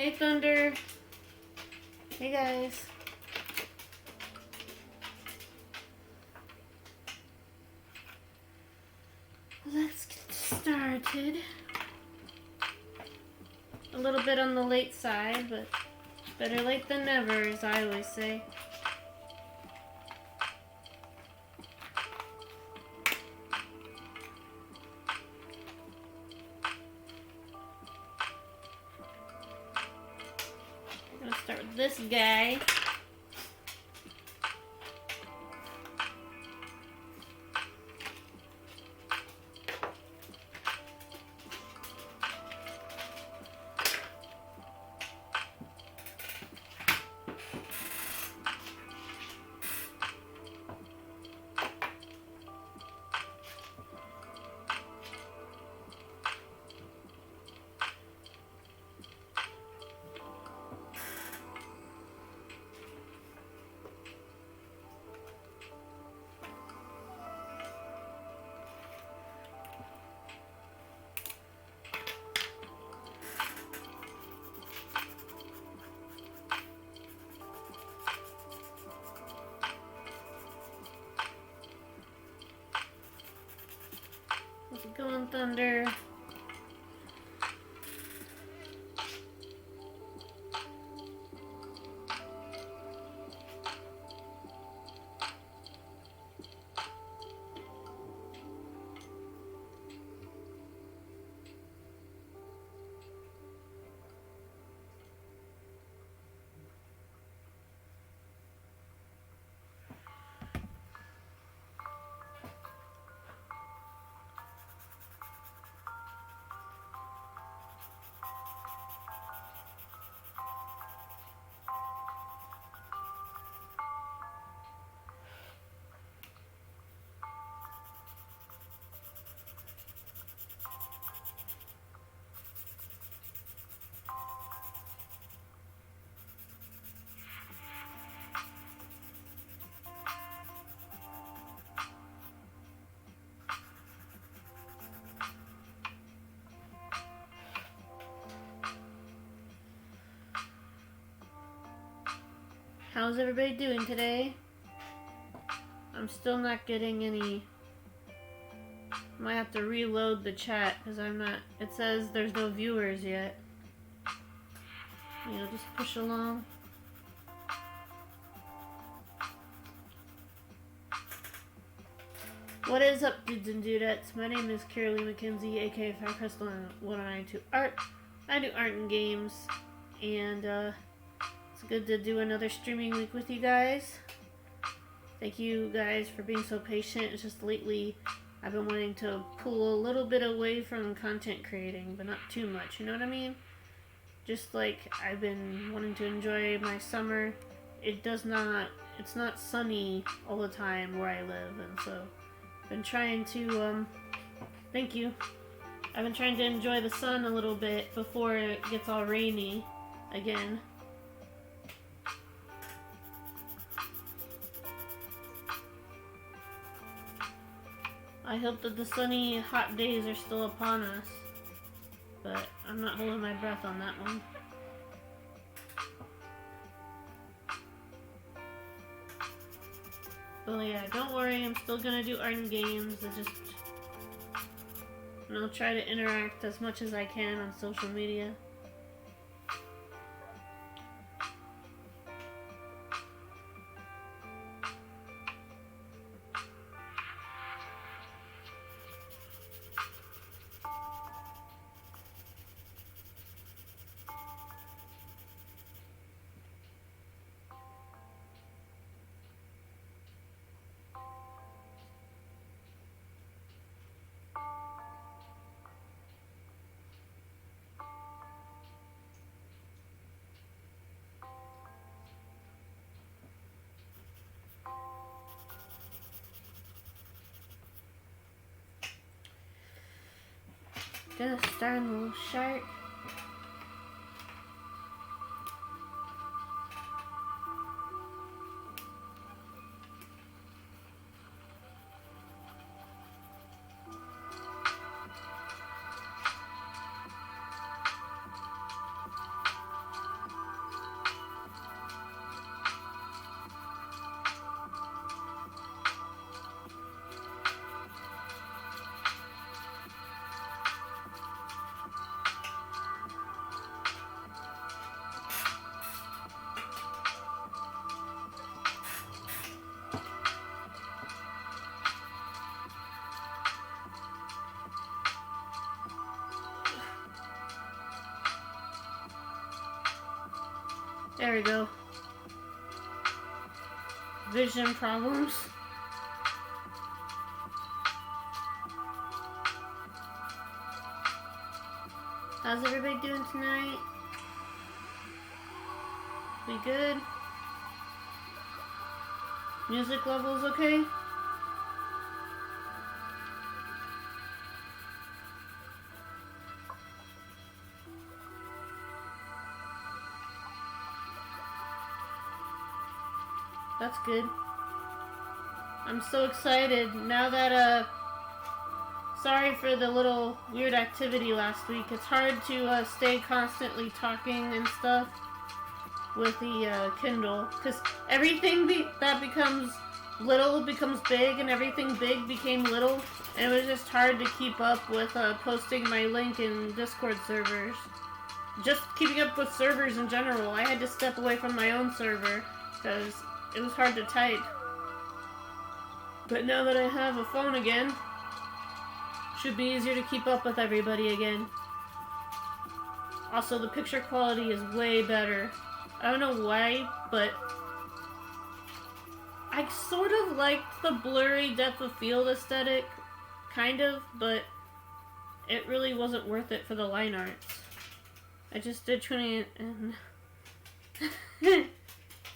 Hey, Thunder. Hey, guys. Let's get started. A little bit on the late side, but better late than never, as I always say. I'm gonna start with this guy. How's it going, Thunder? How's everybody doing today? I'm still not getting any. Might have to reload the chat because I'm not. It says there's no viewers yet. You know, just push along. What is up, dudes and dudettes? My name is Carolee McKenzie, aka Fire Crystal 1092 Art. I do art and games, and it's good to do another streaming week with you guys. Thank you guys for being so patient. It's just lately I've been wanting to pull a little bit away from content creating, but not too much, you know what I mean? Just like I've been wanting to enjoy my summer. It's not sunny all the time where I live, and so I've been trying to, thank you. I've been trying to enjoy the sun a little bit before it gets all rainy again. I hope that the sunny, hot days are still upon us, but I'm not holding my breath on that one. But yeah, don't worry, I'm still gonna do art and games. I'll try to interact as much as I can on social media. Gonna start on the little shirt. There we go. Vision problems. How's everybody doing tonight? We good? Music levels okay? That's good. I'm so excited now that sorry for the little weird activity last week. It's hard to stay constantly talking and stuff with the Kindle, because everything that becomes little becomes big, and everything big became little, and it was just hard to keep up with posting my link in Discord servers. Just keeping up with servers in general. I had to step away from my own server because it was hard to type. But now that I have a phone again, should be easier to keep up with everybody again. Also, the picture quality is way better. I don't know why, but I sort of liked the blurry depth of field aesthetic, kind of, but it really wasn't worth it for the line arts. I just did 20 and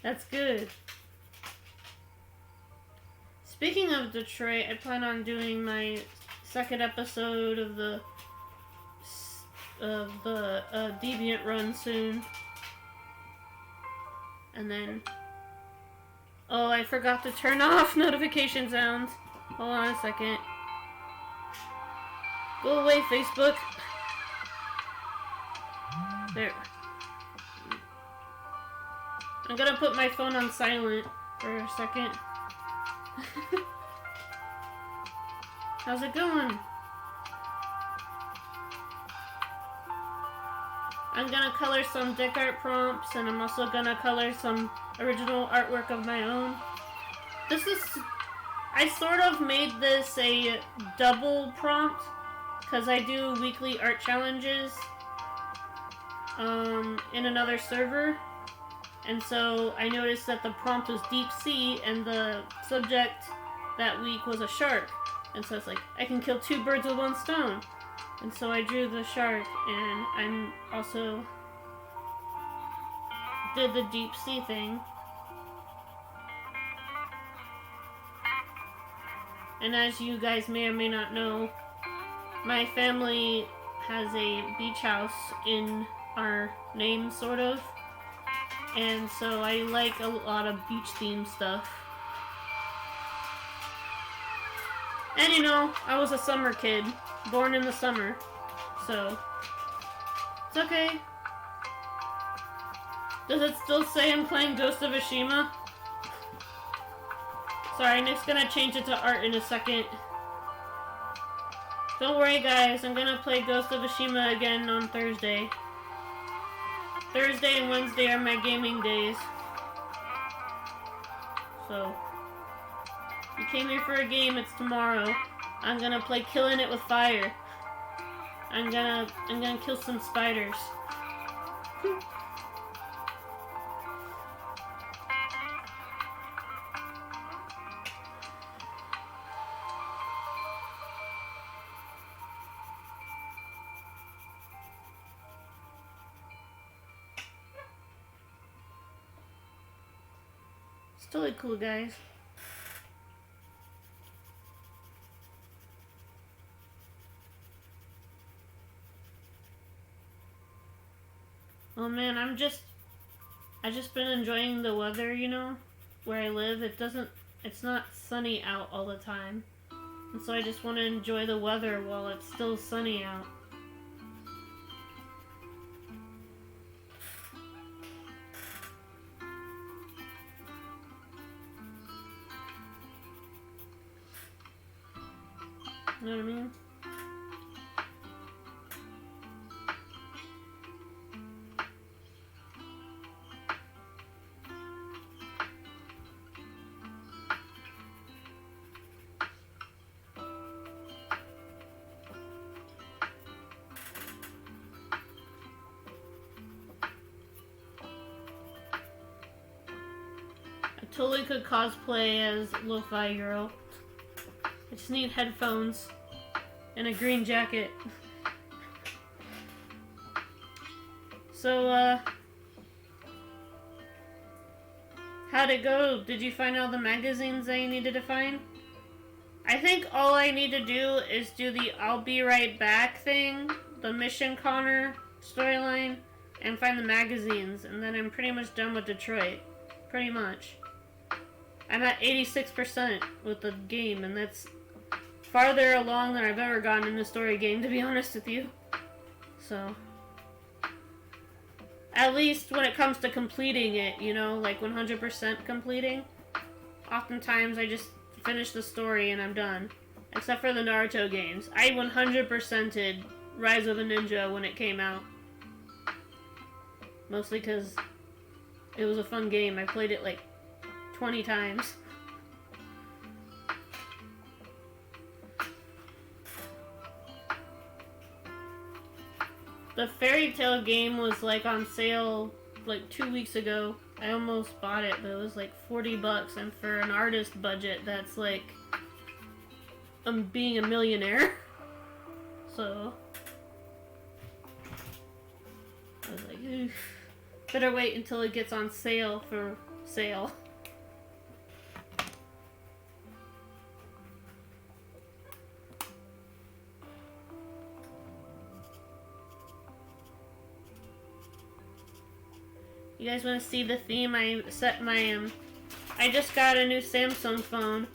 that's good. Speaking of Detroit, I plan on doing my second episode of the Deviant run soon. And then, oh, I forgot to turn off notification sounds. Hold on a second. Go away, Facebook. There. I'm gonna put my phone on silent for a second. How's it going? I'm gonna color some deck art prompts, and I'm also gonna color some original artwork of my own. I sort of made this a double prompt, because I do weekly art challenges in another server. And so I noticed that the prompt was deep sea, and the subject that week was a shark. And so it's like, I can kill two birds with one stone. And so I drew the shark, and I'm also did the deep sea thing. And as you guys may or may not know, my family has a beach house in our name, sort of. And so I like a lot of beach themed stuff. And you know, I was a summer kid, born in the summer, so it's okay. Does it still say I'm playing Ghost of Tsushima? Sorry, Nick's gonna change it to art in a second. Don't worry guys, I'm gonna play Ghost of Tsushima again on Thursday. Thursday and Wednesday are my gaming days. So, you came here for a game, it's tomorrow. I'm gonna play Killing It with Fire. I'm gonna kill some spiders. It's totally cool, guys. Oh man, I just been enjoying the weather, you know, where I live. It's not sunny out all the time. And so I just want to enjoy the weather while it's still sunny out. You know what I mean? totally could cosplay as Lo-Fi Girl. I just need headphones and a green jacket. So, how'd it go? Did you find all the magazines that you needed to find? I think all I need to do is do the I'll be right back thing, the Mission Connor storyline, and find the magazines, and then I'm pretty much done with Detroit. Pretty much. I'm at 86% with the game, and that's farther along than I've ever gotten in a story game, to be honest with you. So, at least when it comes to completing it, you know, like 100% completing, oftentimes I just finish the story and I'm done. Except for the Naruto games. I 100%ed Rise of a Ninja when it came out. Mostly because it was a fun game. I played it like 20 times. The Fairy Tail game was like on sale like 2 weeks ago. I almost bought it, but it was like $40, and for an artist budget, that's like being a millionaire. So I was like, oof. Better wait until it gets on sale for sale. You guys want to see the theme? I set my I just got a new Samsung phone.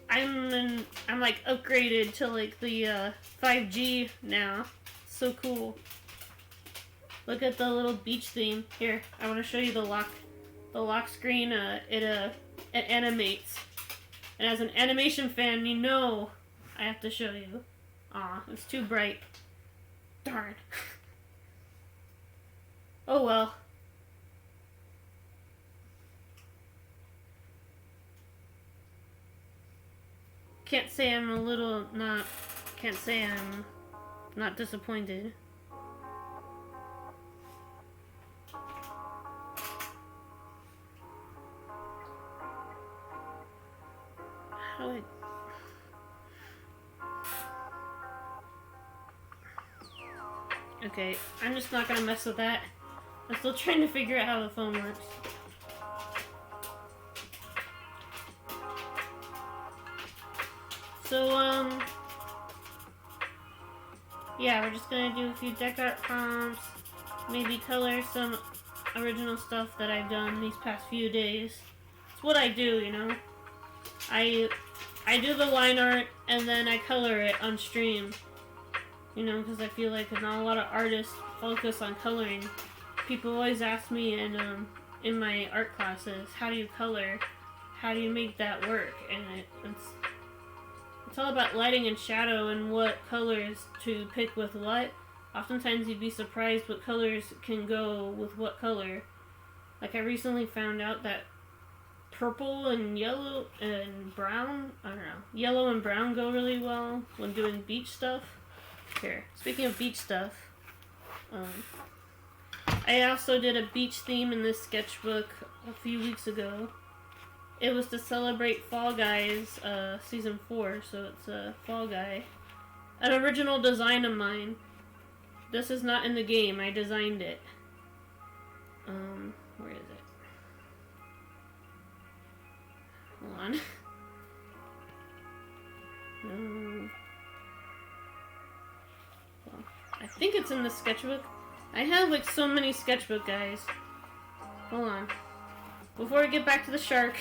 I'm like upgraded to like the 5G now. So cool. Look at the little beach theme. Here, I want to show you the lock screen. It animates. And as an animation fan, you know I have to show you. Aw, it's too bright. Darn. Oh well. Can't say I'm not disappointed. How do Okay, I'm just not gonna mess with that. I'm still trying to figure out how the phone works. So, yeah, we're just gonna do a few deck art prompts, maybe color some original stuff that I've done these past few days. It's what I do, you know? I do the line art and then I color it on stream. You know, because I feel like not a lot of artists focus on coloring. People always ask me in my art classes, how do you color? How do you make that work? And it's all about lighting and shadow and what colors to pick with what. Oftentimes you'd be surprised what colors can go with what color. Like I recently found out that purple and yellow and brown, I don't know, yellow and brown go really well when doing beach stuff. Here, speaking of beach stuff, I also did a beach theme in this sketchbook a few weeks ago. It was to celebrate Fall Guys Season 4, so it's a Fall Guy. An original design of mine. This is not in the game, I designed it. Where is it? Hold on. No. Well, I think it's in the sketchbook. I have like so many sketchbook guys. Hold on. Before we get back to the shark.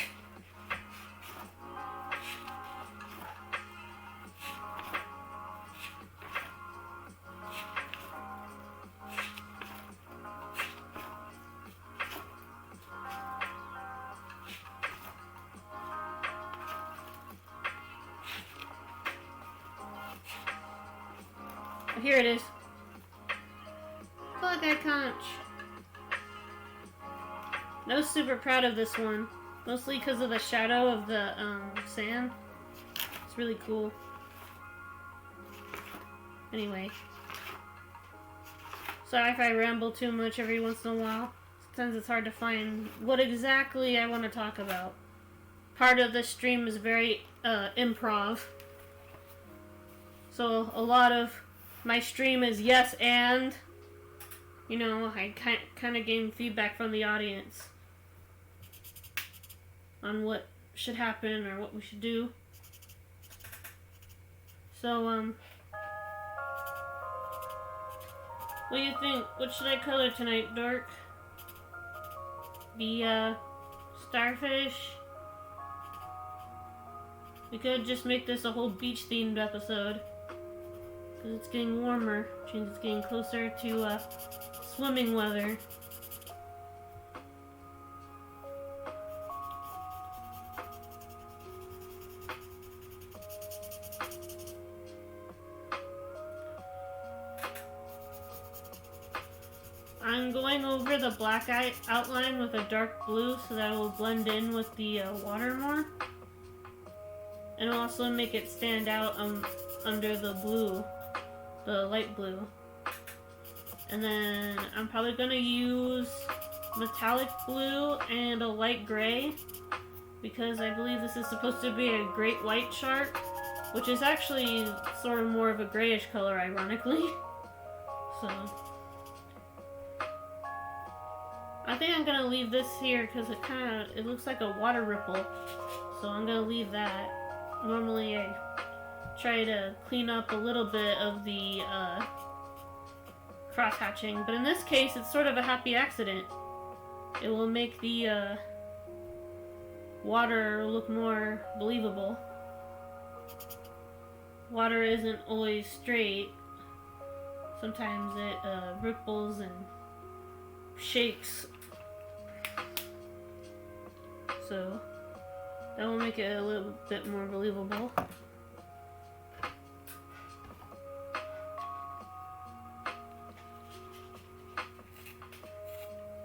Oh, here it is. Look, I conch. I was super proud of this one. Mostly because of the shadow of the sand. It's really cool. Anyway. Sorry if I ramble too much every once in a while. since it's hard to find what exactly I want to talk about. Part of the stream is very improv. So a lot of my stream is yes and, you know, I kind of gain feedback from the audience on what should happen or what we should do. So, what do you think? What should I color tonight, Dork? The, starfish? We could just make this a whole beach-themed episode. Because it's getting warmer, which means it's getting closer to, swimming weather. I'm going over the black outline with a dark blue so that it will blend in with the water more. And also make it stand out under the blue, the light blue. And then I'm probably going to use metallic blue and a light gray because I believe this is supposed to be a great white shark, which is actually sort of more of a grayish color, ironically. So I think I'm gonna leave this here because it looks like a water ripple, so I'm gonna leave that. Normally I try to clean up a little bit of the cross hatching, but in this case it's sort of a happy accident. It will make the water look more believable. Water isn't always straight. Sometimes it ripples and shakes. So that will make it a little bit more believable.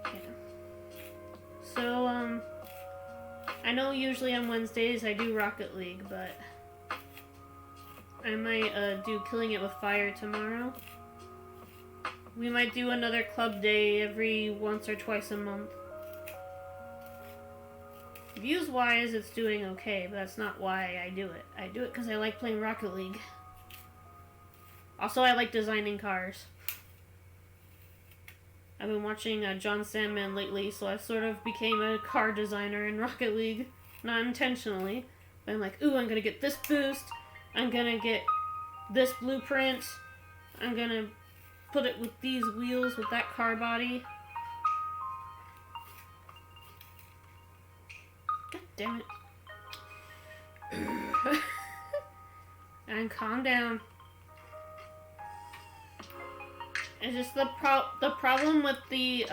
Yeah. So I know usually on Wednesdays I do Rocket League, but I might do Killing It with Fire tomorrow. We might do another club day every once or twice a month. Views-wise, it's doing okay, but that's not why I do it. I do it because I like playing Rocket League. Also, I like designing cars. I've been watching John Sandman lately, so I sort of became a car designer in Rocket League. Not intentionally, but I'm like, ooh, I'm gonna get this boost, I'm gonna get this blueprint, I'm gonna put it with these wheels with that car body. God damn it. And calm down. It's just the problem with the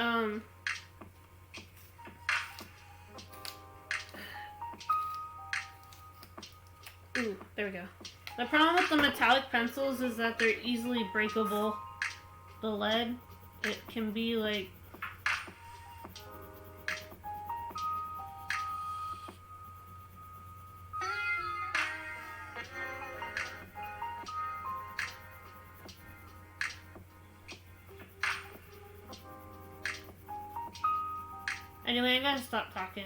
ooh, there we go. The problem with the metallic pencils is that they're easily breakable. The lead, it can be like anyway, I gotta stop talking.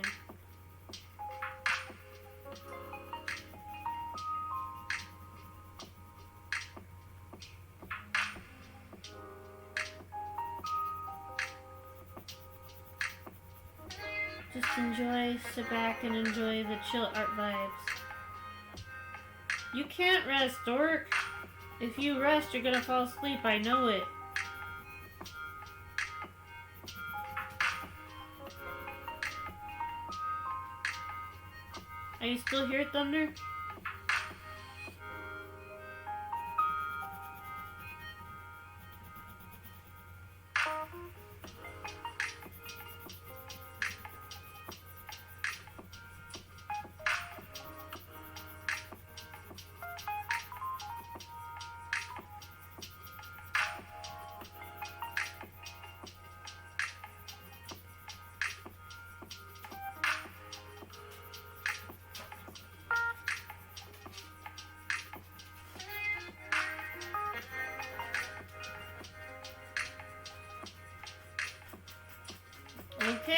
Just enjoy, sit back and enjoy the chill art vibes. You can't rest, Dork. If you rest, you're gonna fall asleep, I know it. Are you still here, Thunder?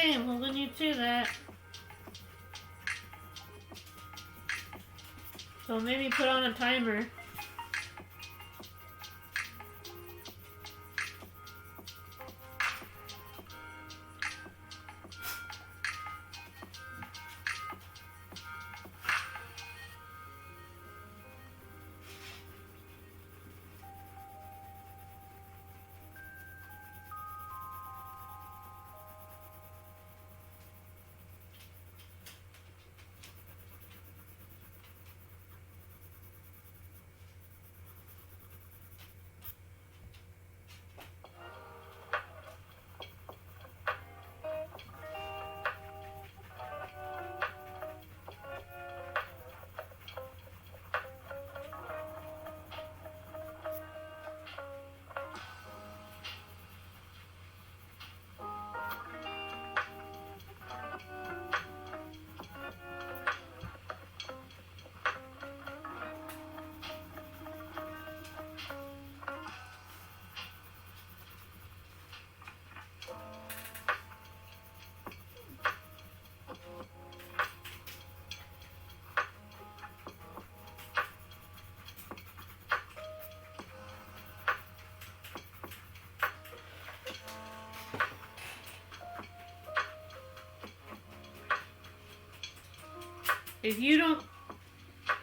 Okay, I'm holding you to that. So maybe put on a timer.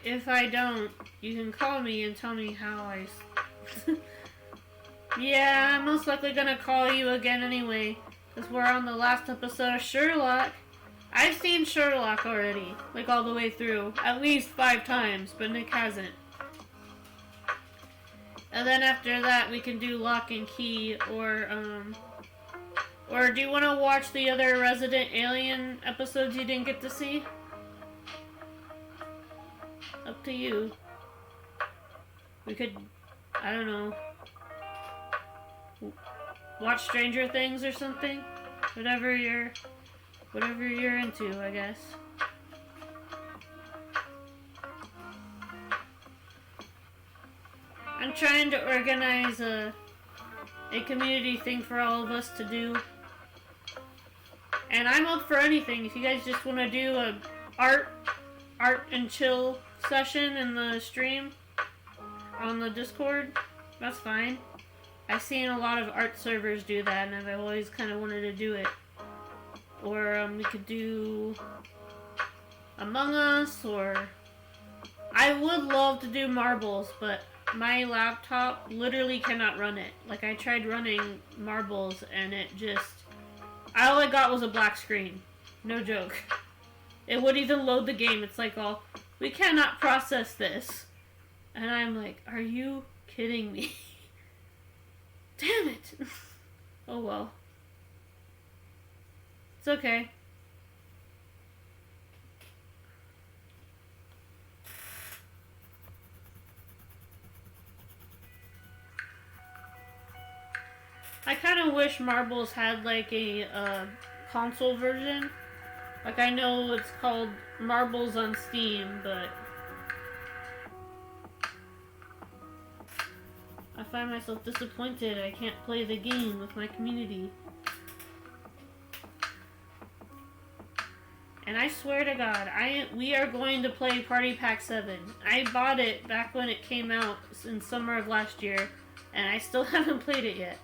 If I don't, you can call me and tell me how I... Yeah, I'm most likely gonna call you again anyway, because we're on the last episode of Sherlock. I've seen Sherlock already, like all the way through, at least 5 times, but Nick hasn't. And then after that, we can do Lock and Key, or do you want to watch the other Resident Alien episodes you didn't get to see? Up to you. We could, I don't know, watch Stranger Things or something. Whatever you're into, I guess. I'm trying to organize a community thing for all of us to do. And I'm up for anything. If you guys just want to do a art and chill session in the stream on the Discord, that's fine. I've seen a lot of art servers do that, and I've always kind of wanted to do it. Or we could do Among Us, or I would love to do Marbles, but my laptop literally cannot run it. Like, I tried running Marbles, and it just... all I got was a black screen. No joke. It wouldn't even load the game. It's like, oh, we cannot process this. And I'm like, are you kidding me? Damn it. Oh well. It's okay. I kind of wish Marbles had like a console version. Like, I know it's called Marbles on Steam, but I find myself disappointed I can't play the game with my community. And I swear to God, we are going to play Party Pack 7. I bought it back when it came out in summer of last year, and I still haven't played it yet.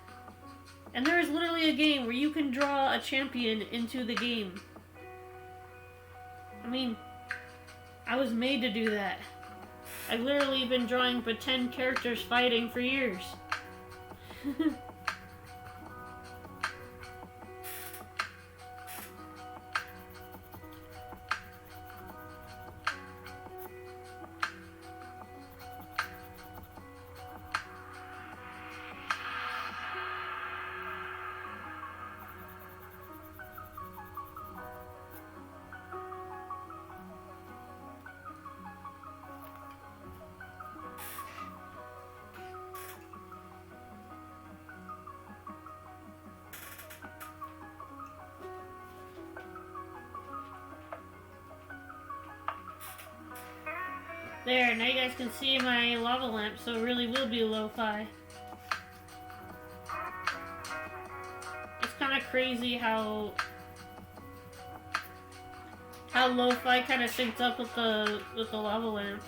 And there is literally a game where you can draw a champion into the game. I mean, I was made to do that. I've literally been drawing pretend characters fighting for years. There, now you guys can see my lava lamp, so it really will be lo-fi. It's kind of crazy how how lo-fi kind of synced up with the lava lamp.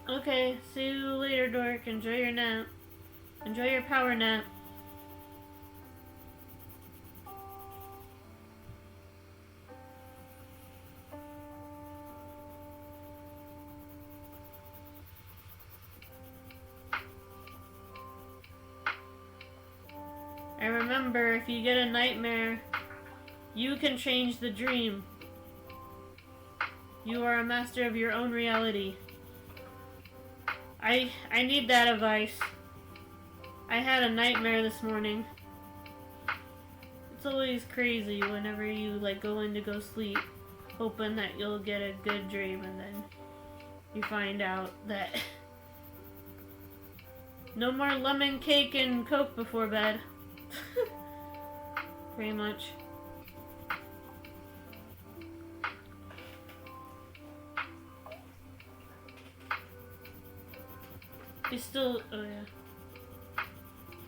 Okay, see you later, Dork. Enjoy your nap. Enjoy your power nap. And remember, if you get a nightmare, you can change the dream. You are a master of your own reality. I need that advice. I had a nightmare this morning. It's always crazy whenever you like go in to go sleep, hoping that you'll get a good dream, and then you find out that no more lemon cake and Coke before bed. Pretty much. You still, oh yeah.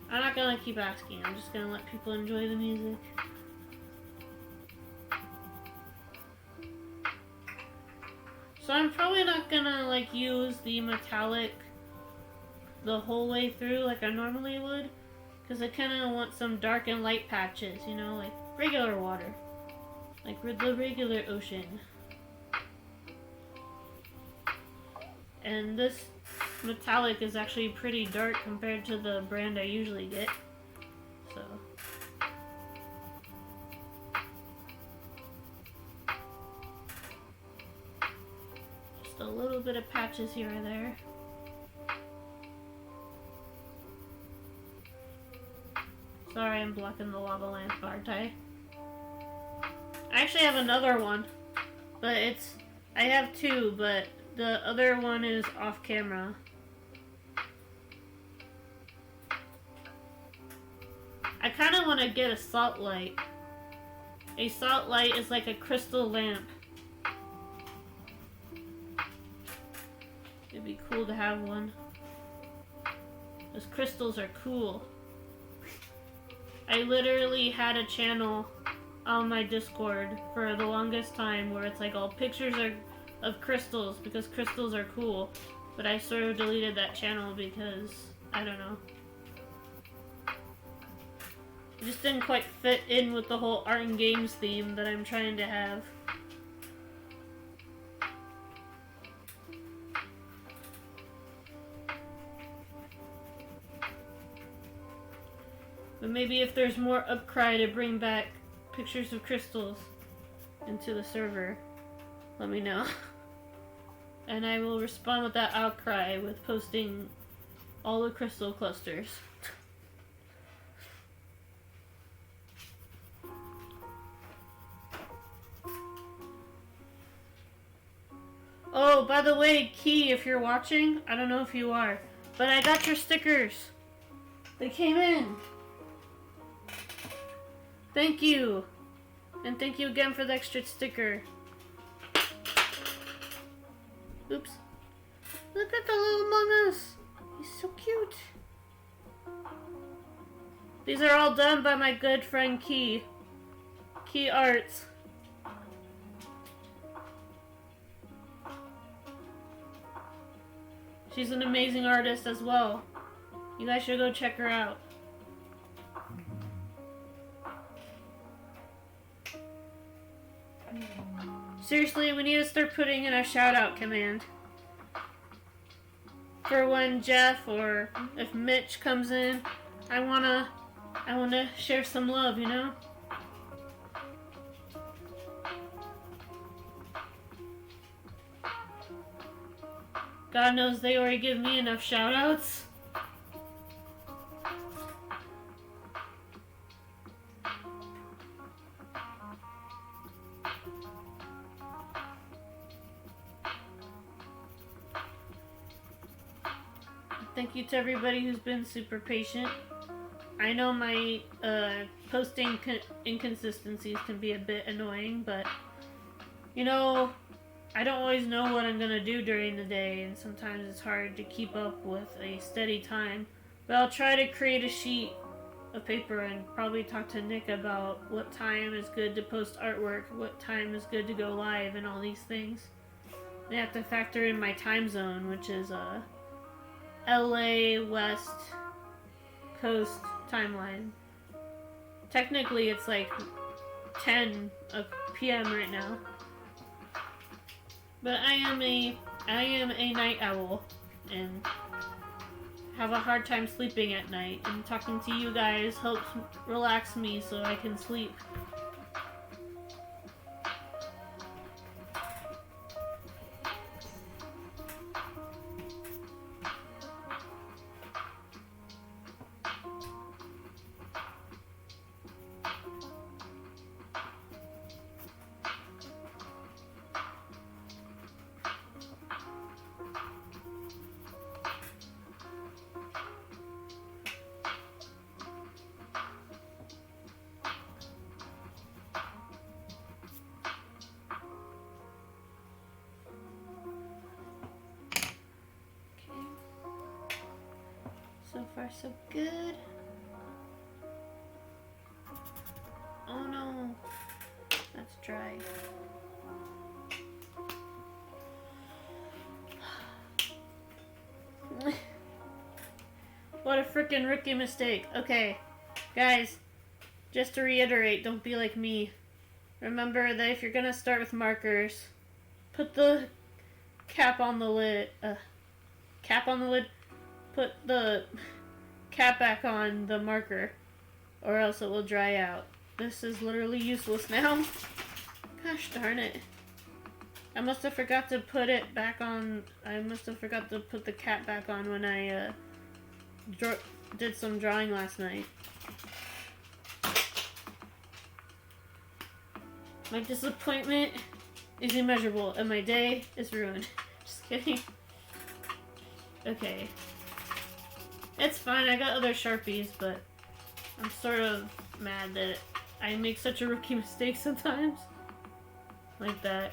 I'm not gonna keep asking, I'm just gonna let people enjoy the music. So I'm probably not gonna like use the metallic the whole way through like I normally would, because I kinda want some dark and light patches, you know, like regular water. Like the regular ocean. And this metallic is actually pretty dark compared to the brand I usually get. So just a little bit of patches here or there. Sorry, I'm blocking the lava lamp, aren't I? I actually have another one, but I have two, but the other one is off camera. I kind of want to get a salt light. A salt light is like a crystal lamp. It'd be cool to have one. Those crystals are cool. I literally had a channel on my Discord for the longest time where it's like all pictures of crystals because crystals are cool. But I sort of deleted that channel because, I don't know. It just didn't quite fit in with the whole art and games theme that I'm trying to have. But maybe if there's more upcry to bring back pictures of crystals into the server, let me know. And I will respond with that outcry with posting all the crystal clusters. Oh, by the way, Key, if you're watching, I don't know if you are, but I got your stickers. They came in. Thank you. And thank you again for the extra sticker. Oops. Look at the little Among Us. He's so cute. These are all done by my good friend Key. Key Arts. She's an amazing artist as well. You guys should go check her out. Seriously, we need to start putting in a shout out command. For when Jeff or if Mitch comes in, I wanna share some love, you know? God knows they already give me enough shout outs. Thank you to everybody who's been super patient. I know my posting inconsistencies can be a bit annoying, but you know, I don't always know what I'm gonna do during the day, and sometimes it's hard to keep up with a steady time. But I'll try to create a sheet of paper and probably talk to Nick about what time is good to post artwork, what time is good to go live, and all these things. I have to factor in my time zone, which is LA West Coast timeline. Technically, it's like 10 p.m. right now. But I am a night owl and have a hard time sleeping at night, and talking to you guys helps relax me so I can sleep. So far, so good. Oh no, that's dry. What a freaking rookie mistake. Okay, guys, just to reiterate, don't be like me. Remember that if you're gonna start with markers, put the cap on the lid. Put the cap back on the marker, or else it will dry out. This is literally useless now. Gosh darn it. I must have forgot to put it back on. I must have forgot to put the cap back on when I did some drawing last night. My disappointment is immeasurable, and my day is ruined. Just kidding. Okay. It's fine, I got other Sharpies, but I'm sort of mad that I make such a rookie mistake sometimes. Like that.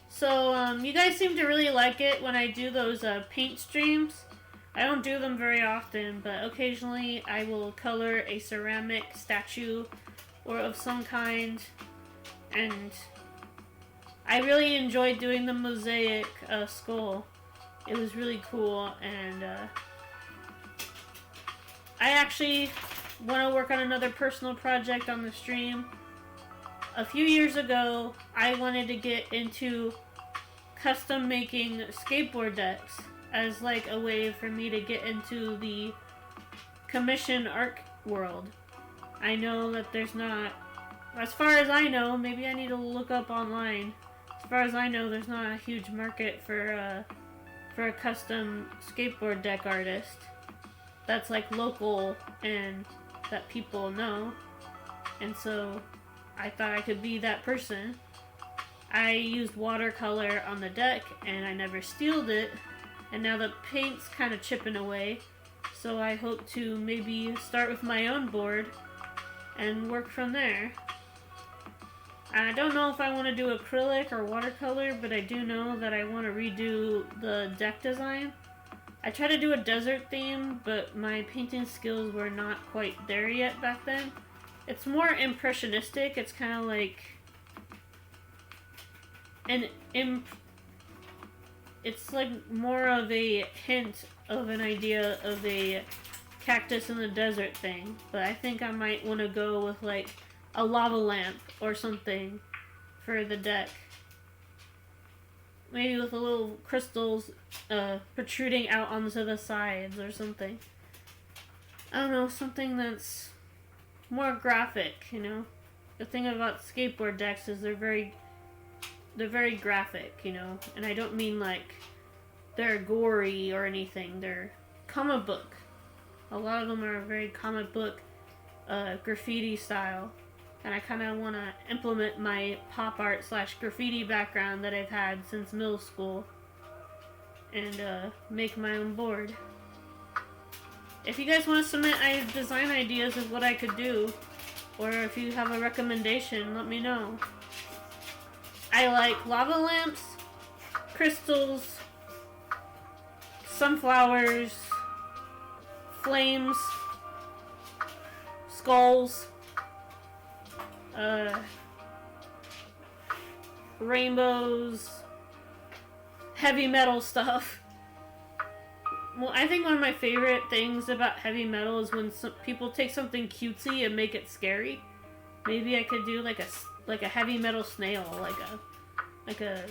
So, you guys seem to really like it when I do those paint streams. I don't do them very often, but occasionally I will color a ceramic statue or of some kind, and I really enjoyed doing the mosaic skull. It was really cool, and I actually want to work on another personal project on the stream. A few years ago, I wanted to get into custom making skateboard decks as like a way for me to get into the commission art world. I know that there's not, as far as I know, maybe I need to look up online. As far as I know, there's not a huge market for a custom skateboard deck artist that's like local and that people know. And so I thought I could be that person. I used watercolor on the deck and I never steeled it, and now the paint's kind of chipping away, so I hope to maybe start with my own board and work from there. I don't know if I want to do acrylic or watercolor, but I do know that I want to redo the deck design. I tried to do a desert theme, but my painting skills were not quite there yet back then. It's more impressionistic. It's kind of like it's like more of a hint of an idea of a cactus in the desert thing, but I think I might want to go with like a lava lamp or something for the deck. Maybe with a little crystals protruding out onto the sides or something. I don't know, something that's more graphic, you know? The thing about skateboard decks is they're very graphic, you know? And I don't mean like they're gory or anything. They're comic book. A lot of them are very comic book graffiti style. And I kind of want to implement my pop art / graffiti background that I've had since middle school and make my own board. If you guys want to submit design ideas of what I could do, or if you have a recommendation, let me know. I like lava lamps, crystals, sunflowers, flames, skulls, rainbows, heavy metal stuff. Well, I think one of my favorite things about heavy metal is when people take something cutesy and make it scary. Maybe I could do like a heavy metal snail, like a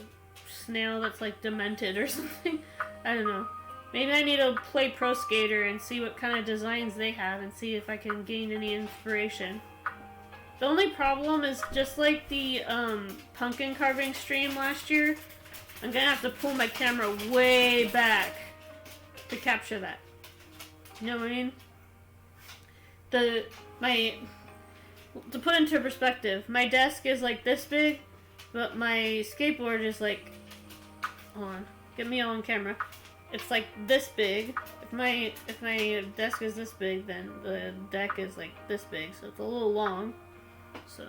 snail that's like demented or something. I don't know. Maybe I need to play Pro Skater and see what kind of designs they have and see if I can gain any inspiration. The only problem is, just like the pumpkin carving stream last year, I'm gonna have to pull my camera way back to capture that. You know what I mean? To put into perspective, my desk is like this big, but my skateboard is like, hold on, get me on camera. It's like this big. If my desk is this big, then the deck is like this big, so it's a little long. So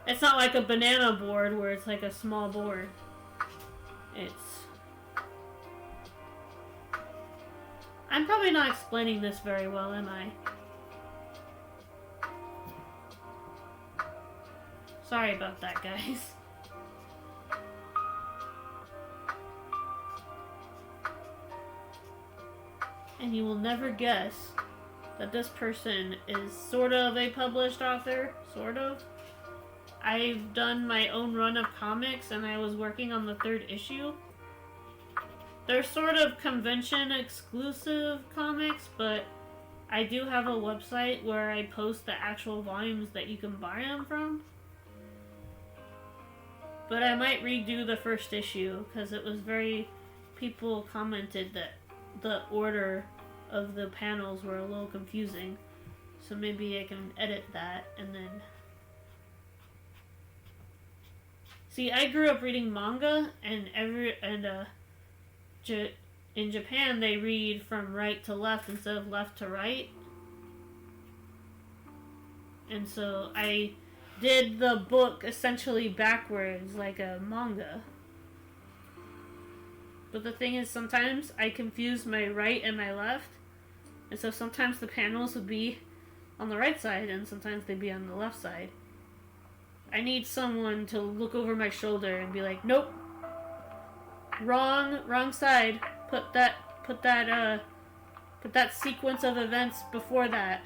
it's not like a banana board where it's like a small board. I'm probably not explaining this very well, am I? Sorry about that, guys. And you will never guess that this person is sort of a published author. Sort of. I've done my own run of comics and I was working on the 3rd issue. They're sort of convention exclusive comics, but I do have a website where I post the actual volumes that you can buy them from. But I might redo the 1st issue because it was people commented that the order of the panels were a little confusing. So maybe I can edit that and then... See, I grew up reading manga, and in Japan they read from right to left instead of left to right. And so I did the book essentially backwards, like a manga. But the thing is, sometimes I confuse my right and my left. And so sometimes the panels would be on the right side, and sometimes they'd be on the left side. I need someone to look over my shoulder and be like, nope, wrong side. Put that sequence of events before that.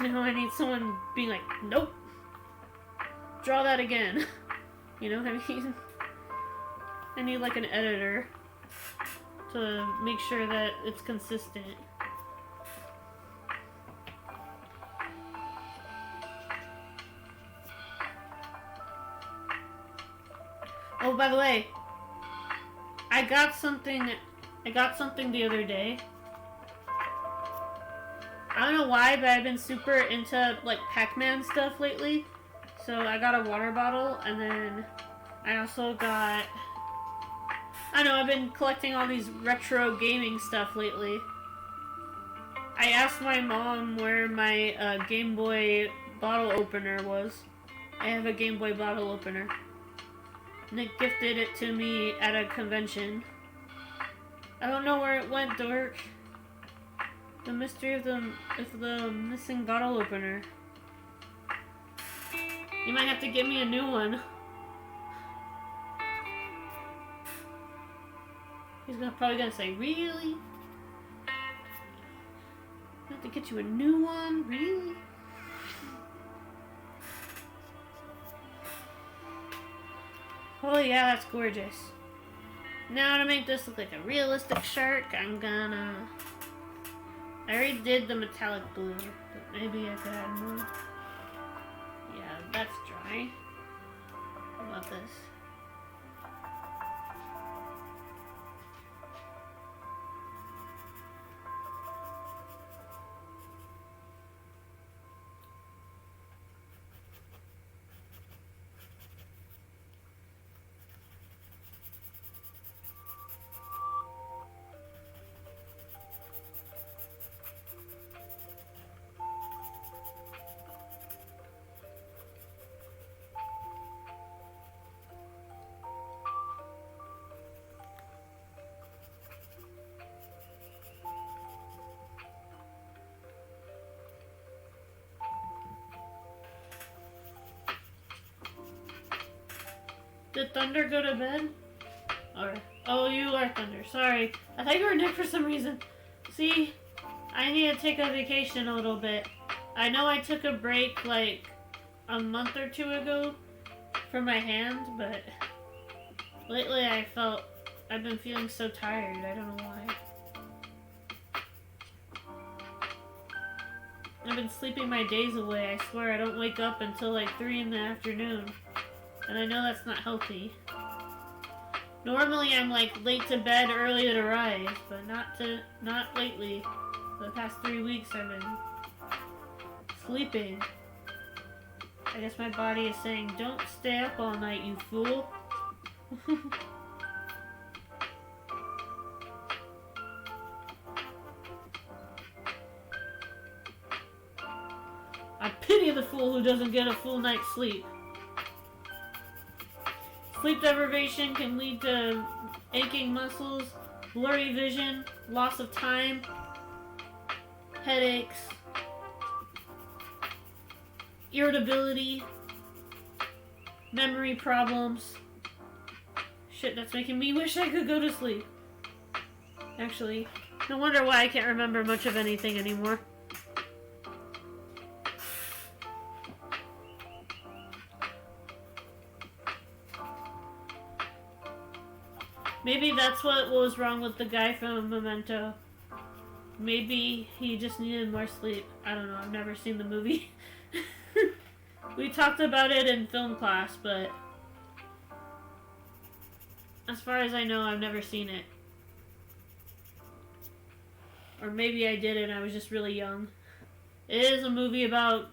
You know, I need someone being like, nope, draw that again. You know what I mean? I need like an editor to make sure that it's consistent. Oh, by the way, I got something the other day. I don't know why, but I've been super into like Pac-Man stuff lately. So I got a water bottle, and then I also got... I don't know, I've been collecting all these retro gaming stuff lately. I asked my mom where my Game Boy bottle opener was. I have a Game Boy bottle opener. Nick gifted it to me at a convention. I don't know where it went, Dork. The mystery of the missing bottle opener. You might have to give me a new one. He's probably gonna say, really? have to get you a new one? Really? Oh yeah, that's gorgeous. Now to make this look like a realistic shark, I'm gonna... I already did the metallic blue, but maybe I could add more. Yeah, that's dry. How about this? Did Thunder go to bed? Or, oh, you are Thunder. Sorry. I thought you were Nick for some reason. See, I need to take a vacation a little bit. I know I took a break like a month or two ago from my hand, but lately I've been feeling so tired. I don't know why. I've been sleeping my days away. I swear I don't wake up until like 3 in the afternoon. And I know that's not healthy. Normally I'm like late to bed, early to rise, but not lately. For the past 3 weeks I've been sleeping. I guess my body is saying, don't stay up all night, you fool. I pity the fool who doesn't get a full night's sleep. Sleep deprivation can lead to aching muscles, blurry vision, loss of time, headaches, irritability, memory problems. Shit, that's making me wish I could go to sleep. Actually, no wonder why I can't remember much of anything anymore. Maybe that's what was wrong with the guy from Memento. Maybe he just needed more sleep. I don't know, I've never seen the movie. We talked about it in film class, but as far as I know, I've never seen it. Or maybe I did and I was just really young. It is a movie about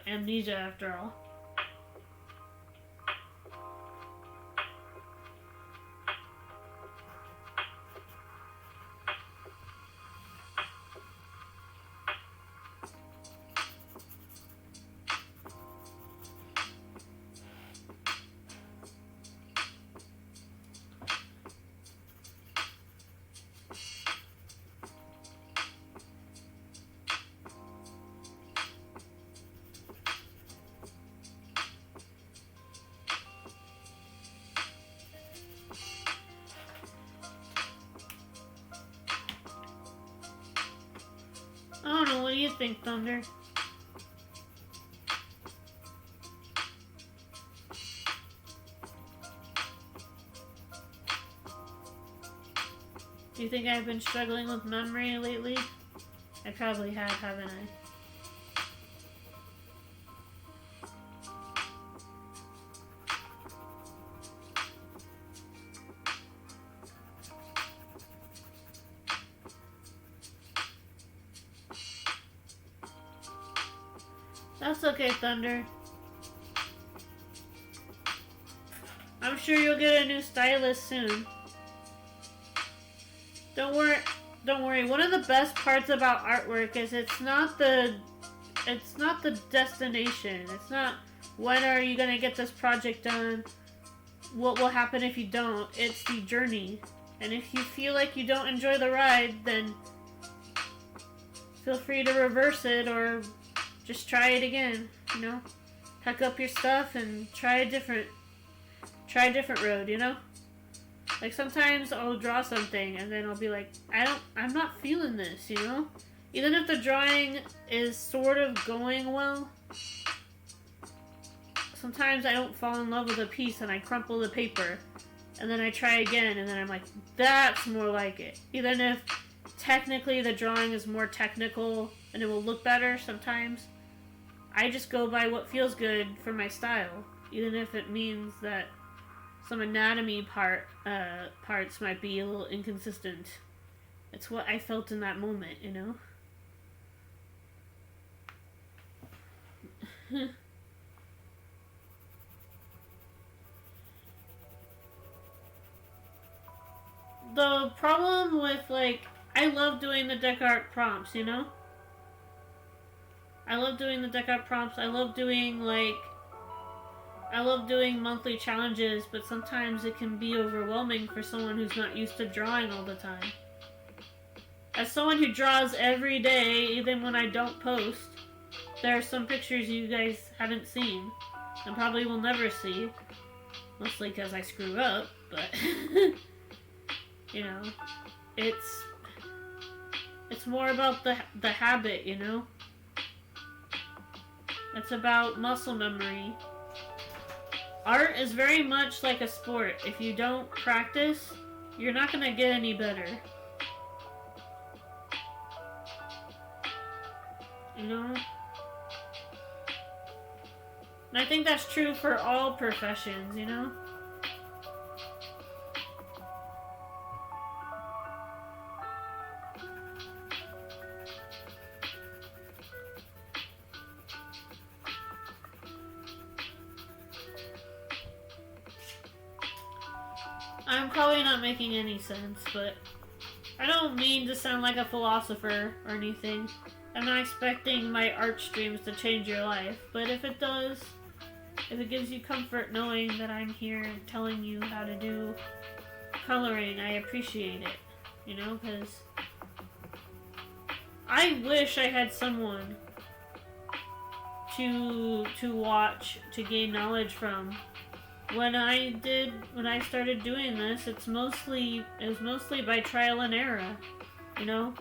amnesia after all. I don't know, what do you think, Thunder? Do you think I've been struggling with memory lately? I probably have, haven't I? That's okay, Thunder. I'm sure you'll get a new stylist soon. Don't worry. One of the best parts about artwork is it's not the destination. It's not when are you gonna get this project done? What will happen if you don't? It's the journey. And if you feel like you don't enjoy the ride, then feel free to reverse it or just try it again, you know? Pack up your stuff and try a different road, you know? Like sometimes I'll draw something and then I'll be like, I'm not feeling this, you know? even if the drawing is sort of going well, sometimes I don't fall in love with a piece and I crumple the paper. And then I try again, and then I'm like, that's more like it. Even if technically the drawing is more technical and it will look better sometimes, I just go by what feels good for my style. Even if it means that some anatomy parts might be a little inconsistent. It's what I felt in that moment, you know? The problem with, like, I love doing the deck art prompts, you know? I love doing the deck art prompts. I love doing monthly challenges, but sometimes it can be overwhelming for someone who's not used to drawing all the time. As someone who draws every day, even when I don't post, there are some pictures you guys haven't seen and probably will never see. Mostly because I screw up, but you know, it's more about the habit, you know? It's about muscle memory. Art is very much like a sport. If you don't practice, you're not gonna get any better. You know? And I think that's true for all professions, you know? I'm probably not making any sense, but I don't mean to sound like a philosopher or anything. I'm not expecting my art streams to change your life, but if it does, if it gives you comfort knowing that I'm here telling you how to do coloring, I appreciate it, you know, because I wish I had someone to watch, to gain knowledge from. When I started doing this, it was mostly by trial and error, you know?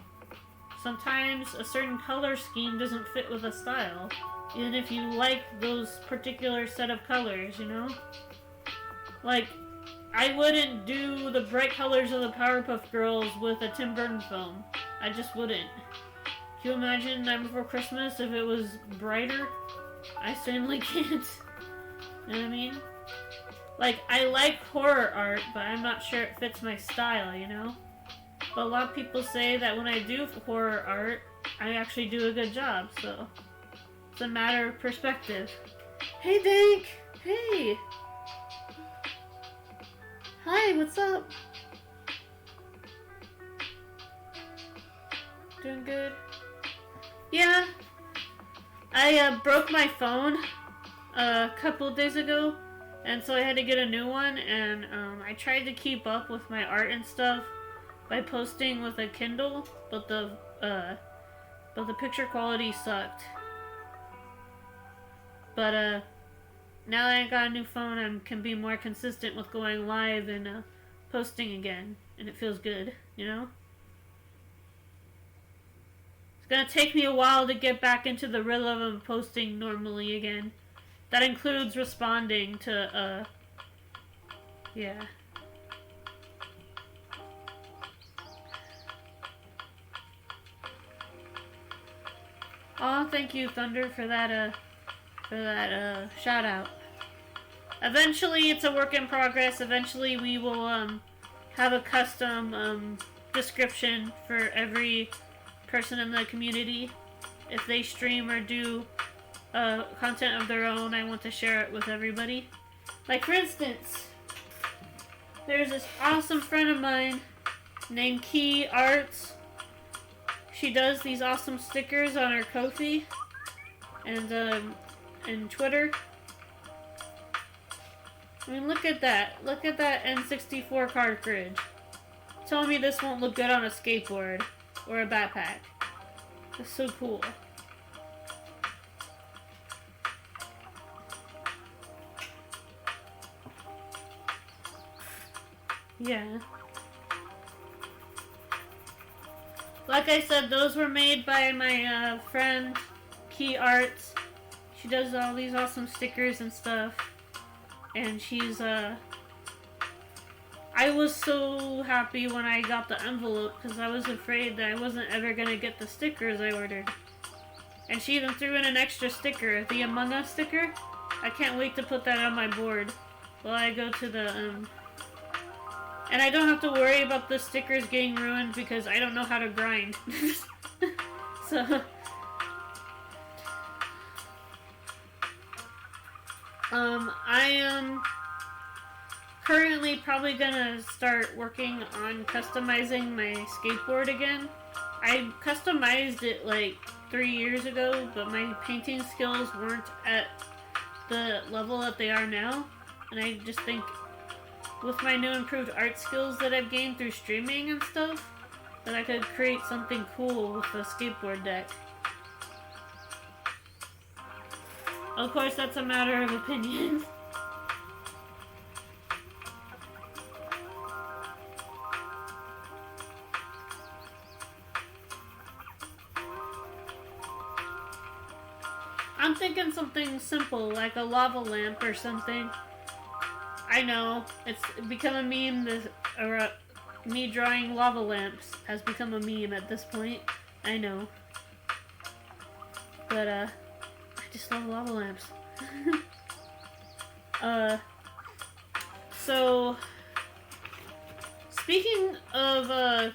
Sometimes a certain color scheme doesn't fit with a style, even if you like those particular set of colors, you know? Like, I wouldn't do the bright colors of the Powerpuff Girls with a Tim Burton film. I just wouldn't. Can you imagine Night Before Christmas if it was brighter? I certainly can't. You know what I mean? Like, I like horror art, but I'm not sure it fits my style, you know? But a lot of people say that when I do horror art, I actually do a good job, so it's a matter of perspective. Hey, Dank! Hey! Hi, what's up? Doing good? Yeah. I broke my phone a couple of days ago. And so I had to get a new one, and I tried to keep up with my art and stuff by posting with a Kindle, but the picture quality sucked. But now that I got a new phone, I can be more consistent with going live and posting again, and it feels good, you know? It's gonna take me a while to get back into the rhythm of posting normally again. That includes responding to, yeah. Oh, thank you, Thunder, for that shout out. Eventually, it's a work in progress. Eventually, we will, have a custom, description for every person in the community. If they stream or do content of their own, I want to share it with everybody. Like, for instance, there's this awesome friend of mine named Key Arts. She does these awesome stickers on her Ko-fi and Twitter. I mean, look at that. Look at that N64 cartridge. Tell me this won't look good on a skateboard or a backpack. That's so cool. Yeah. Like I said, those were made by my friend, Key Arts. She does all these awesome stickers and stuff. And she's, I was so happy when I got the envelope because I was afraid that I wasn't ever going to get the stickers I ordered. And she even threw in an extra sticker, the Among Us sticker. I can't wait to put that on my board while I go to the, And I don't have to worry about the stickers getting ruined because I don't know how to grind. So... I am currently probably gonna start working on customizing my skateboard again. I customized it like 3 years ago, but my painting skills weren't at the level that they are now. And I just think with my new improved art skills that I've gained through streaming and stuff, that I could create something cool with the skateboard deck. Of course, that's a matter of opinion. I'm thinking something simple, like a lava lamp or something. I know, it's become a meme, me drawing lava lamps has become a meme at this point. I know. But, I just love lava lamps. So, speaking of,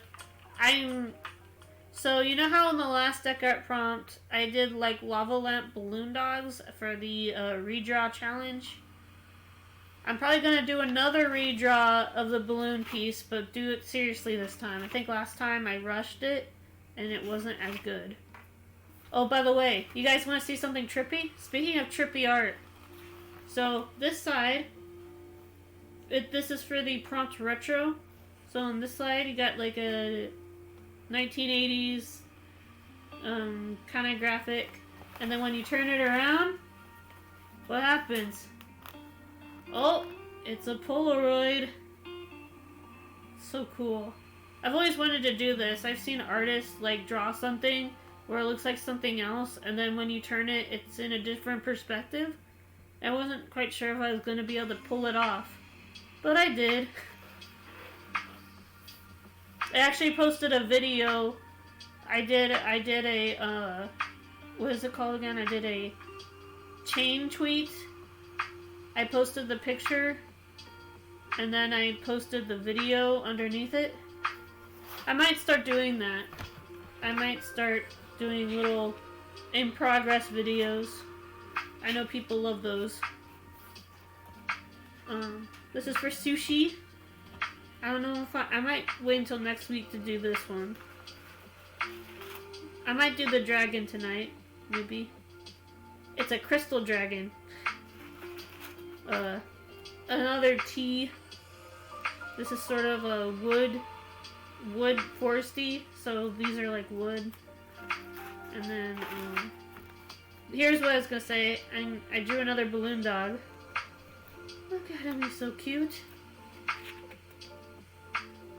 so you know how in the last deck art prompt, I did like lava lamp balloon dogs for the, redraw challenge? I'm probably gonna do another redraw of the balloon piece, but do it seriously this time. I think last time I rushed it, and it wasn't as good. Oh, by the way, you guys want to see something trippy? Speaking of trippy art, so this side, this is for the prompt retro. So on this side, you got like a 1980s kind of graphic, and then when you turn it around, what happens? Oh, it's a Polaroid. So cool. I've always wanted to do this. I've seen artists like draw something where it looks like something else, and then when you turn it, it's in a different perspective. I wasn't quite sure if I was going to be able to pull it off, but I did. I actually posted a video. I did a, what is it called again? I did a chain tweet. I posted the picture, and then I posted the video underneath it. I might start doing that. I might start doing little in-progress videos. I know people love those. This is for sushi. I don't know if I might wait until next week to do this one. I might do the dragon tonight, maybe. It's a crystal dragon. Another tea. This is sort of a wood foresty, so these are like wood. And then, here's what I was gonna say. I drew another balloon dog. Look at him, he's so cute.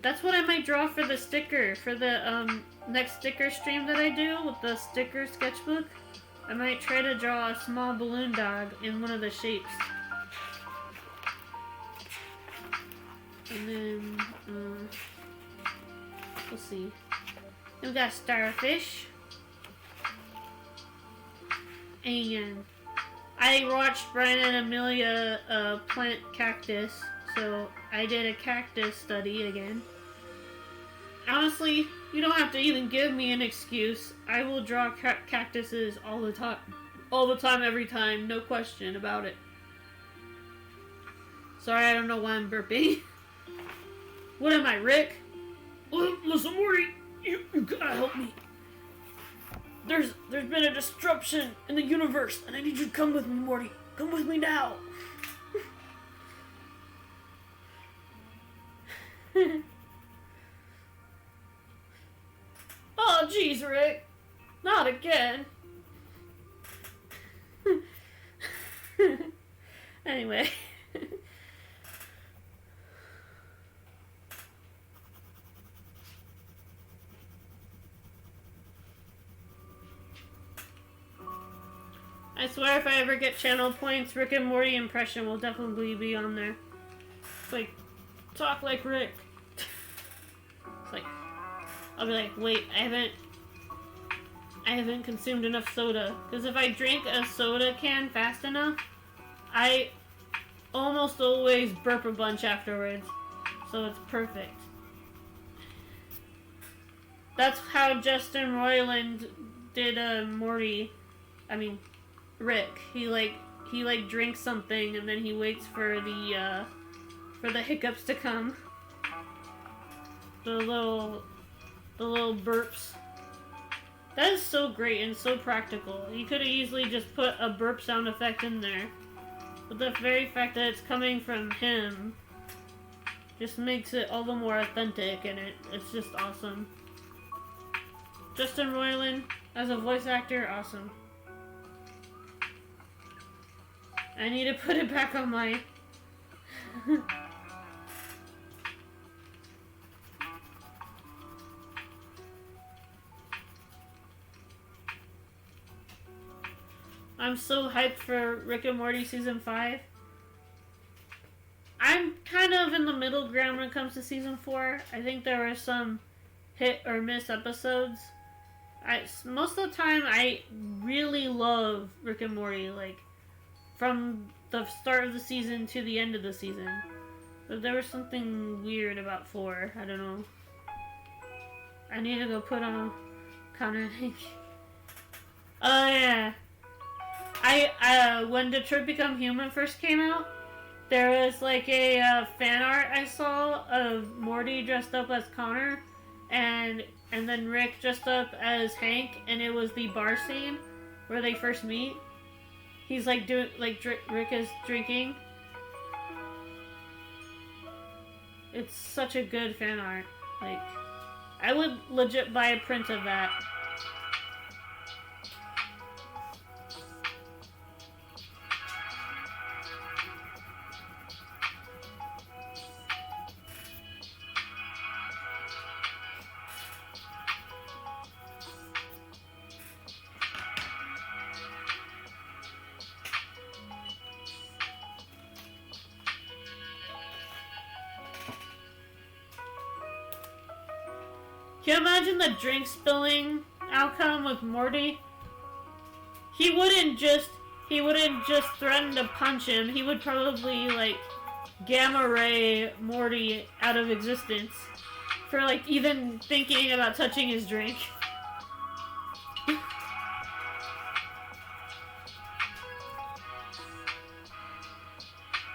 That's what I might draw for the sticker, for the, next sticker stream that I do with the sticker sketchbook. I might try to draw a small balloon dog in one of the shapes. And then, we'll see. Then we got starfish. And I watched Brian and Amelia plant cactus, so I did a cactus study again. Honestly, you don't have to even give me an excuse. I will draw cactuses all the time. All the time, every time. No question about it. Sorry, I don't know why I'm burping. What am I, Rick? Listen, Morty, you gotta help me. There's been a disruption in the universe, and I need you to come with me, Morty. Come with me now. Oh, jeez, Rick. Not again. Anyway. I swear if I ever get channel points, Rick and Morty impression will definitely be on there. It's like, talk like Rick. It's like, I'll be like, wait, I haven't consumed enough soda. Because if I drink a soda can fast enough, I almost always burp a bunch afterwards. So it's perfect. That's how Justin Roiland did Rick. He drinks something and then he waits for the hiccups to come. The little burps. That is so great and so practical. You could have easily just put a burp sound effect in there. But the very fact that it's coming from him just makes it all the more authentic, and it's just awesome. Justin Roiland, as a voice actor, awesome. I need to put it back on my... I'm so hyped for Rick and Morty Season 5. I'm kind of in the middle ground when it comes to Season 4. I think there were some hit or miss episodes. Most of the time, I really love Rick and Morty, like, from the start of the season to the end of the season. But there was something weird about 4. I don't know. I need to go put on Connor Hank. Oh, yeah. When Detroit Become Human first came out, there was like a fan art I saw of Morty dressed up as Connor, and then Rick dressed up as Hank, and it was the bar scene where they first meet. He's like Rick is drinking. It's such a good fan art. Like, I would legit buy a print of that. Can you imagine the drink spilling outcome with Morty? He wouldn't just threaten to punch him. He would probably like gamma ray Morty out of existence for like even thinking about touching his drink.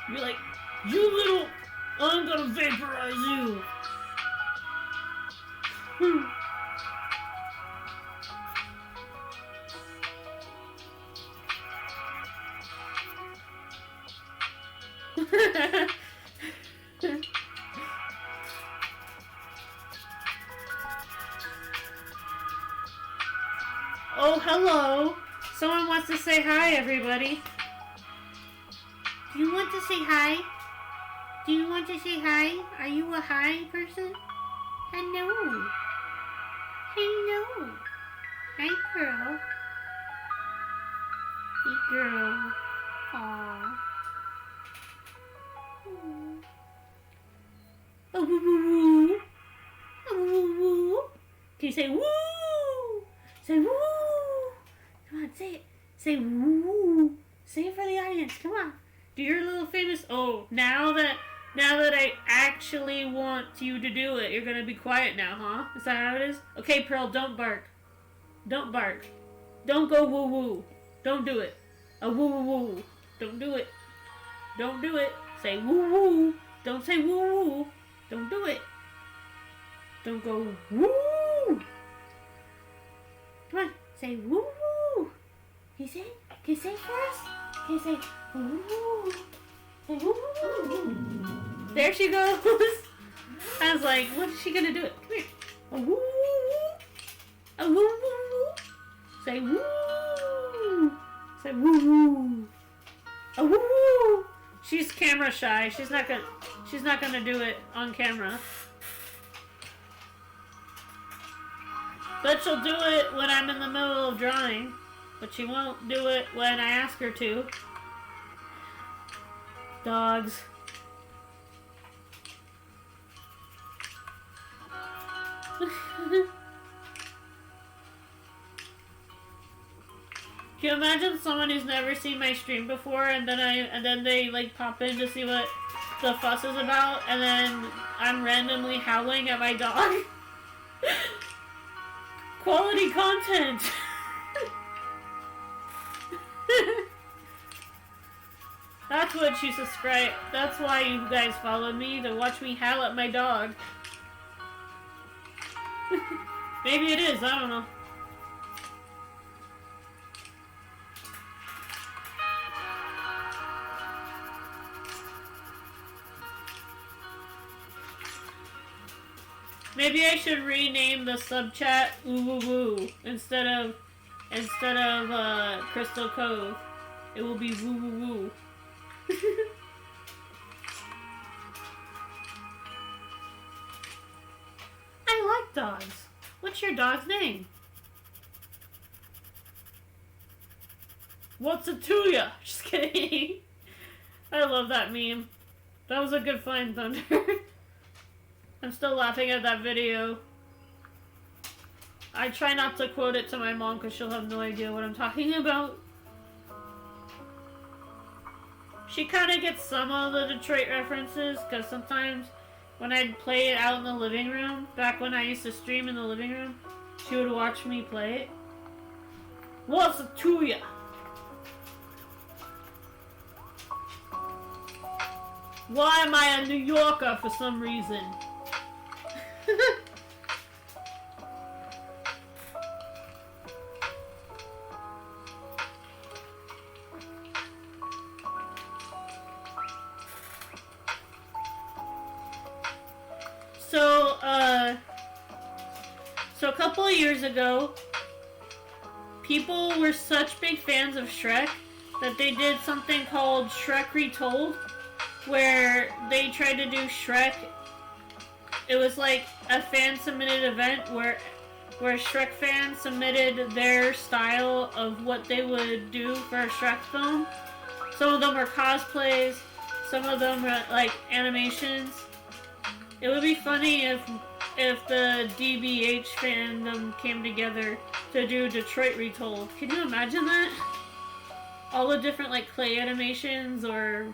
You're like, you little, I'm gonna vaporize you. Oh, hello. Someone wants to say hi, everybody. Do you want to say hi? Do you want to say hi? Are you a hi person? Hello. Hello. Hi, girl. Hey, girl. Aww. Oh, woo, woo, woo. Oh, woo, woo, woo. Can you say woo? Say woo. Come on, say it. Say woo. Say it for the audience. Come on. Do your little famous... Oh, now that I actually want you to do it, you're going to be quiet now, huh? Is that how it is? Okay, Pearl, don't bark. Don't bark. Don't go woo-woo. Don't do it. A woo-woo-woo. Don't do it. Don't do it. Say woo-woo. Don't say woo-woo. Don't do it. Don't go woo. Come on. Say woo-woo. Can you say it? Can you say it for us? Can you say woo-woo? Say woo-woo. There she goes. I was like, what is she going to do? Come here. A woo-woo. A woo-woo. Say woo. Say woo-woo. A woo-woo. She's camera shy. She's not gonna do it on camera. But she'll do it when I'm in the middle of drawing. but she won't do it when I ask her to. Dogs. Can you imagine someone who's never seen my stream before and then they like pop in to see what the fuss is about and then I'm randomly howling at my dog? Quality content! That's what you subscribe. That's why you guys follow me, to watch me howl at my dog. Maybe it is, I don't know. Maybe I should rename the sub chat Ooh Woo Woo instead of Crystal Cove. It will be Woo Woo Woo. I like dogs. What's your dog's name? What's a Tuya? Just kidding. I love that meme. That was a good find, Thunder. I'm still laughing at that video. I try not to quote it to my mom because she'll have no idea what I'm talking about. She kind of gets some of the Detroit references because sometimes when I'd play it out in the living room, back when I used to stream in the living room, she would watch me play it. What's a Tuya? Why am I a New Yorker for some reason? So a couple of years ago, people were such big fans of Shrek that they did something called Shrek Retold, where they tried to do Shrek. It was like a fan-submitted event where Shrek fans submitted their style of what they would do for a Shrek film. Some of them were cosplays, some of them were like animations. It would be funny if the DBH fandom came together to do Detroit Retold. Can you imagine that? All the different like clay animations or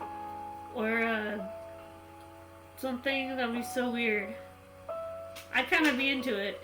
something, that'd be so weird. I'd kind of be into it.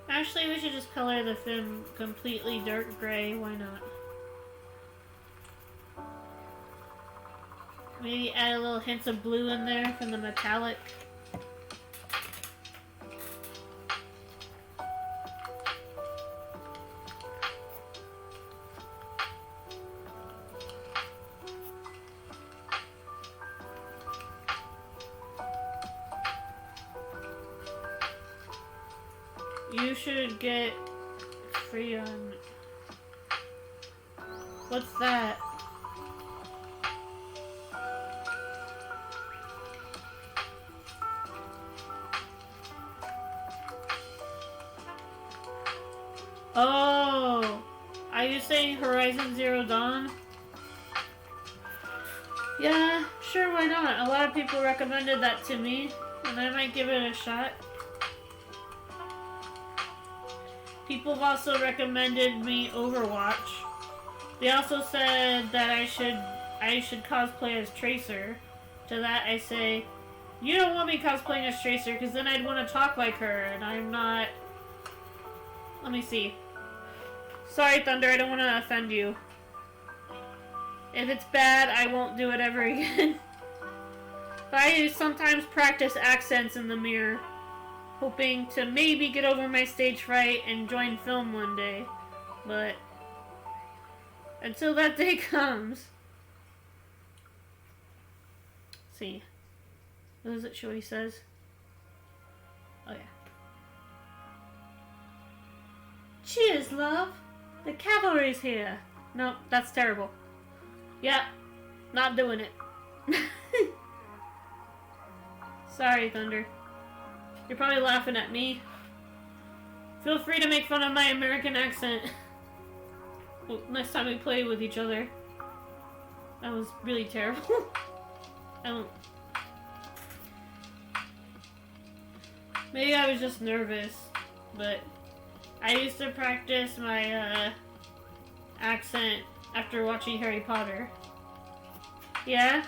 Actually, we should just color the film completely dark gray. Why not? Maybe add a little hints of blue in there from the metallic. You should get free on... What's that? Oh! Are you saying Horizon Zero Dawn? Yeah, sure, why not? A lot of people recommended that to me, and I might give it a shot. People have also recommended me Overwatch. They also said that I should cosplay as Tracer. To that I say, you don't want me cosplaying as Tracer, because then I'd want to talk like her, and I'm not... Let me see. Sorry, Thunder, I don't want to offend you. If it's bad, I won't do it ever again. But I sometimes practice accents in the mirror, hoping to maybe get over my stage fright and join film one day. But until that day comes... Let's see. What does it show he says? Oh yeah. Cheers, love! The cavalry's here! No, that's terrible. Yeah, not doing it. Sorry, Thunder. You're probably laughing at me. Feel free to make fun of my American accent. Well, next time we play with each other. That was really terrible. I don't... Maybe I was just nervous, but I used to practice my accent after watching Harry Potter. Yeah?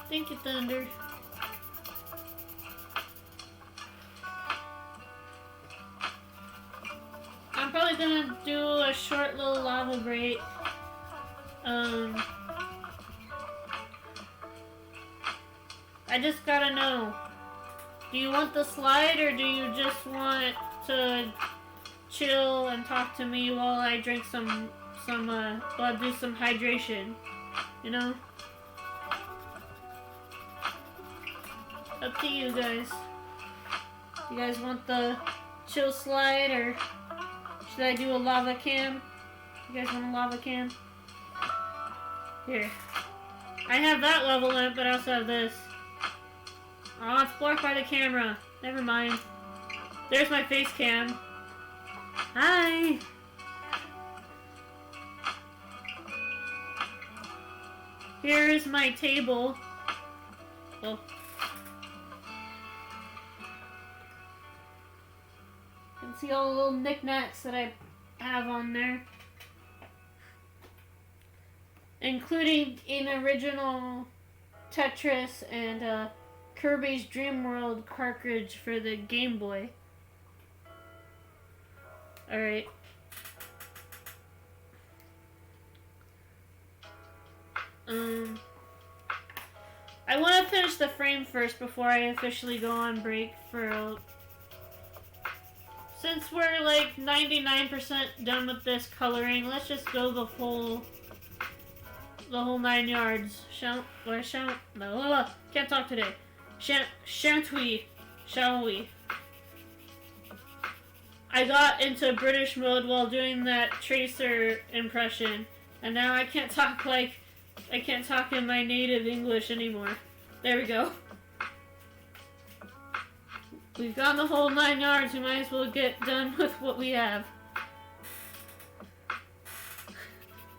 Thank you, Thunder. I'm probably gonna do a short little lava break. I just gotta know. Do you want the slide or do you just want to chill and talk to me while I drink while I do some hydration? You know? Up to you guys. You guys want the chill slide, or should I do a lava cam? You guys want a lava cam? Here. I have that level up, but I also have this. Oh, it's blocked by the camera. Never mind. There's my face cam. Hi! Here is my table. Oh. You can see all the little knickknacks that I have on there. Including an original Tetris and Kirby's Dream World cartridge for the Game Boy. Alright. I want to finish the frame first before I officially go on break for... Since we're like 99% done with this coloring, let's just go the whole 9 yards. Can't talk today. Shall we? I got into British mode while doing that Tracer impression, and now I can't talk in my native English anymore. There we go. We've gone the whole 9 yards, we might as well get done with what we have.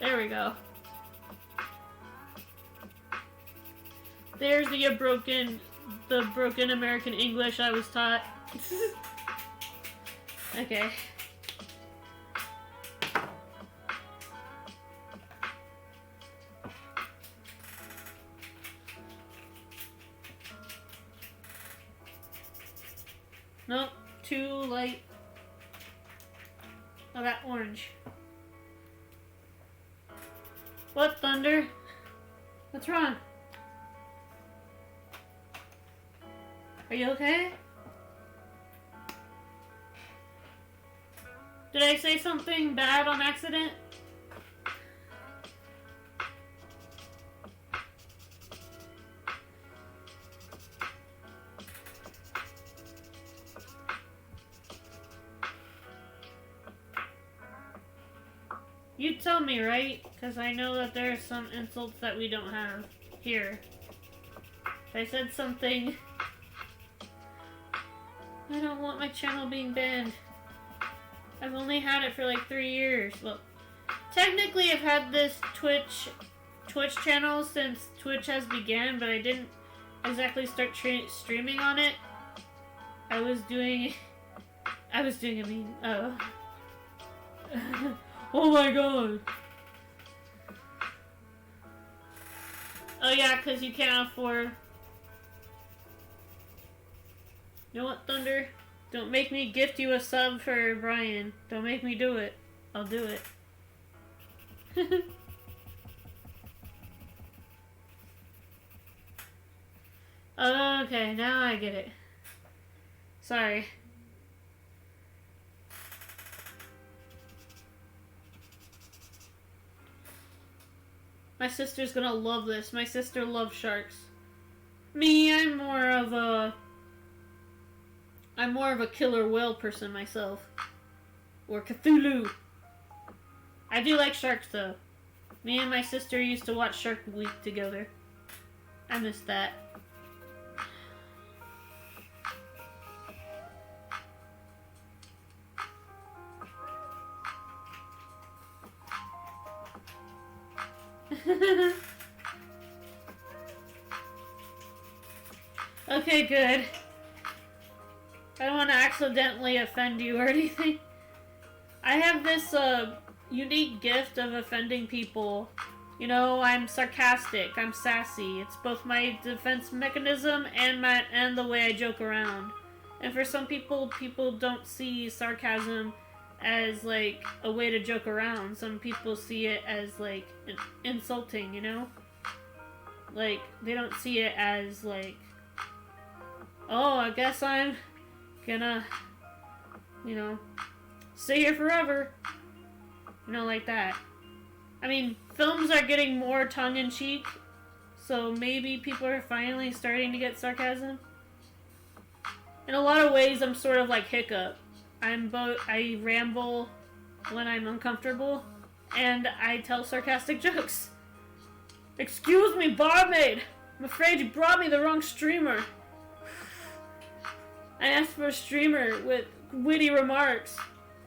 There we go. There's the broken American English I was taught. Okay. Nope, too light. Oh, that orange. What, Thunder? What's wrong? Are you okay? Did I say something bad on accident? You tell me, right? Because I know that there are some insults that we don't have here. If I said something... I don't want my channel being banned. I've only had it for like 3 years. Well, technically I've had this Twitch channel since Twitch has began, but I didn't exactly start streaming on it. I was doing a meme. Oh. Oh my god. Oh yeah, because you can't afford... You know what, Thunder? Don't make me gift you a sub for Brian. Don't make me do it. I'll do it. Okay, now I get it. Sorry. My sister's gonna love this. My sister loves sharks. Me, I'm more of a killer whale person myself. Or Cthulhu. I do like sharks though. Me and my sister used to watch Shark Week together. I miss that. Okay, good. I don't want to accidentally offend you or anything. I have this unique gift of offending people. You know, I'm sarcastic, I'm sassy. It's both my defense mechanism and the way I joke around. And for some people, people don't see sarcasm as like a way to joke around. Some people see it as like insulting, you know? Like, they don't see it as like, oh, I guess I'm gonna, you know, stay here forever. You know, like that. I mean, films are getting more tongue-in-cheek, so maybe people are finally starting to get sarcasm. In a lot of ways, I'm sort of like Hiccup. I ramble when I'm uncomfortable, and I tell sarcastic jokes. Excuse me, barmaid! I'm afraid you brought me the wrong streamer. I asked for a streamer with witty remarks,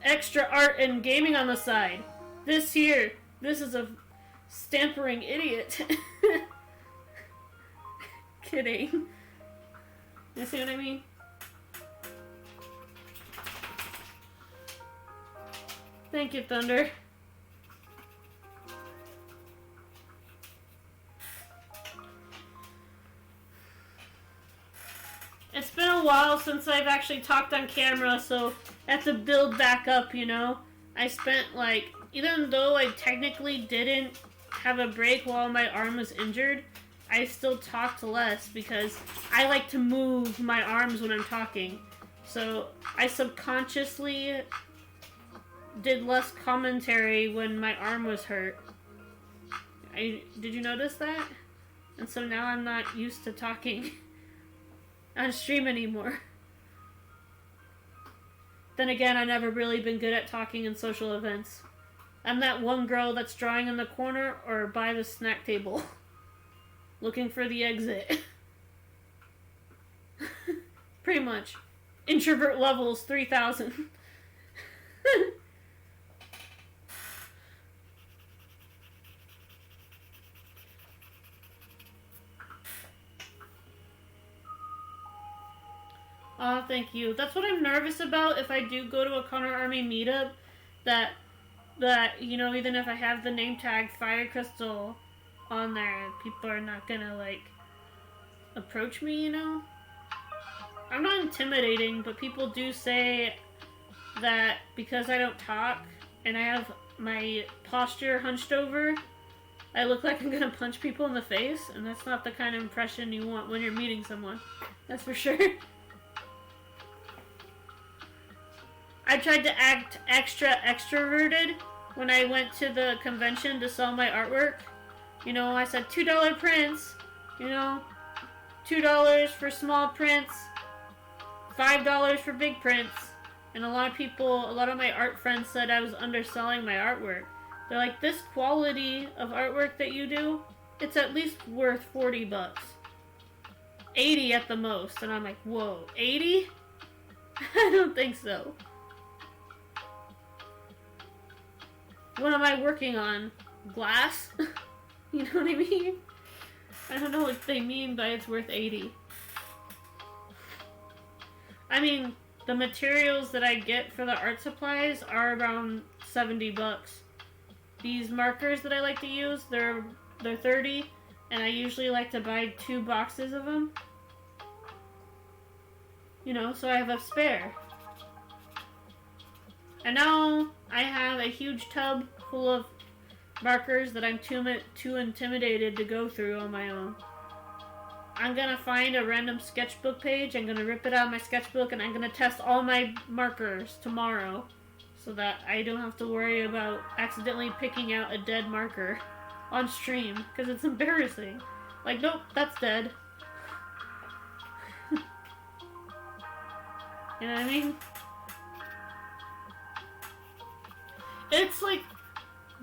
extra art and gaming on the side. This is a stampering idiot. Kidding. You see what I mean? Thank you, Thunder. It's been a while since I've actually talked on camera, so I have to build back up, you know? I spent, like, even though I technically didn't have a break while my arm was injured, I still talked less because I like to move my arms when I'm talking. So I subconsciously did less commentary when my arm was hurt. Did you notice that? And so now I'm not used to talking on stream anymore. Then again, I've never really been good at talking in social events. I'm that one girl that's drawing in the corner or by the snack table, looking for the exit. Pretty much. Introvert levels 3000. Oh, thank you. That's what I'm nervous about if I do go to a Connor Army meetup. That, you know, even if I have the name tag Fire Crystal on there, people are not gonna, like, approach me, you know? I'm not intimidating, but people do say that because I don't talk and I have my posture hunched over, I look like I'm gonna punch people in the face, and that's not the kind of impression you want when you're meeting someone. That's for sure. I tried to act extra extroverted when I went to the convention to sell my artwork. You know, I said $2 prints, you know, $2 for small prints, $5 for big prints. And a lot of my art friends said I was underselling my artwork. They're like, this quality of artwork that you do, it's at least worth $40. 80 at the most. And I'm like, whoa, 80? I don't think so. What am I working on? Glass? You know what I mean? I don't know what they mean by it's worth 80. I mean, the materials that I get for the art supplies are around $70. These markers that I like to use, they're 30, and I usually like to buy 2 boxes of them. You know, so I have a spare. And now I have a huge tub full of markers that I'm too intimidated to go through on my own. I'm gonna find a random sketchbook page, I'm gonna rip it out of my sketchbook, and I'm gonna test all my markers tomorrow so that I don't have to worry about accidentally picking out a dead marker on stream, because it's embarrassing. Like, nope, that's dead. You know what I mean? It's like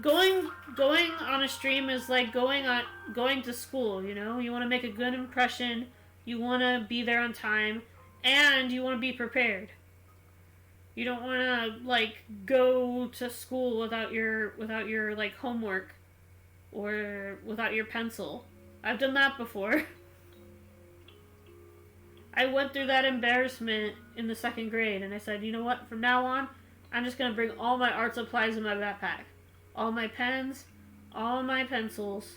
going on a stream is like going to school, you know? You want to make a good impression, you want to be there on time, and you want to be prepared. You don't want to like go to school without your like homework or without your pencil. I've done that before. I went through that embarrassment in the 2nd grade, and I said, you know what, from now on, I'm just going to bring all my art supplies in my backpack. All my pens, all my pencils,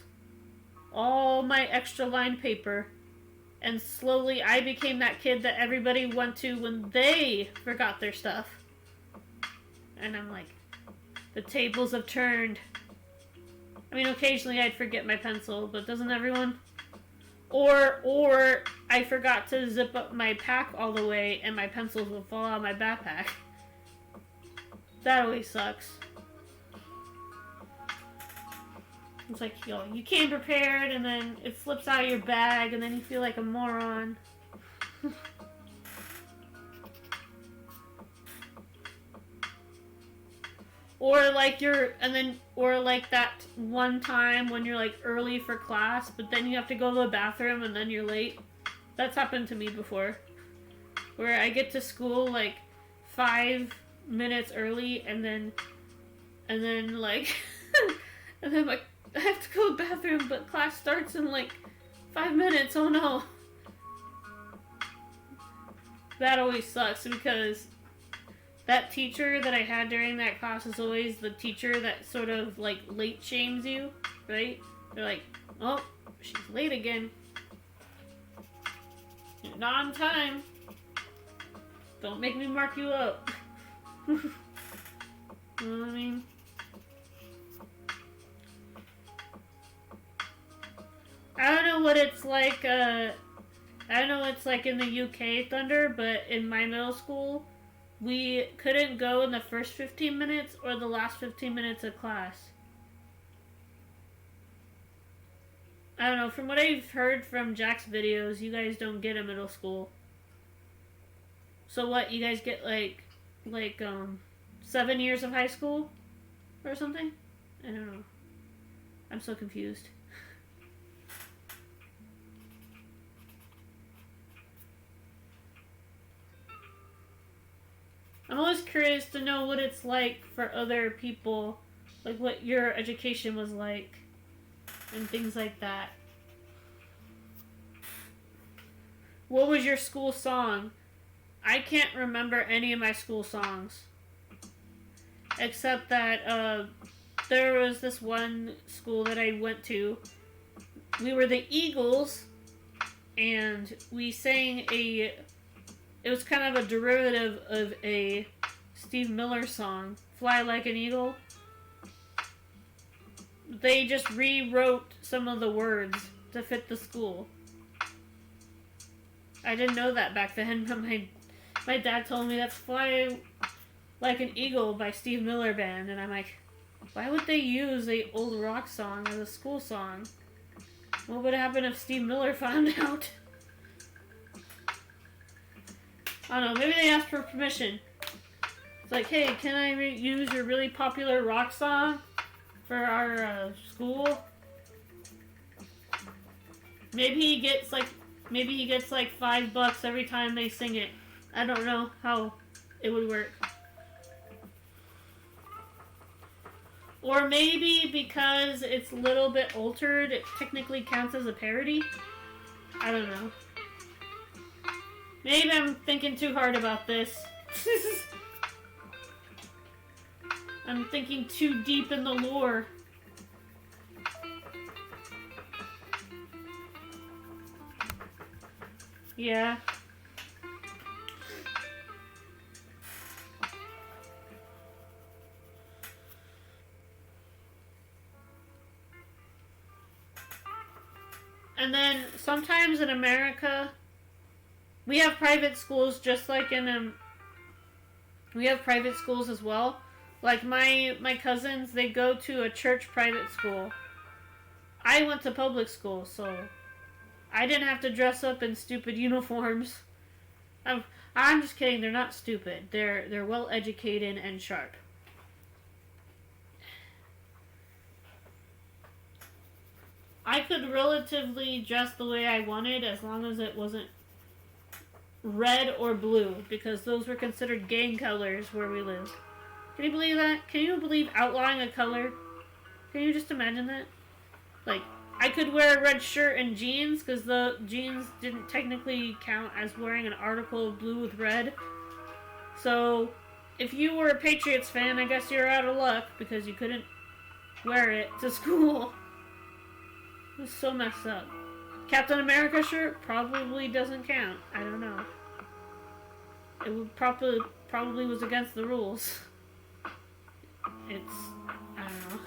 all my extra lined paper. And slowly I became that kid that everybody went to when they forgot their stuff. And I'm like, the tables have turned. I mean, occasionally I'd forget my pencil, but doesn't everyone? Or I forgot to zip up my pack all the way and my pencils will fall out of my backpack. That always sucks. It's like, yo, you came prepared and then it slips out of your bag and then you feel like a moron. Or like or like that one time when you're like early for class, but then you have to go to the bathroom and then you're late. That's happened to me before. Where I get to school like 5 minutes early and then like and then like I have to go to the bathroom, but class starts in like 5 minutes. Oh no. That always sucks because that teacher that I had during that class is always the teacher that sort of like late shames you, right? They're like, oh, she's late again. You're not on time. Don't make me mark you up. You know what I mean? I don't know what it's like, I don't know what it's like in the UK, Thunder, but in my middle school, we couldn't go in the first 15 minutes or the last 15 minutes of class. I don't know, from what I've heard from Jack's videos, you guys don't get a middle school. So what, you guys get like 7 years of high school? Or something? I don't know. I'm so confused. I'm always curious to know what it's like for other people, like what your education was like, and things like that. What was your school song? I can't remember any of my school songs. Except that there was this one school that I went to. We were the Eagles, and we sang it was kind of a derivative of a Steve Miller song, Fly Like an Eagle. They just rewrote some of the words to fit the school. I didn't know that back then, but my dad told me that's Fly Like an Eagle by Steve Miller Band, and I'm like, why would they use a old rock song as a school song? What would happen if Steve Miller found out? I don't know, maybe they asked for permission. It's like, hey, can I use your really popular rock song for our school? Maybe he gets like $5 every time they sing it. I don't know how it would work. Or maybe because it's a little bit altered, it technically counts as a parody. I don't know. Maybe I'm thinking too hard about this. I'm thinking too deep in the lore. Yeah. And then sometimes in America, we have private schools just like we have private schools as well. Like my cousins, they go to a church private school. I went to public school, so I didn't have to dress up in stupid uniforms. I'm just kidding, they're not stupid. They're well educated and sharp. I could relatively dress the way I wanted as long as it wasn't red or blue, because those were considered gang colors where we lived. Can you believe that? Can you believe outlawing a color? Can you just imagine that? Like, I could wear a red shirt and jeans, because the jeans didn't technically count as wearing an article of blue with red. So, if you were a Patriots fan, I guess you're out of luck, because you couldn't wear it to school. It was so messed up. Captain America shirt probably doesn't count. I don't know. It would probably was against the rules. It's, I don't know.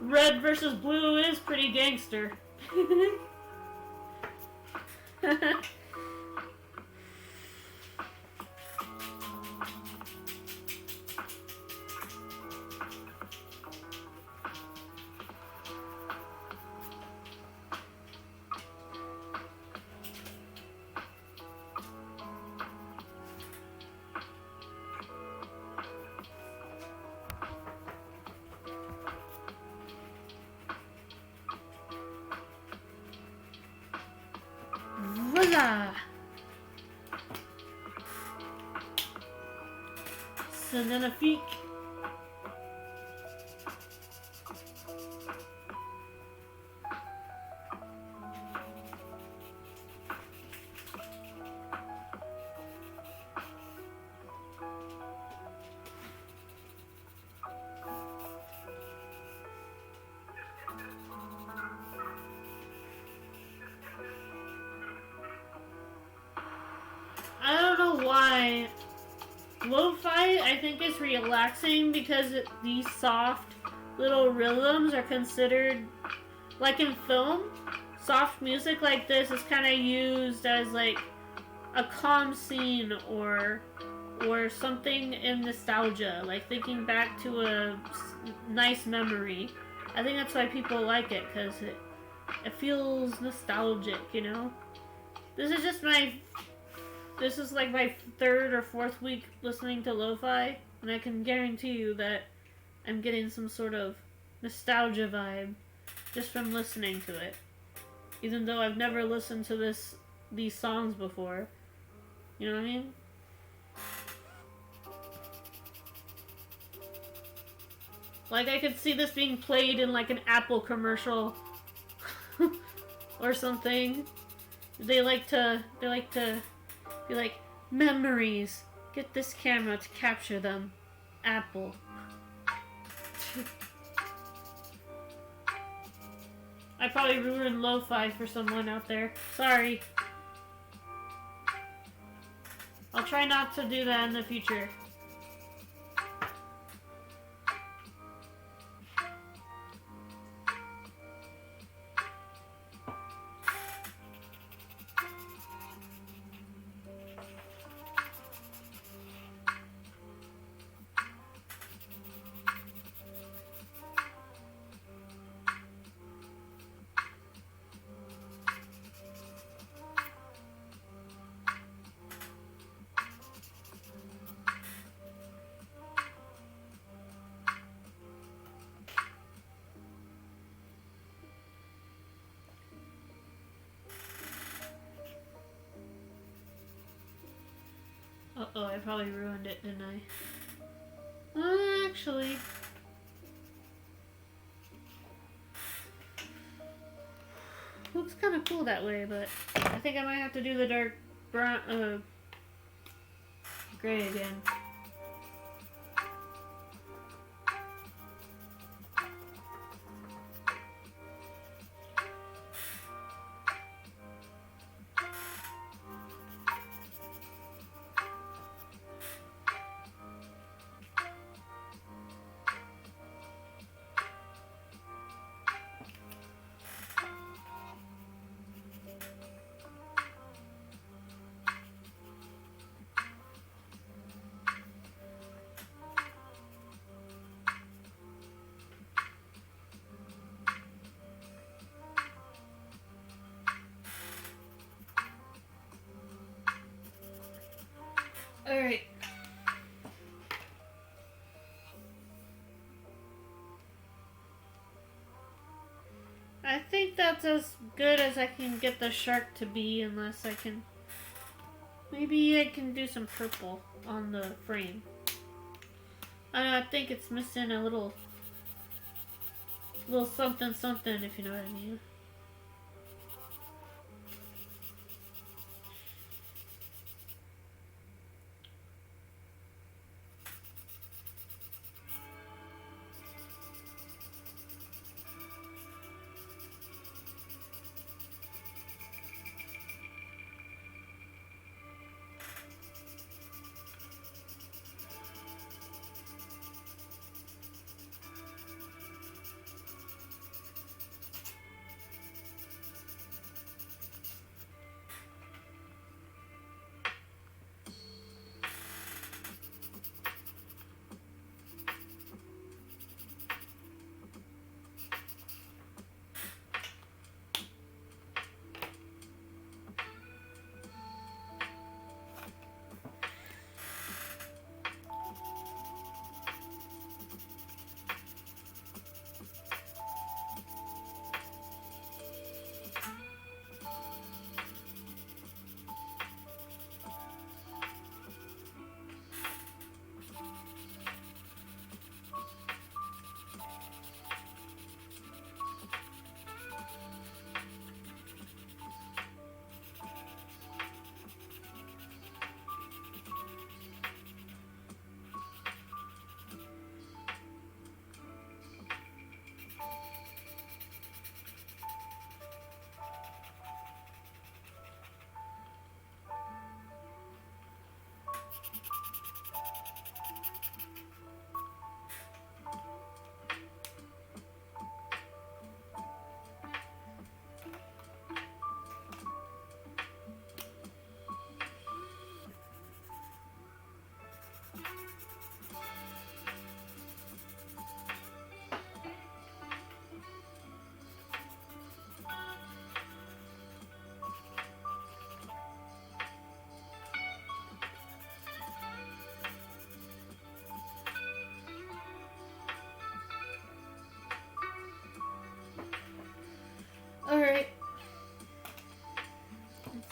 Red versus blue is pretty gangster. Hola! Cinefique. I don't know why. Lo-fi, I think, is relaxing because these soft little rhythms are considered, like in film, soft music like this is kind of used as like a calm scene or something in nostalgia, like thinking back to a nice memory. I think that's why people like it, because it feels nostalgic, you know? This is just this is like my third or fourth week listening to lo-fi, and I can guarantee you that I'm getting some sort of nostalgia vibe just from listening to it. Even though I've never listened to these songs before. You know what I mean? Like I could see this being played in like an Apple commercial or something. They like to be like, memories. Get this camera to capture them. Apple. I probably ruined lo-fi for someone out there. Sorry. I'll try not to do that in the future. Uh-oh, I probably ruined it, didn't I? Actually... looks kind of cool that way, but I think I might have to do the dark brown, gray again. Alright. I think that's as good as I can get the shark to be, unless I can... maybe I can do some purple on the frame. I think it's missing a little something something, if you know what I mean.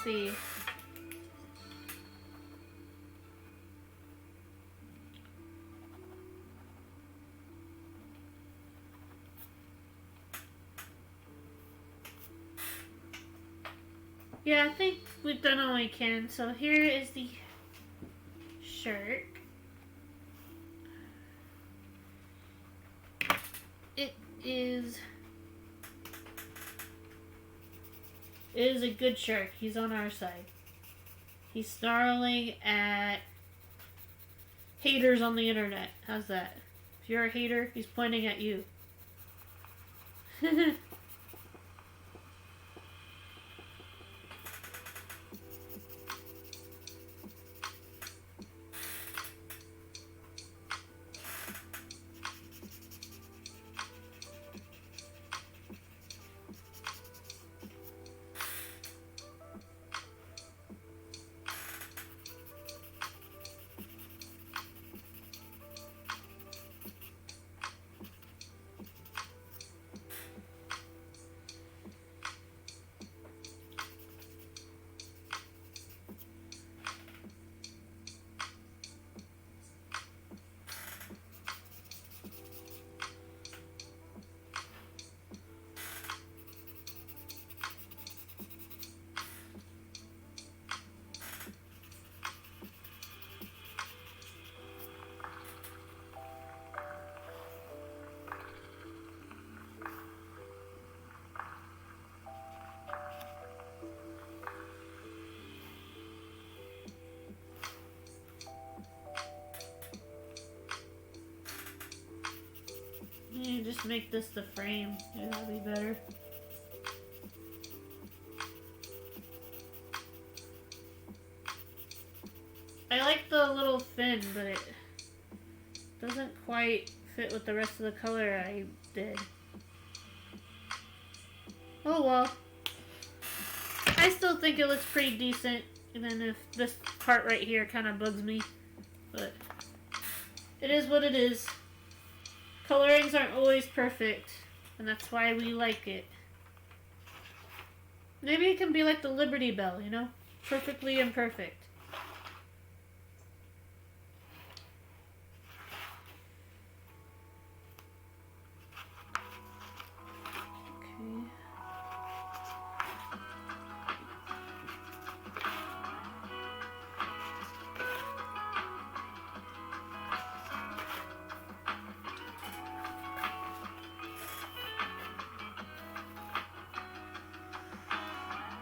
see. Yeah, I think we've done all we can. So here is the shirt. It is a good shirt. He's on our side. He's snarling at haters on the internet. How's that? If you're a hater, he's pointing at you. You just make this the frame. Yeah, that'll be better. I like the little fin, but it doesn't quite fit with the rest of the color I did. Oh well. I still think it looks pretty decent, even if this part right here kind of bugs me. But it is what it is. Colorings aren't always perfect, and that's why we like it. Maybe it can be like the Liberty Bell, you know? Perfectly imperfect. Okay.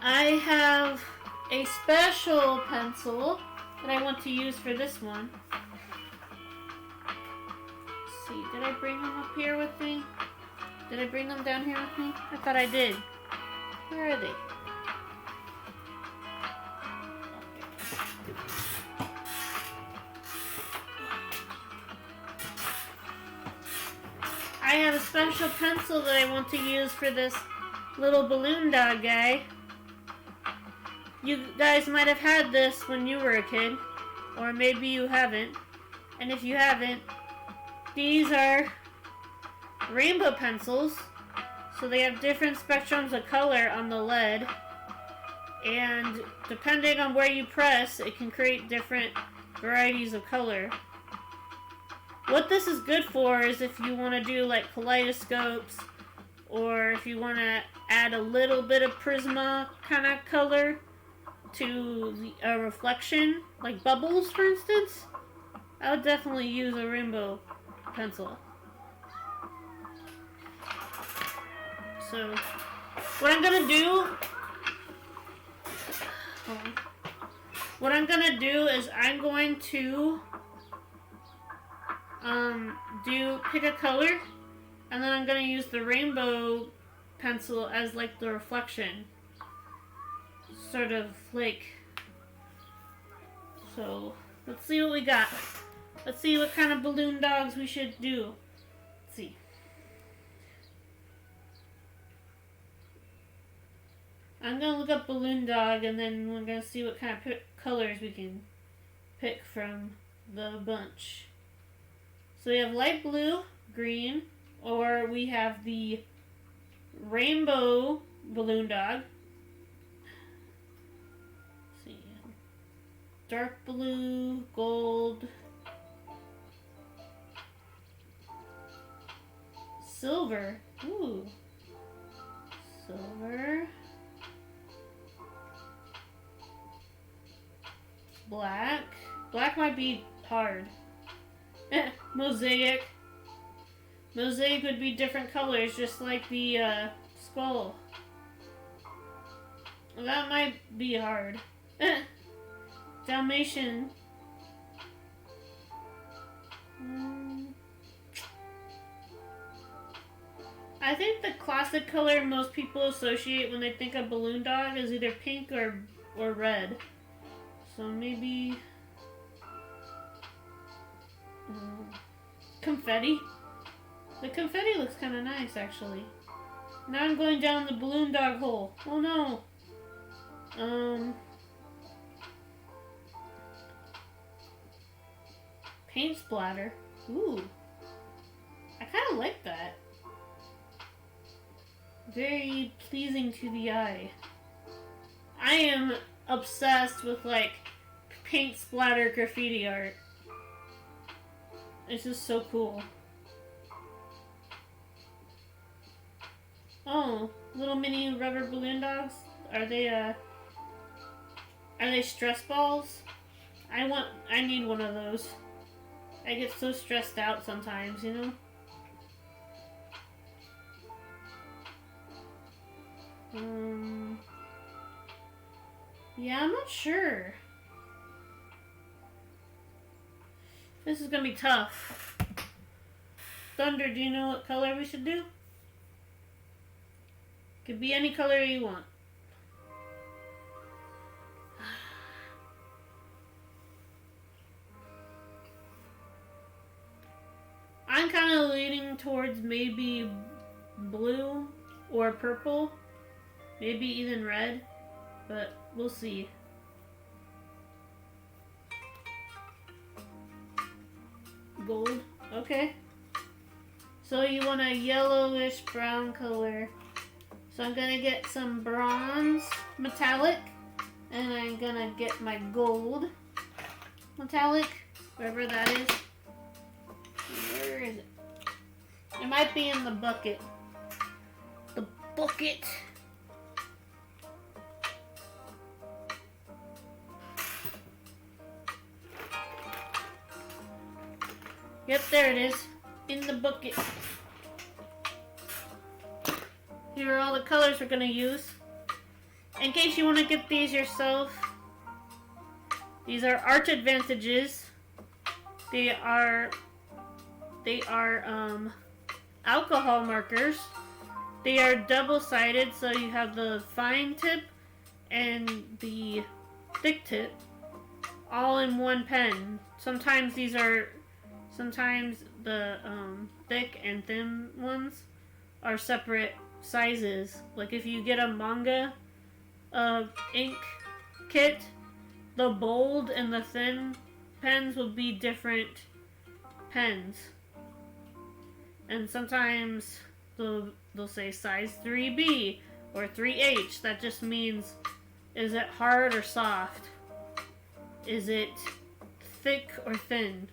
I have a special pencil that I want to use for this one. Let's see, did I bring them up here with me? Did I bring them down here with me? I thought I did. Where are they? I have a special pencil that I want to use for this little balloon dog guy. You guys might have had this when you were a kid, or maybe you haven't. And if you haven't, these are rainbow pencils, so they have different spectrums of color on the lead, and depending on where you press, it can create different varieties of color. What this is good for is if you want to do like kaleidoscopes, or if you want to add a little bit of Prisma kind of color to a reflection, like bubbles for instance. I would definitely use a rainbow pencil. So what I'm gonna do is I'm going to pick a color, and then I'm gonna use the rainbow pencil as like the reflection. Sort of like, so let's see what we got. Let's see what kind of balloon dogs we should do. Let's see. I'm gonna look up balloon dog, and then we're gonna see what kind of colors we can pick from the bunch. So we have light blue, green, or we have the rainbow balloon dog. dark blue, gold, silver. Ooh. Silver. Black. Black might be hard. Mosaic. Mosaic would be different colors, just like the skull. That might be hard. Dalmatian. I think the classic color most people associate when they think of balloon dog is either pink or red. So maybe confetti. The confetti looks kind of nice, actually. Now I'm going down the balloon dog hole. Oh no. Paint splatter. Ooh. I kind of like that. Very pleasing to the eye. I am obsessed with, like, paint splatter graffiti art. It's just so cool. Oh, little mini rubber balloon dogs? Are they stress balls? I need one of those. I get so stressed out sometimes, you know? Yeah, I'm not sure. This is gonna be tough. Thunder, do you know what color we should do? Could be any color you want. I'm kind of leaning towards maybe blue or purple. Maybe even red. But we'll see. Gold. Okay. So you want a yellowish brown color. So I'm gonna get some bronze metallic. And I'm gonna get my gold metallic. Wherever that is. Where is it? It might be in the bucket. The bucket. Yep, there it is. In the bucket. Here are all the colors we're going to use. In case you want to get these yourself, these are Art Advantages. They are alcohol markers. They are double-sided, so you have the fine tip and the thick tip all in one pen. Sometimes the thick and thin ones are separate sizes. Like if you get a manga ink kit, the bold and the thin pens will be different pens. And sometimes they'll say size 3B or 3H. That just means, is it hard or soft? Is it thick or thin?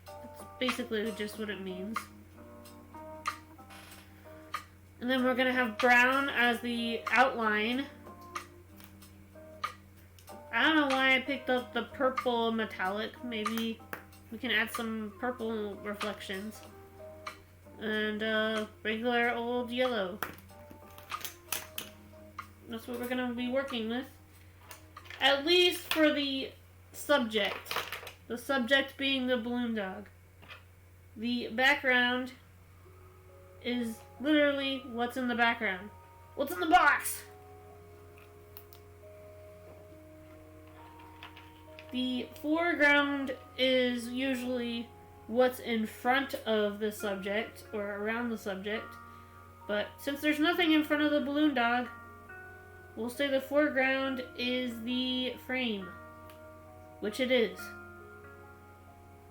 Basically just what it means. And then we're going to have brown as the outline. I don't know why I picked up the purple metallic. Maybe we can add some purple reflections. And regular old yellow. That's what we're going to be working with. At least for the subject. The subject being the balloon dog. The background is literally what's in the background. What's in the box? The foreground is usually what's in front of the subject or around the subject. But since there's nothing in front of the balloon dog, we'll say the foreground is the frame, which it is.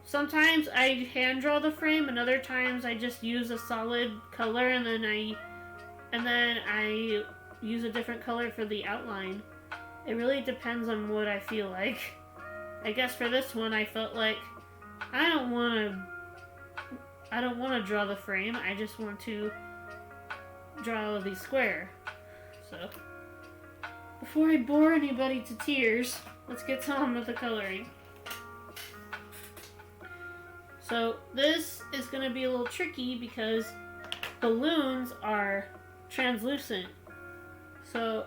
Sometimes I hand draw the frame, and other times I just use a solid color, and then I use a different color for the outline. It really depends on what I feel like. I guess for this one, I felt like I don't want to draw the frame. I just want to draw the square. So, before I bore anybody to tears, let's get on with the coloring. So, this is going to be a little tricky because balloons are translucent. So,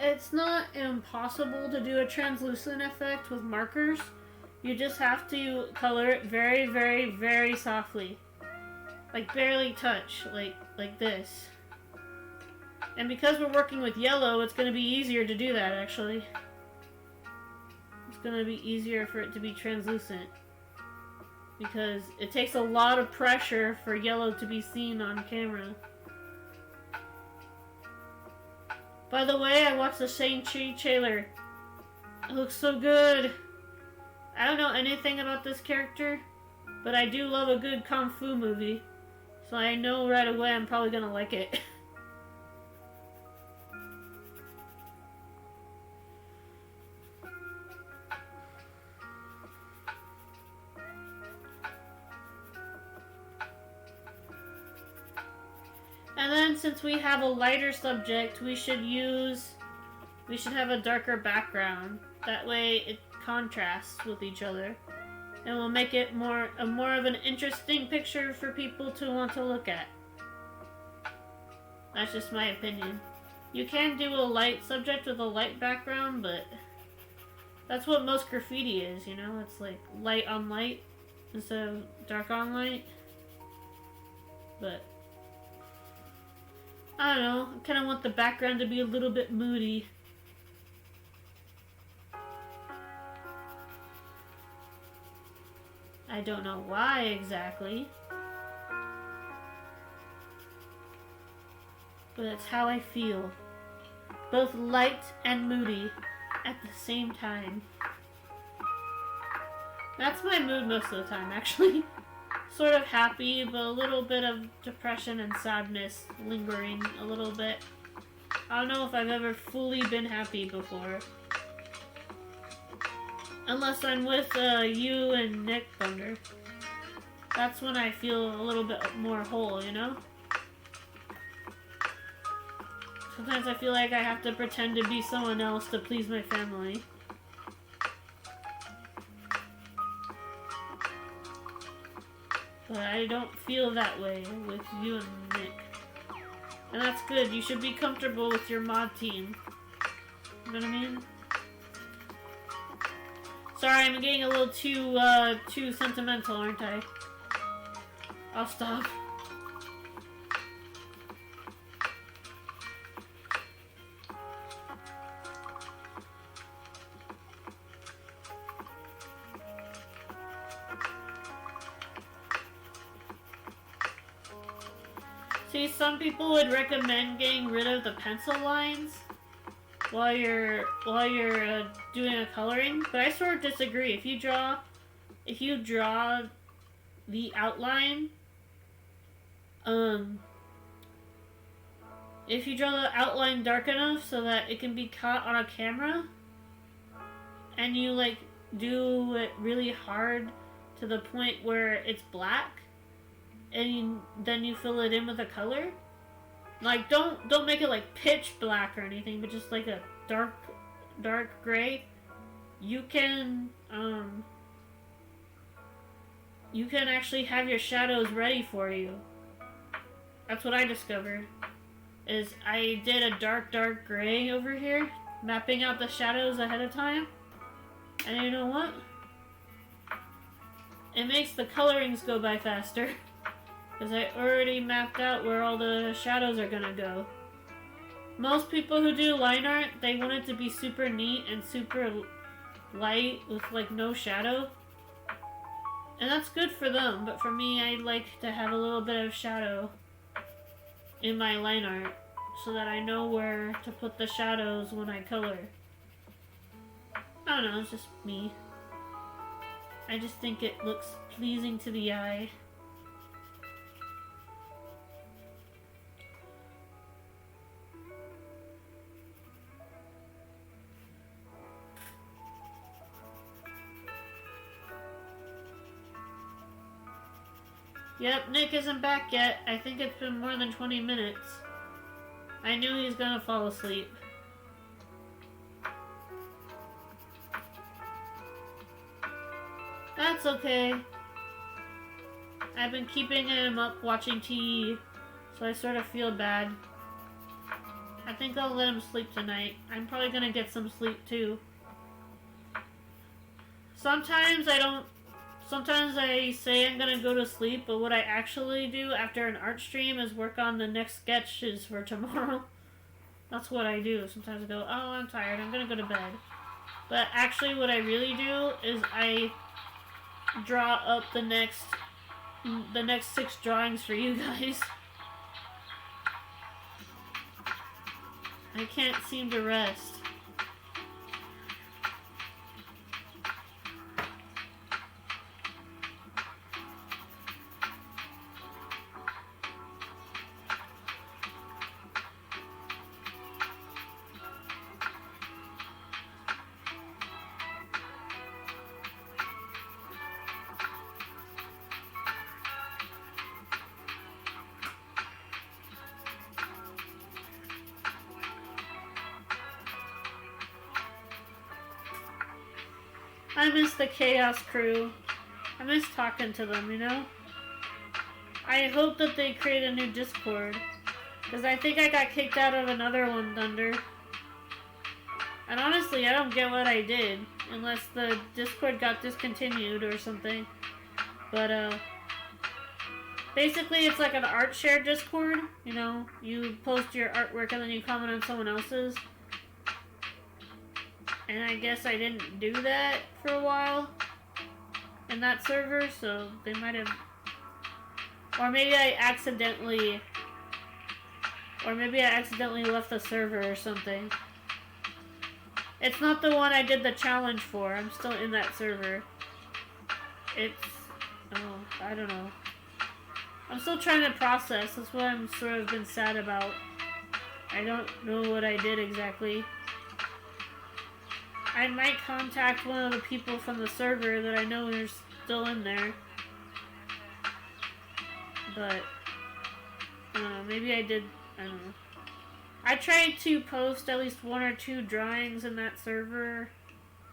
it's not impossible to do a translucent effect with markers. You just have to color it very, very, very softly. Like barely touch, like this. And because we're working with yellow, it's going to be easier to do that, actually. It's going to be easier for it to be translucent. Because it takes a lot of pressure for yellow to be seen on camera. By the way, I watched the Shang-Chi trailer. It looks so good. I don't know anything about this character, but I do love a good Kung Fu movie. So I know right away I'm probably gonna like it. And then since we have a lighter subject, we should have a darker background. That way it contrasts with each other. And we'll make it more of an interesting picture for people to want to look at. That's just my opinion. You can do a light subject with a light background, but that's what most graffiti is, you know? It's like light on light instead of dark on light. But I don't know, I kind of want the background to be a little bit moody. I don't know why exactly, but it's how I feel. Both light and moody at the same time. That's my mood most of the time, actually. Sort of happy, but a little bit of depression and sadness lingering a little bit. I don't know if I've ever fully been happy before. Unless I'm with you and Nick Thunder. That's when I feel a little bit more whole, you know? Sometimes I feel like I have to pretend to be someone else to please my family. But I don't feel that way with you and Nick. And that's good. You should be comfortable with your mod team. You know what I mean? Sorry, I'm getting a little too sentimental, aren't I? I'll stop. See, some people would recommend getting rid of the pencil lines while you're doing a coloring, but I sort of disagree. If you draw the outline, if you draw the outline dark enough so that it can be caught on a camera, and you like do it really hard to the point where it's black, and then you fill it in with a color. Like, don't make it like pitch black or anything, but just like a dark gray. You can actually have your shadows ready for you. That's what I discovered. Is I did a dark gray over here, mapping out the shadows ahead of time. And you know what? It makes the colorings go by faster. Because I already mapped out where all the shadows are gonna go. Most people who do line art, they want it to be super neat and super light with like no shadow. And that's good for them, but for me, I like to have a little bit of shadow in my line art so that I know where to put the shadows when I color. I don't know, it's just me. I just think it looks pleasing to the eye. Yep, Nick isn't back yet. I think it's been more than 20 minutes. I knew he was gonna fall asleep. That's okay. I've been keeping him up watching TV, so I sort of feel bad. I think I'll let him sleep tonight. I'm probably gonna get some sleep too. Sometimes I say I'm gonna go to sleep, but what I actually do after an art stream is work on the next sketches for tomorrow. That's what I do. Sometimes I go, oh, I'm tired, I'm gonna go to bed. But actually what I really do is I draw up the next 6 drawings for you guys. I can't seem to rest. I miss the Chaos crew. I miss talking to them, you know? I hope that they create a new Discord. Because I think I got kicked out of another one, Thunder. And honestly, I don't get what I did. Unless the Discord got discontinued or something. But, basically, it's like an art share Discord. You know, you post your artwork and then you comment on someone else's. And I guess I didn't do that for a while in that server, so they might have... Or maybe I accidentally left the server or something. It's not the one I did the challenge for. I'm still in that server. It's... Oh, I don't know. I'm still trying to process. That's what I'm sort of been sad about. I don't know what I did exactly. I might contact one of the people from the server that I know are still in there. But, maybe I did, I don't know. I tried to post at least 1 or 2 drawings in that server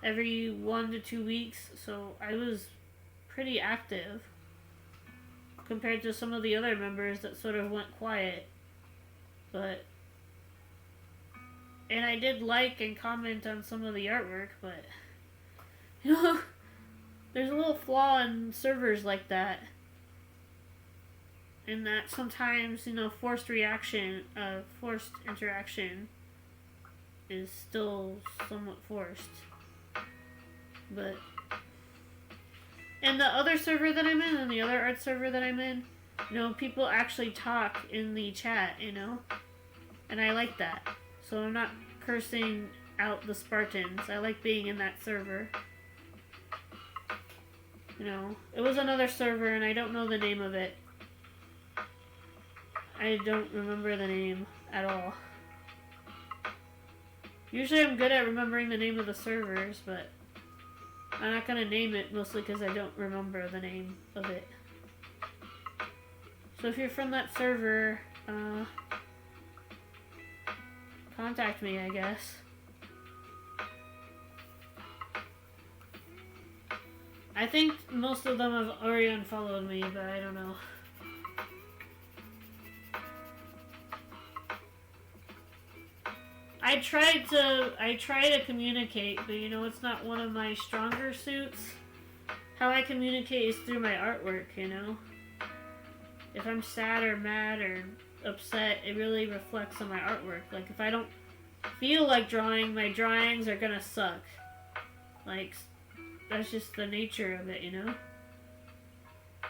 every 1 to 2 weeks, so I was pretty active compared to some of the other members that sort of went quiet. But... And I did like and comment on some of the artwork, but... You know, there's a little flaw in servers like that. In that sometimes, you know, forced interaction is still somewhat forced. But... And the other server that I'm in, and the other art server that I'm in, you know, people actually talk in the chat, you know? And I like that. So I'm not cursing out the Spartans. I like being in that server. You know, it was another server and I don't know the name of it. I don't remember the name at all. Usually I'm good at remembering the name of the servers, but I'm not going to name it mostly because I don't remember the name of it. So if you're from that server, contact me, I guess. I think most of them have already unfollowed me, but I don't know. I try to communicate, but you know, it's not one of my stronger suits. How I communicate is through my artwork, you know? If I'm sad or mad or upset, it really reflects on my artwork. Like, if I don't feel like drawing, my drawings are gonna suck. Like, that's just the nature of it, you know?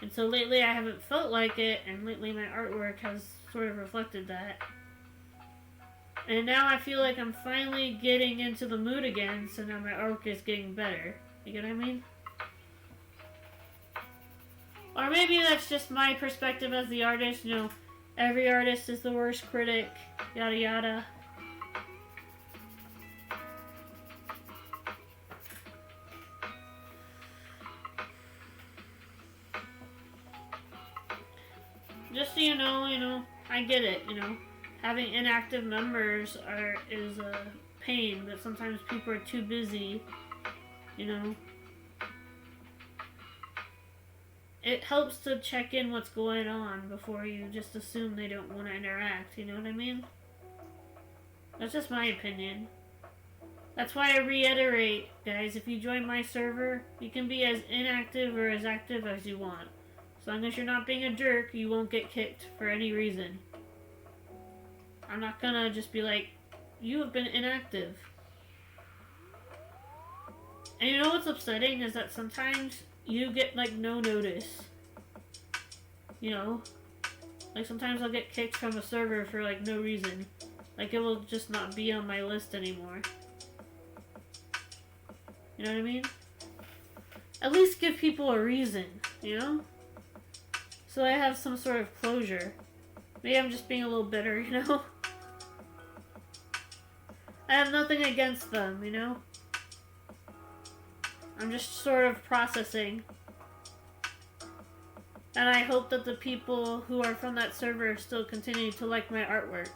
And so lately I haven't felt like it, and lately my artwork has sort of reflected that. And now I feel like I'm finally getting into the mood again, so now my artwork is getting better. You get what I mean? Or maybe that's just my perspective as the artist, you know, every artist is the worst critic, yada yada. Just so you know, I get it, you know. Having inactive members is a pain, but sometimes people are too busy, you know. It helps to check in what's going on before you just assume they don't want to interact, you know what I mean? That's just my opinion. That's why I reiterate, guys, if you join my server, you can be as inactive or as active as you want. As long as you're not being a jerk, you won't get kicked for any reason. I'm not gonna just be like, you have been inactive. And you know what's upsetting is that sometimes you get like no notice. You know? Like sometimes I'll get kicked from a server for like no reason. Like it will just not be on my list anymore. You know what I mean? At least give people a reason, you know? So I have some sort of closure. Maybe I'm just being a little bitter, you know? I have nothing against them, you know? I'm just sort of processing. And I hope that the people who are from that server still continue to like my artwork.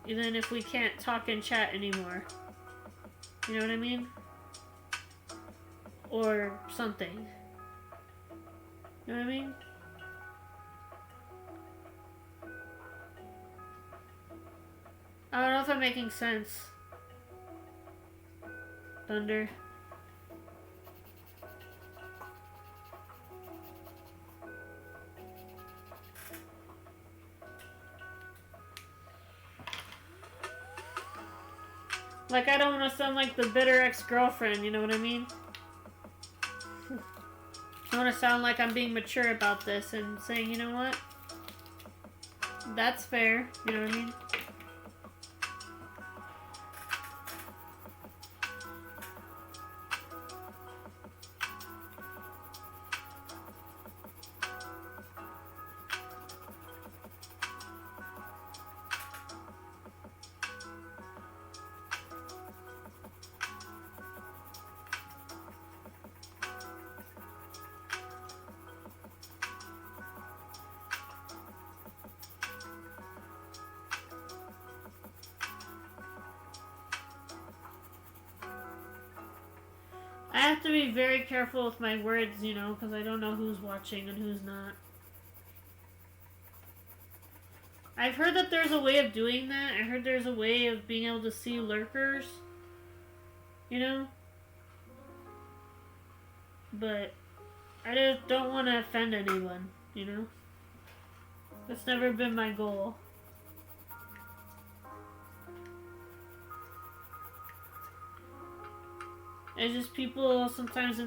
Even if we can't talk and chat anymore. You know what I mean? Or something. You know what I mean? I don't know if I'm making sense. Thunder. Like, I don't want to sound like the bitter ex-girlfriend, you know what I mean? I want to sound like I'm being mature about this and saying, you know what? That's fair, you know what I mean? I have to be very careful with my words, you know, because I don't know who's watching and who's not. I've heard that there's a way of doing that. I heard there's a way of being able to see lurkers. You know? But I just don't want to offend anyone, you know? That's never been my goal. It's just people sometimes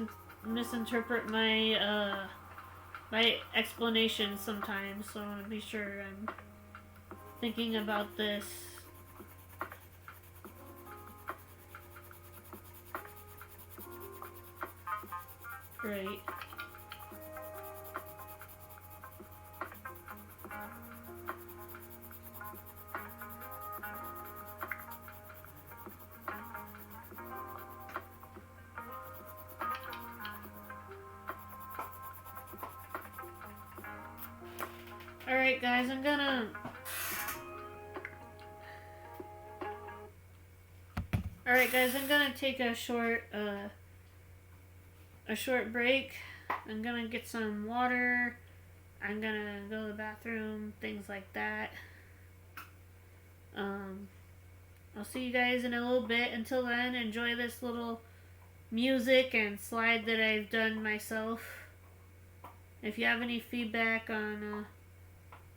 misinterpret my my explanations sometimes, so I want to be sure I'm thinking about this. Right. Alright guys, I'm gonna... Alright guys, I'm gonna take a short break. I'm gonna get some water. I'm gonna go to the bathroom, things like that. I'll see you guys in a little bit. Until then, enjoy this little music and slide that I've done myself. If you have any feedback on...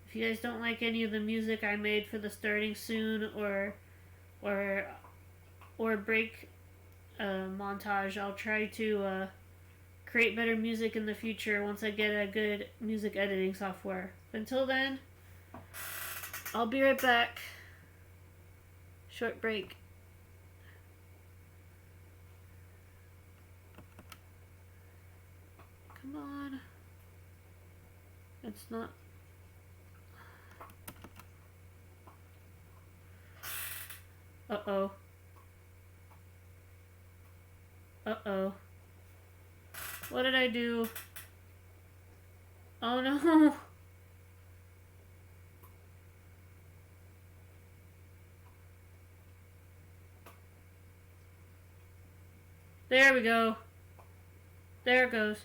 if you guys don't like any of the music I made for the starting soon or break montage, I'll try to create better music in the future once I get a good music editing software. Until then, I'll be right back. Short break. Come on. It's not... Uh-oh. Uh-oh. What did I do? Oh no! There we go. There it goes.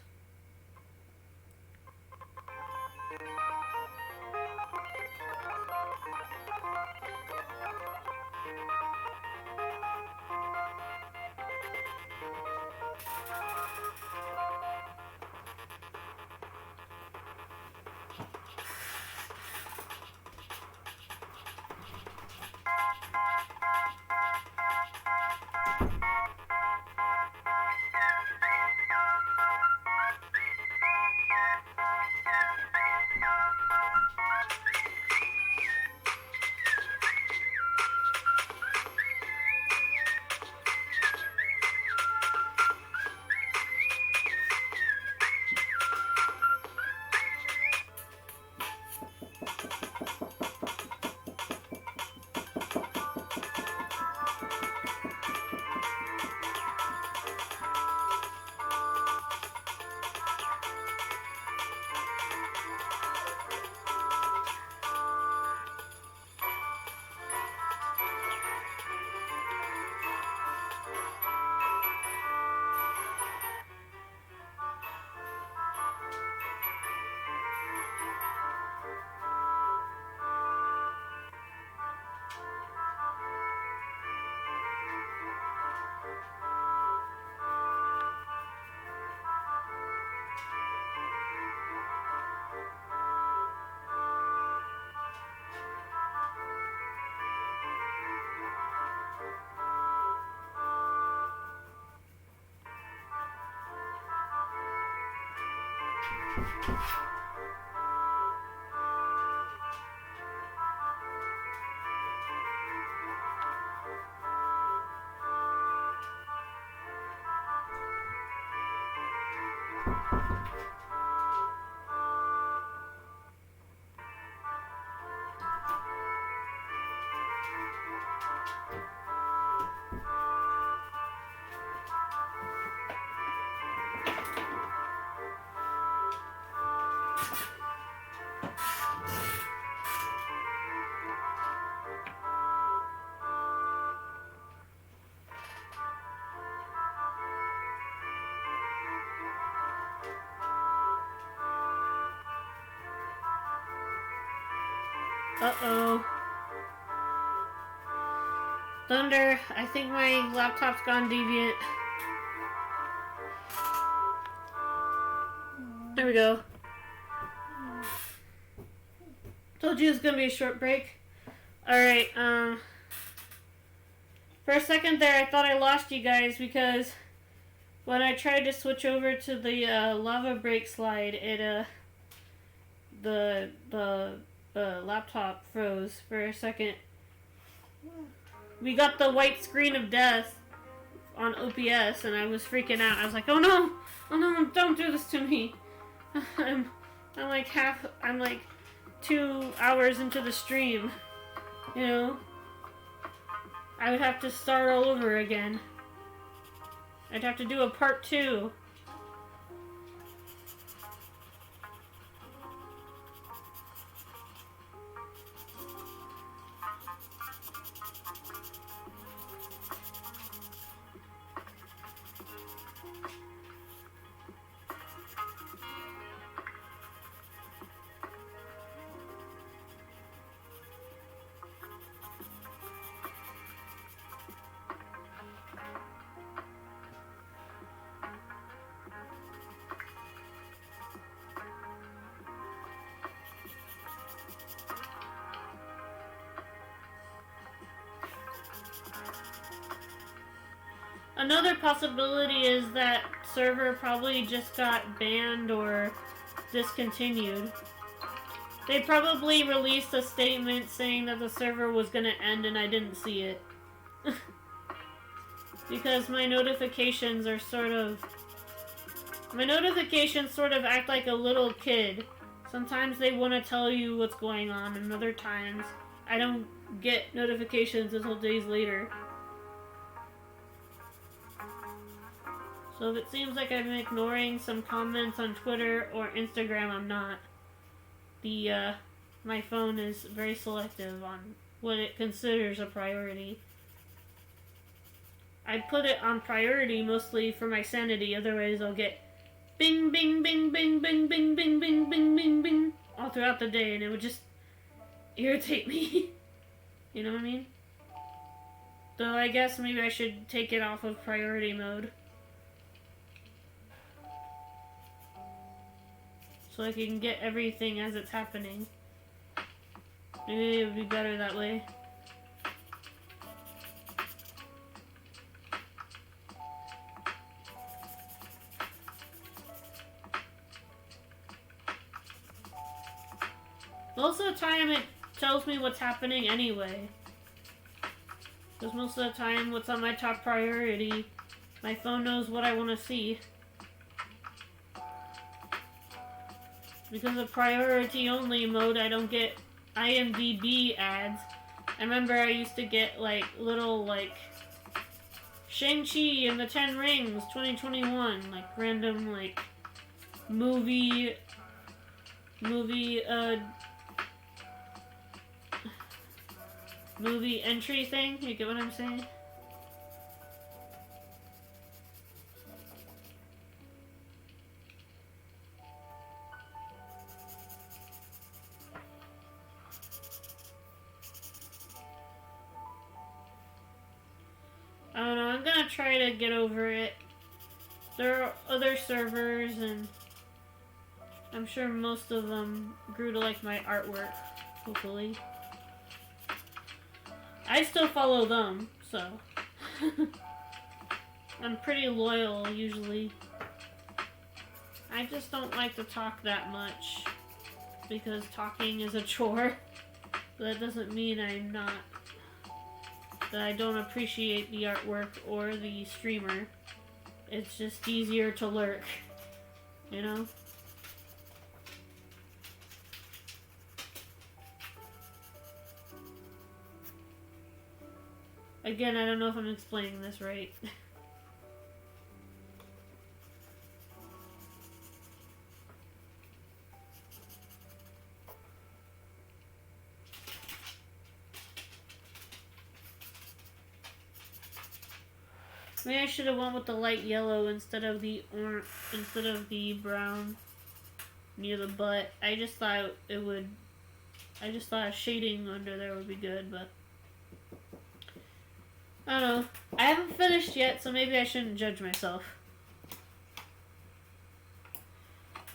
Uh-oh. Thunder, I think my laptop's gone deviant. There we go. Told you it was gonna be a short break. Alright, for a second there I thought I lost you guys because when I tried to switch over to the lava break slide, it the laptop froze for a second. We got the white screen of death on OBS and I was freaking out. I was like, oh no, don't do this to me. I'm like 2 hours into the stream, you know. I would have to start all over again. I'd have to do a part 2. Another possibility is that server probably just got banned or discontinued. They probably released a statement saying that the server was gonna end and I didn't see it. Because my notifications sort of act like a little kid. Sometimes they want to tell you what's going on, and other times I don't get notifications until days later. So if it seems like I'm ignoring some comments on Twitter or Instagram, I'm not. My phone is very selective on what it considers a priority. I put it on priority mostly for my sanity, otherwise I'll get bing, bing, bing, bing, bing, bing, bing, bing, bing, bing, bing, all throughout the day, and it would just irritate me. You know what I mean? Though I guess maybe I should take it off of priority mode, so I can get everything as it's happening. Maybe it would be better that way. Most of the time it tells me what's happening anyway. Because most of the time what's on my top priority, my phone knows what I want to see. Because of priority only mode, I don't get IMDb ads. I remember I used to get like little like Shang-Chi and the Ten Rings 2021, like random like movie entry thing. You get what I'm saying? I don't know, I'm gonna try to get over it. There are other servers, and I'm sure most of them grew to like my artwork, hopefully. I still follow them, so I'm pretty loyal usually. I just don't like to talk that much because talking is a chore. But that doesn't mean that I don't appreciate the artwork or the streamer. It's just easier to lurk, you know? Again, I don't know if I'm explaining this right. Maybe I should have went with the light yellow instead of the brown near the butt. I just thought shading under there would be good, but I don't know. I haven't finished yet, so maybe I shouldn't judge myself.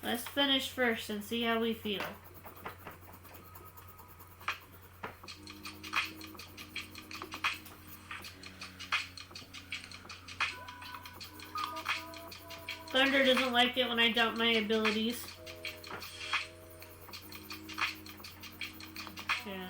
Let's finish first and see how we feel. Thunder doesn't like it when I doubt my abilities. Yeah.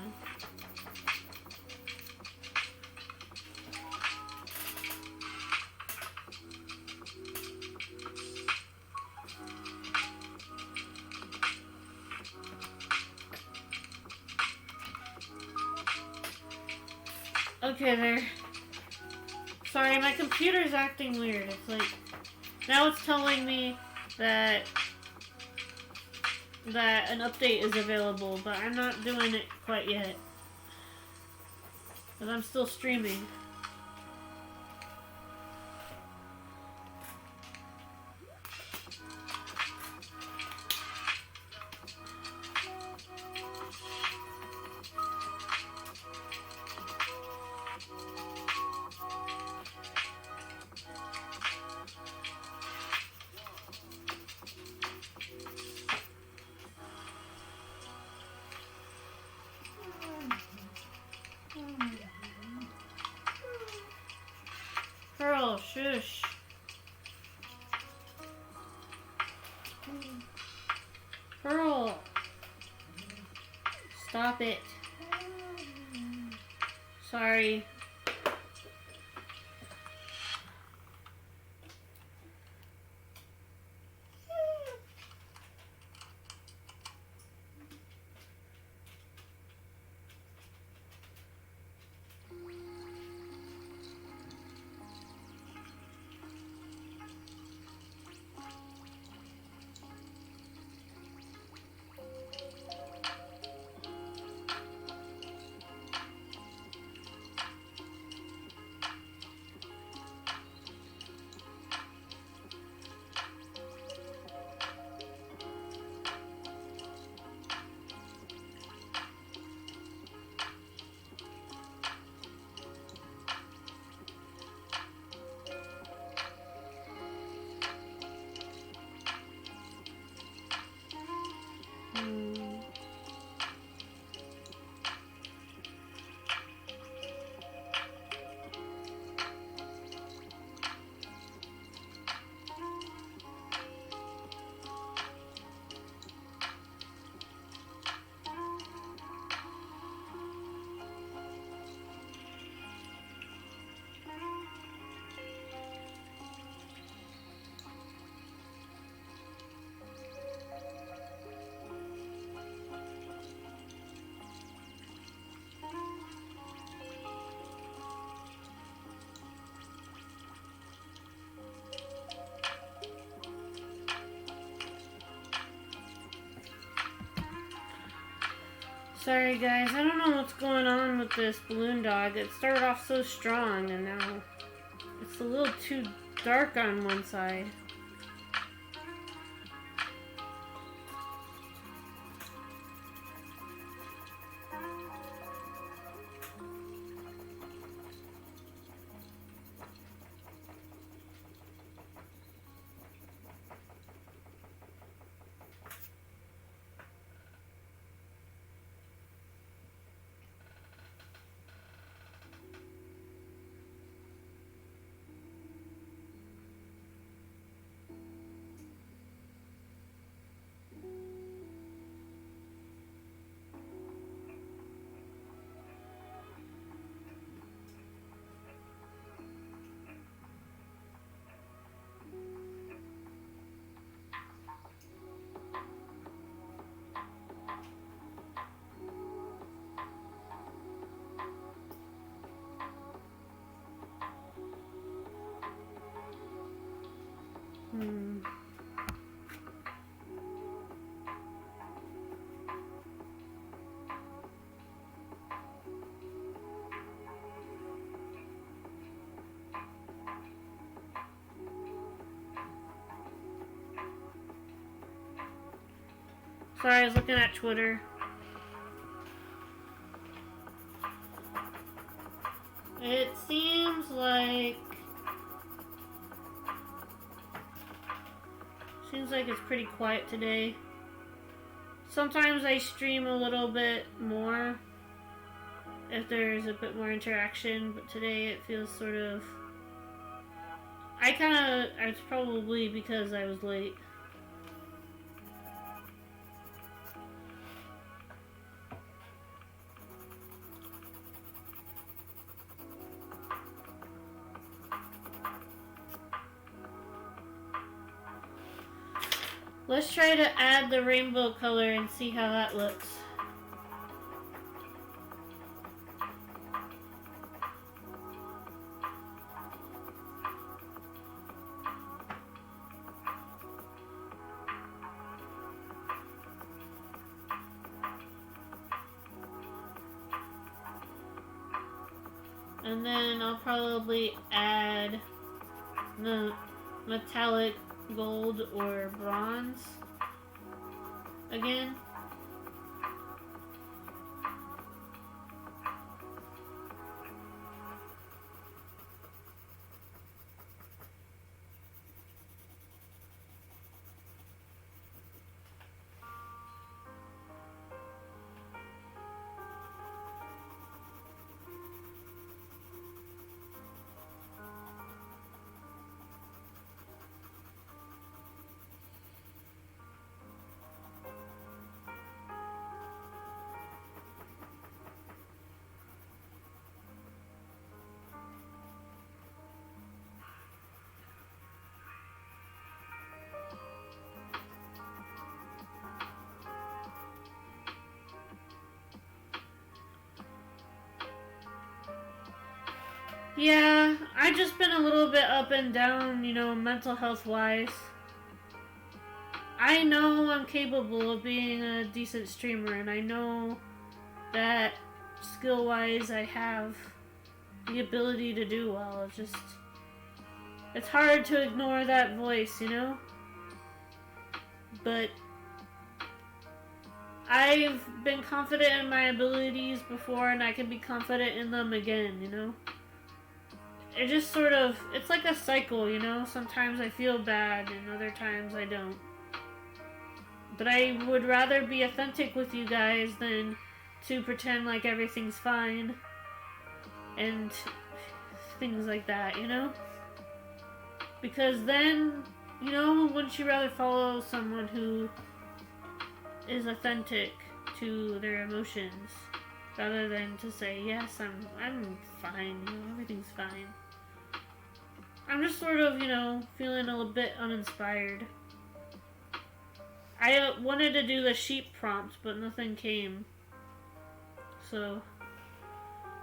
Okay, there. Sorry, my computer's acting weird. It's like, now it's telling me that an update is available, but I'm not doing it quite yet. Because I'm still streaming. Pearl, shush. Pearl. Stop it. Sorry. Sorry guys, I don't know what's going on with this balloon dog. It started off so strong and now it's a little too dark on one side. Sorry, I was looking at Twitter. It seems like it's pretty quiet today. Sometimes I stream a little bit more if there's a bit more interaction, but today it feels sort of... it's probably because I was late. Let's try to add the rainbow color and see how that looks. And then I'll probably add the metallic gold or bronze again. Yeah, I've just been a little bit up and down, you know, mental health wise. I know I'm capable of being a decent streamer, and I know that skill wise I have the ability to do well. It's hard to ignore that voice, you know? But I've been confident in my abilities before, and I can be confident in them again, you know? It just sort of, it's like a cycle, you know? Sometimes I feel bad, and other times I don't. But I would rather be authentic with you guys than to pretend like everything's fine. And things like that, you know? Because then, you know, wouldn't you rather follow someone who is authentic to their emotions rather than to say, yes, I'm fine, you know, everything's fine. I'm just sort of, you know, feeling a little bit uninspired. I wanted to do the sheep prompt, but nothing came. So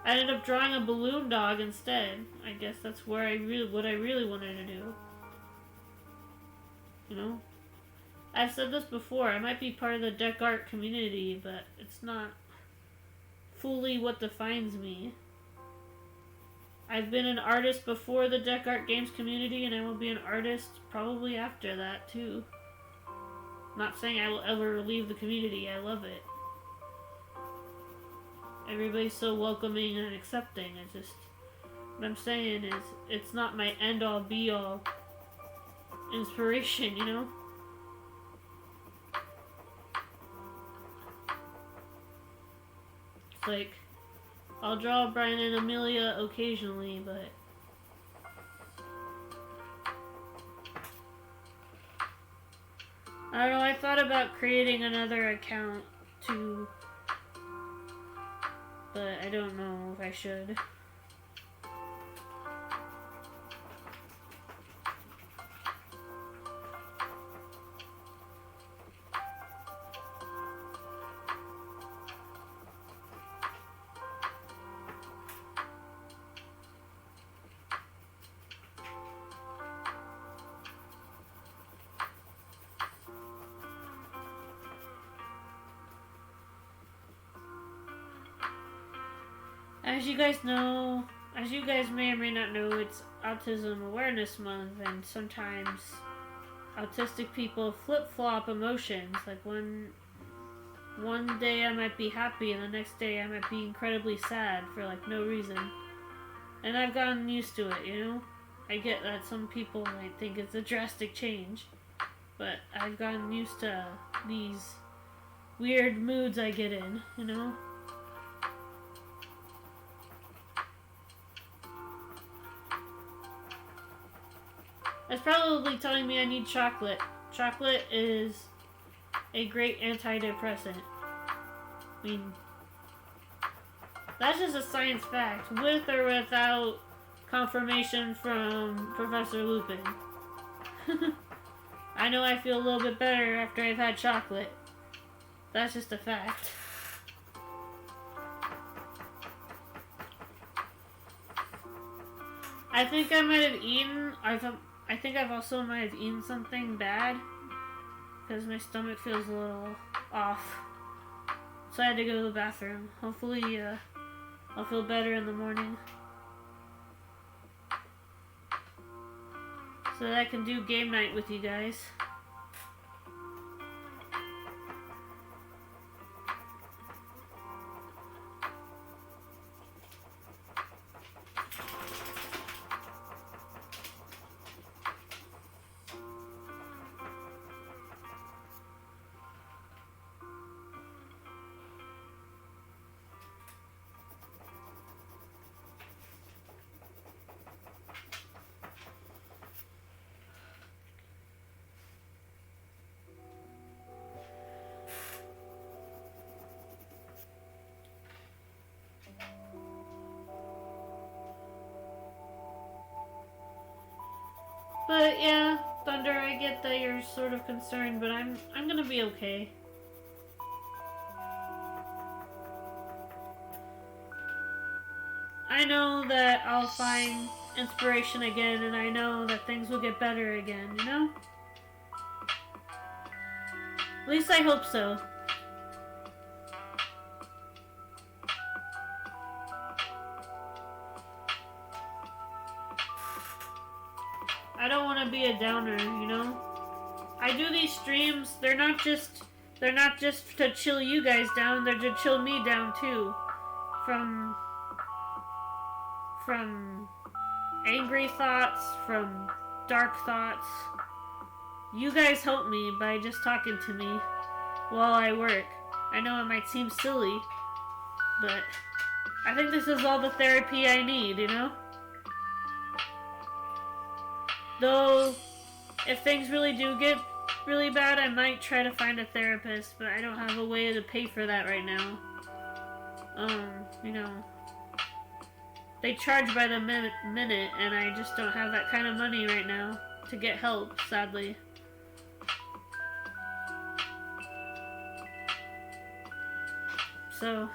I ended up drawing a balloon dog instead. I guess that's where what I really wanted to do. You know? I've said this before, I might be part of the deck art community, but it's not fully what defines me. I've been an artist before the Deck Art Games community, and I will be an artist probably after that too. Not saying I will ever leave the community, I love it. Everybody's so welcoming and accepting. What I'm saying is, it's not my end-all be-all inspiration, you know? It's like, I'll draw Brian and Amelia occasionally, but I don't know, I thought about creating another account too, but I don't know if I should. As you guys may or may not know, it's Autism Awareness Month, and sometimes autistic people flip-flop emotions. Like one day I might be happy, and the next day I might be incredibly sad for like no reason. And I've gotten used to it, you know? I get that some people might think it's a drastic change, but I've gotten used to these weird moods I get in, you know? It's probably telling me I need chocolate. Chocolate is a great antidepressant. I mean, that's just a science fact, with or without confirmation from Professor Lupin. I know I feel a little bit better after I've had chocolate. That's just a fact. I think I might have eaten... I think I've also might have eaten something bad, because my stomach feels a little off. So I had to go to the bathroom. Hopefully, I'll feel better in the morning, so that I can do game night with you guys. But yeah, Thunder, I get that you're sort of concerned, but I'm gonna be okay. I know that I'll find inspiration again, and I know that things will get better again, you know? At least I hope so. I don't want to be a downer, you know? I do these streams, they're not just to chill you guys down, they're to chill me down too. From angry thoughts, from dark thoughts. You guys help me by just talking to me while I work. I know it might seem silly, but I think this is all the therapy I need, you know? Though, if things really do get really bad, I might try to find a therapist, but I don't have a way to pay for that right now. You know, they charge by the minute, and I just don't have that kind of money right now to get help, sadly. So,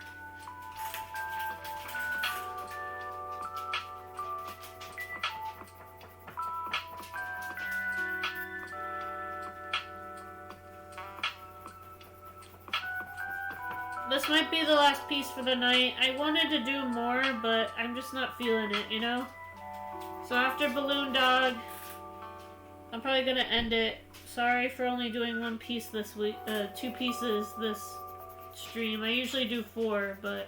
this might be the last piece for the night. I wanted to do more, but I'm just not feeling it, you know? So after Balloon Dog, I'm probably gonna end it. Sorry for only doing one piece this week, 2 pieces this stream. I usually do 4, but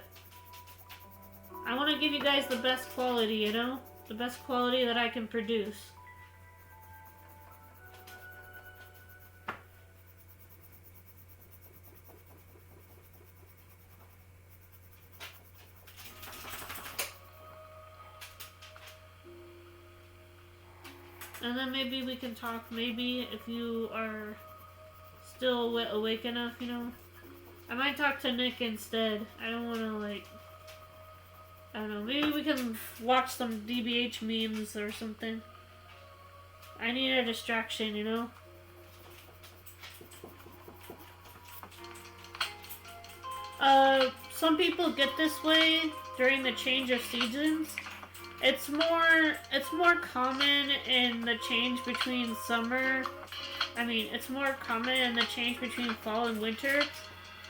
I want to give you guys the best quality, you know? The best quality that I can produce. And then maybe we can talk, maybe if you are still awake enough, you know? I might talk to Nick instead. I don't want to, like... I don't know, maybe we can watch some DBH memes or something. I need a distraction, you know? Some people get this way during the change of seasons. It's more common in the change between summer. It's more common in the change between fall and winter.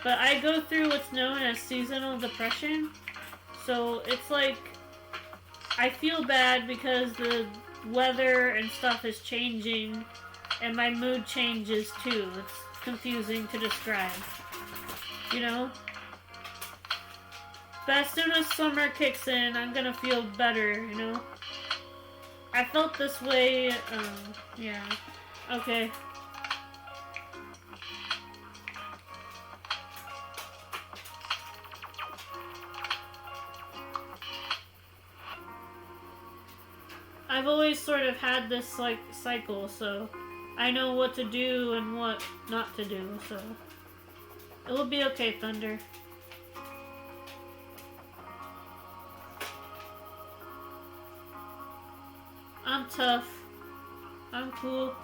But I go through what's known as seasonal depression. So it's like, I feel bad because the weather and stuff is changing, and my mood changes too. It's confusing to describe, you know? But as soon as summer kicks in, I'm gonna feel better, you know? I felt this way, yeah. Okay. I've always sort of had this, like, cycle, so I know what to do and what not to do, so it will be okay, Thunder. I'm tough. I'm cool.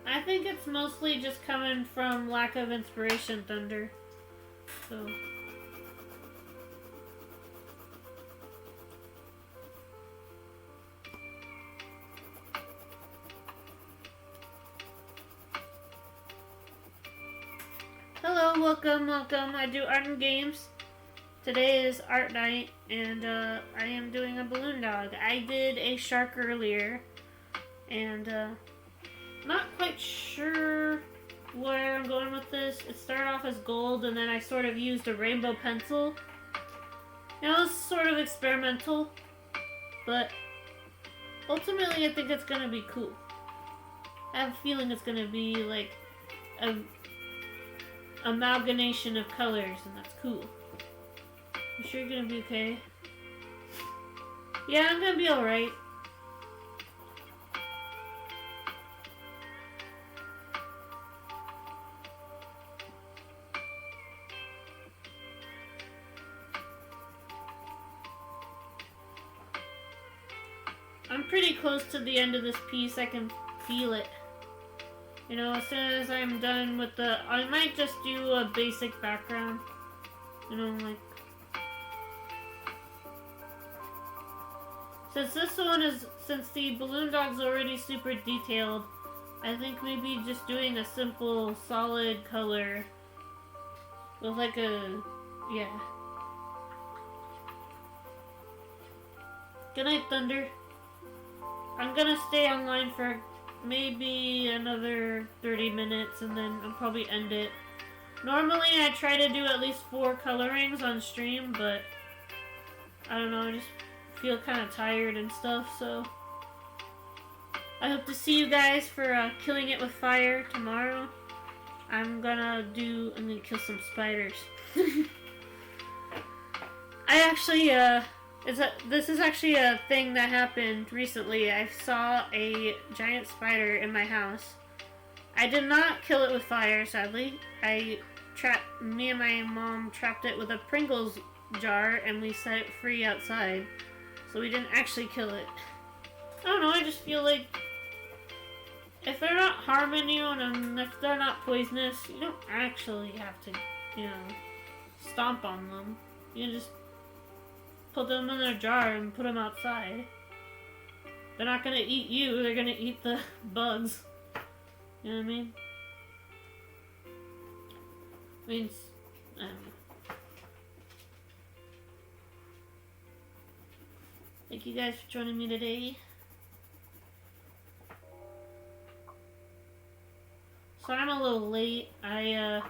I think it's mostly just coming from lack of inspiration, Thunder. So... Hello, welcome. I do art and games. Today is art night, and I am doing a balloon dog. I did a shark earlier, and not quite sure where I'm going with this. It started off as gold, and then I sort of used a rainbow pencil. You know, it's sort of experimental, but ultimately I think it's gonna be cool. I have a feeling it's gonna be like a amalgamation of colors, and that's cool. You sure you're gonna be okay? Yeah, I'm gonna be alright. I'm pretty close to the end of this piece. I can feel it. You know, as soon as I'm done with the... I might just do a basic background. You know, like... Since this one is... Since the balloon dog's already super detailed, I think maybe just doing a simple, solid color with like a... yeah. Good night, Thunder. I'm gonna stay online for maybe another 30 minutes and then I'll probably end it. Normally I try to do at least 4 colorings on stream, but I don't know, I just feel kind of tired and stuff, so I hope to see you guys for killing it with fire tomorrow. I'm gonna kill some spiders. I actually, this is actually a thing that happened recently. I saw a giant spider in my house. I did not kill it with fire, sadly. Me and my mom trapped it with a Pringles jar and we set it free outside. So we didn't actually kill it. I don't know, I just feel like if they're not harming you and if they're not poisonous, you don't actually have to, you know, stomp on them. You can just put them in a jar and put them outside. They're not gonna eat you, they're gonna eat the bugs. You know what I mean? I don't know. Thank you guys for joining me today. Sorry I'm a little late. I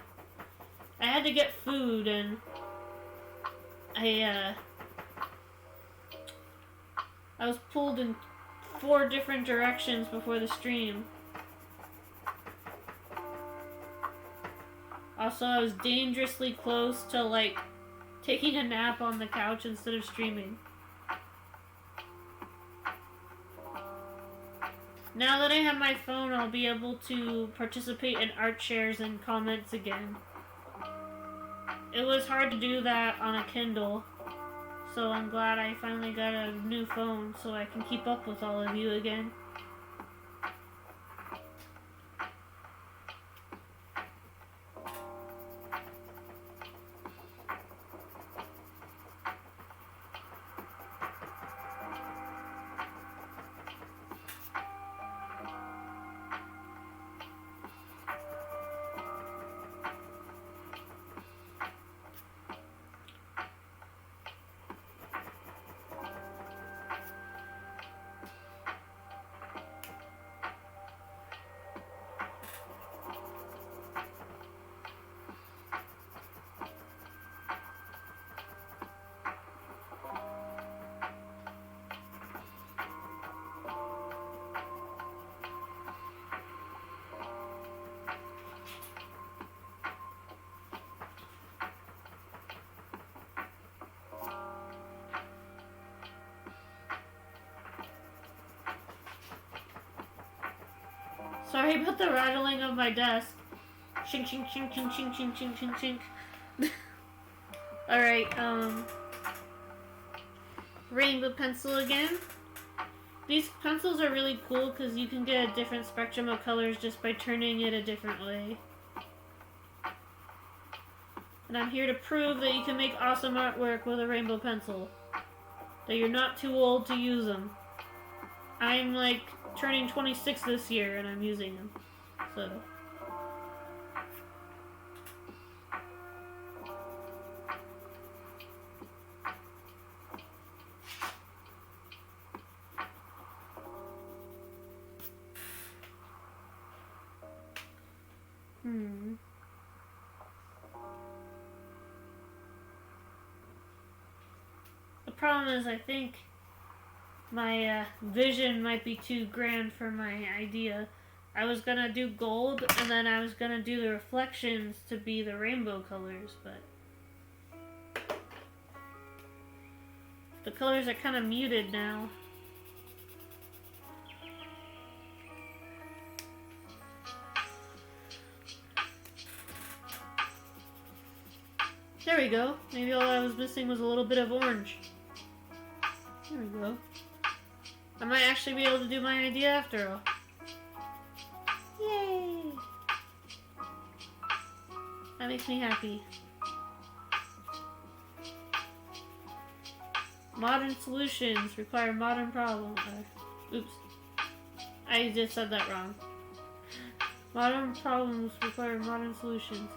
had to get food and I was pulled in 4 different directions before the stream. Also, I was dangerously close to, like, taking a nap on the couch instead of streaming. Now that I have my phone, I'll be able to participate in art shares and comments again. It was hard to do that on a Kindle. So I'm glad I finally got a new phone so I can keep up with all of you again. Sorry about the rattling of my desk. Shink, shink, shink, shink, shink, shink, shink, shink, shink. Alright, rainbow pencil again. These pencils are really cool because you can get a different spectrum of colors just by turning it a different way. And I'm here to prove that you can make awesome artwork with a rainbow pencil. That you're not too old to use them. I'm like turning 26 this year and I'm using them. So the problem is I think my vision might be too grand for my idea. I was gonna do gold and then I was gonna do the reflections to be the rainbow colors, but the colors are kind of muted now. There we go. Maybe all I was missing was a little bit of orange. There we go. I might actually be able to do my idea after all. Yay! That makes me happy. Modern solutions require modern problems. Oops. I just said that wrong. Modern problems require modern solutions.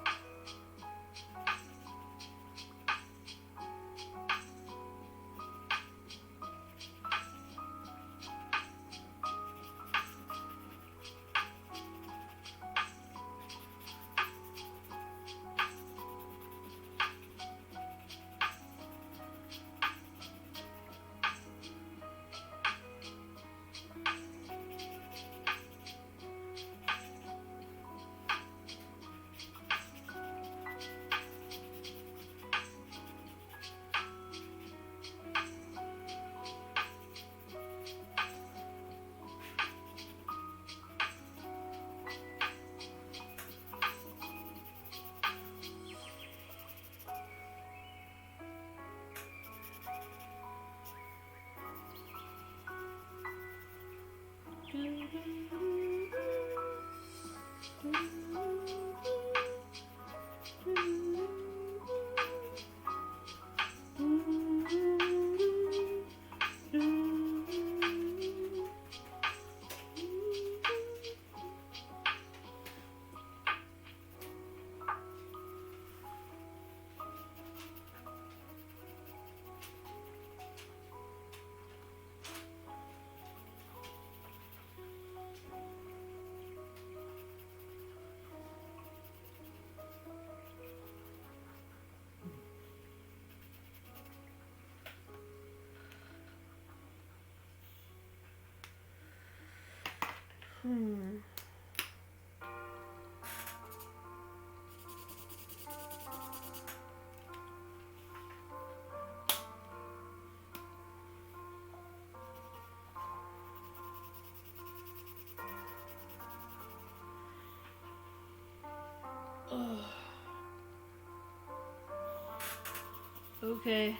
Okay.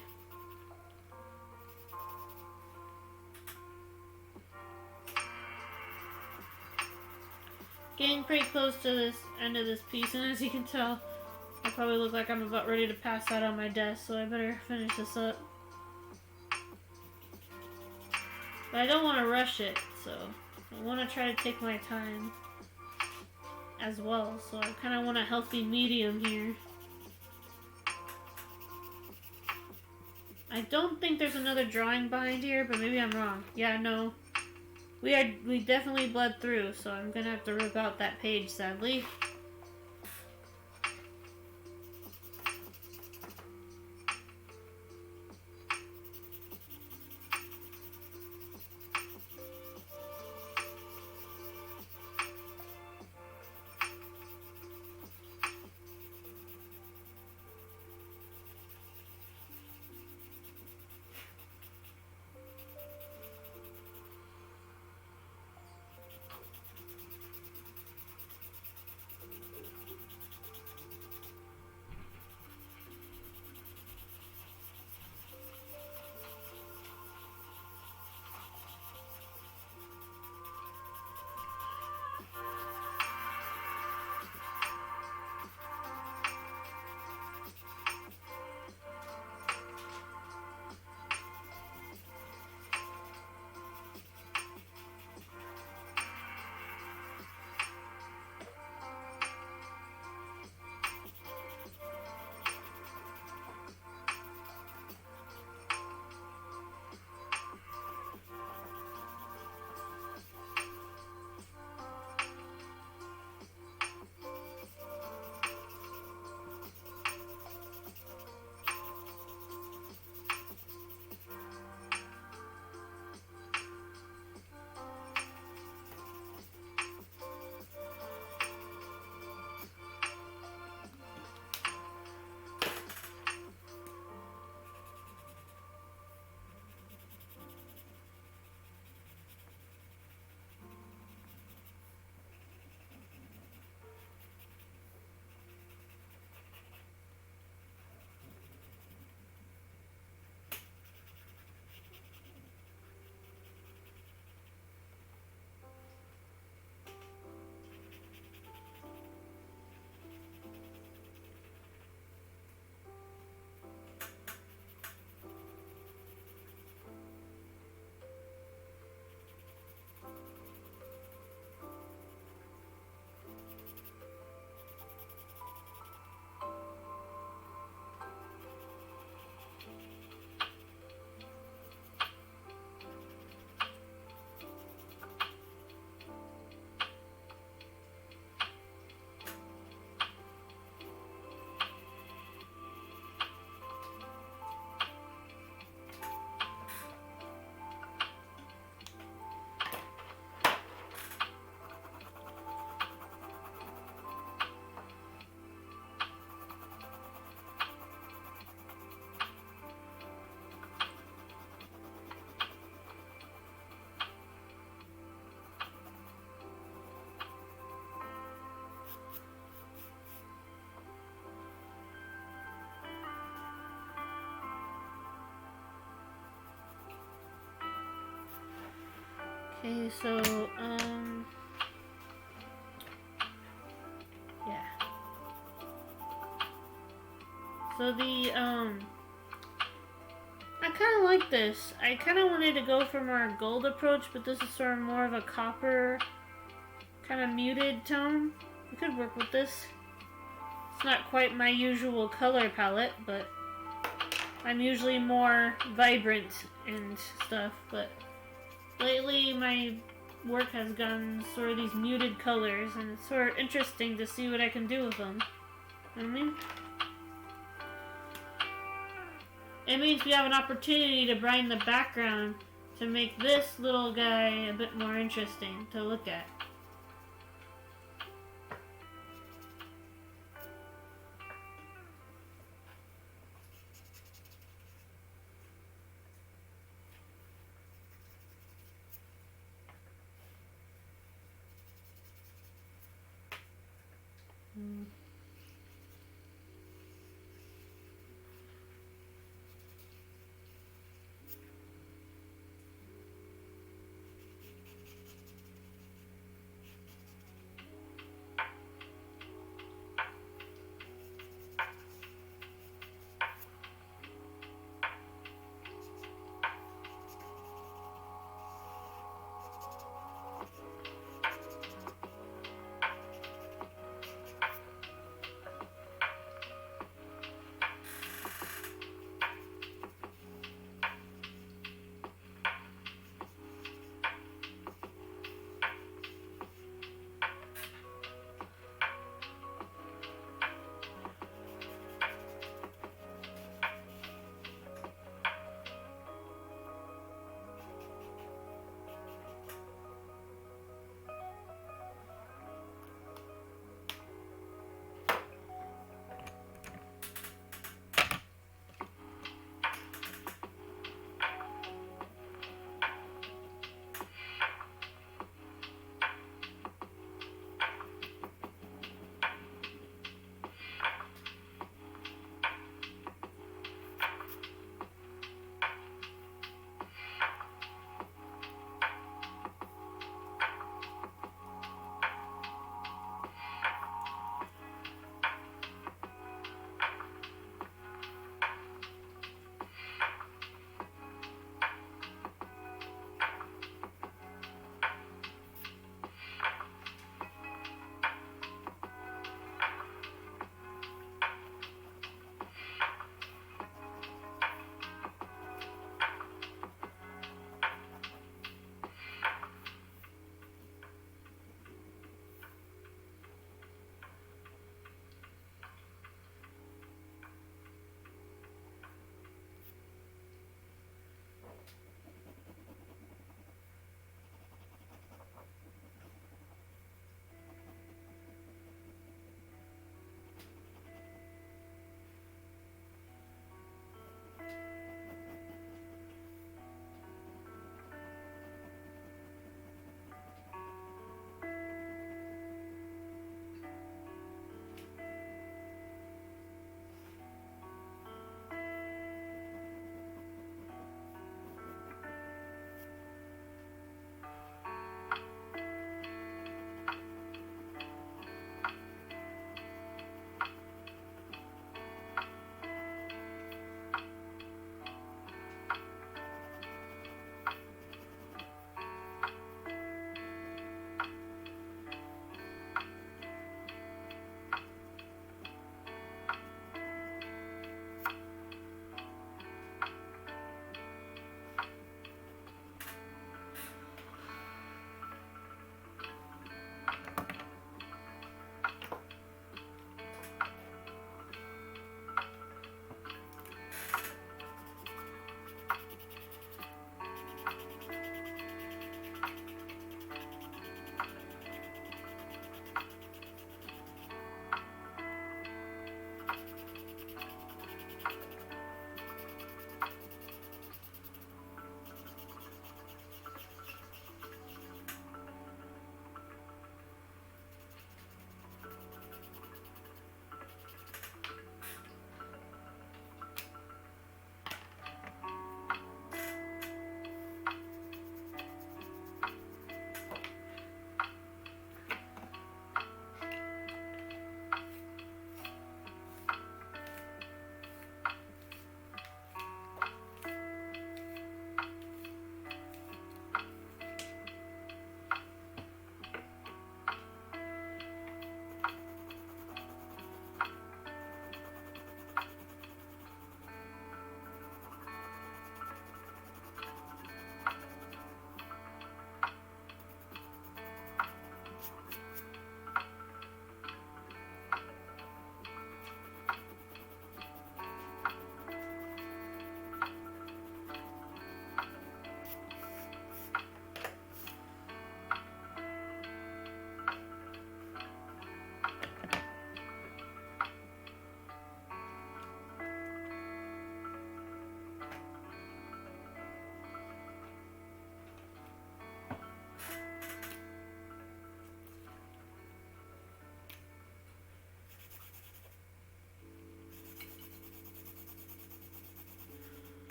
Getting pretty close to this end of this piece, and as you can tell, I probably look like I'm about ready to pass out on my desk, so I better finish this up. But I don't want to rush it, so I want to try to take my time as well, so I kind of want a healthy medium here. I don't think there's another drawing behind here, but maybe I'm wrong. Yeah, no. We definitely bled through, so I'm gonna have to rip out that page, sadly. Okay, so, yeah. So I kind of like this. I kind of wanted to go for more gold approach, but this is sort of more of a copper, kind of muted tone. We could work with this. It's not quite my usual color palette, but I'm usually more vibrant and stuff, but lately my work has gone sort of these muted colors, and it's sort of interesting to see what I can do with them. You know what I mean? It means we have an opportunity to brighten the background to make this little guy a bit more interesting to look at.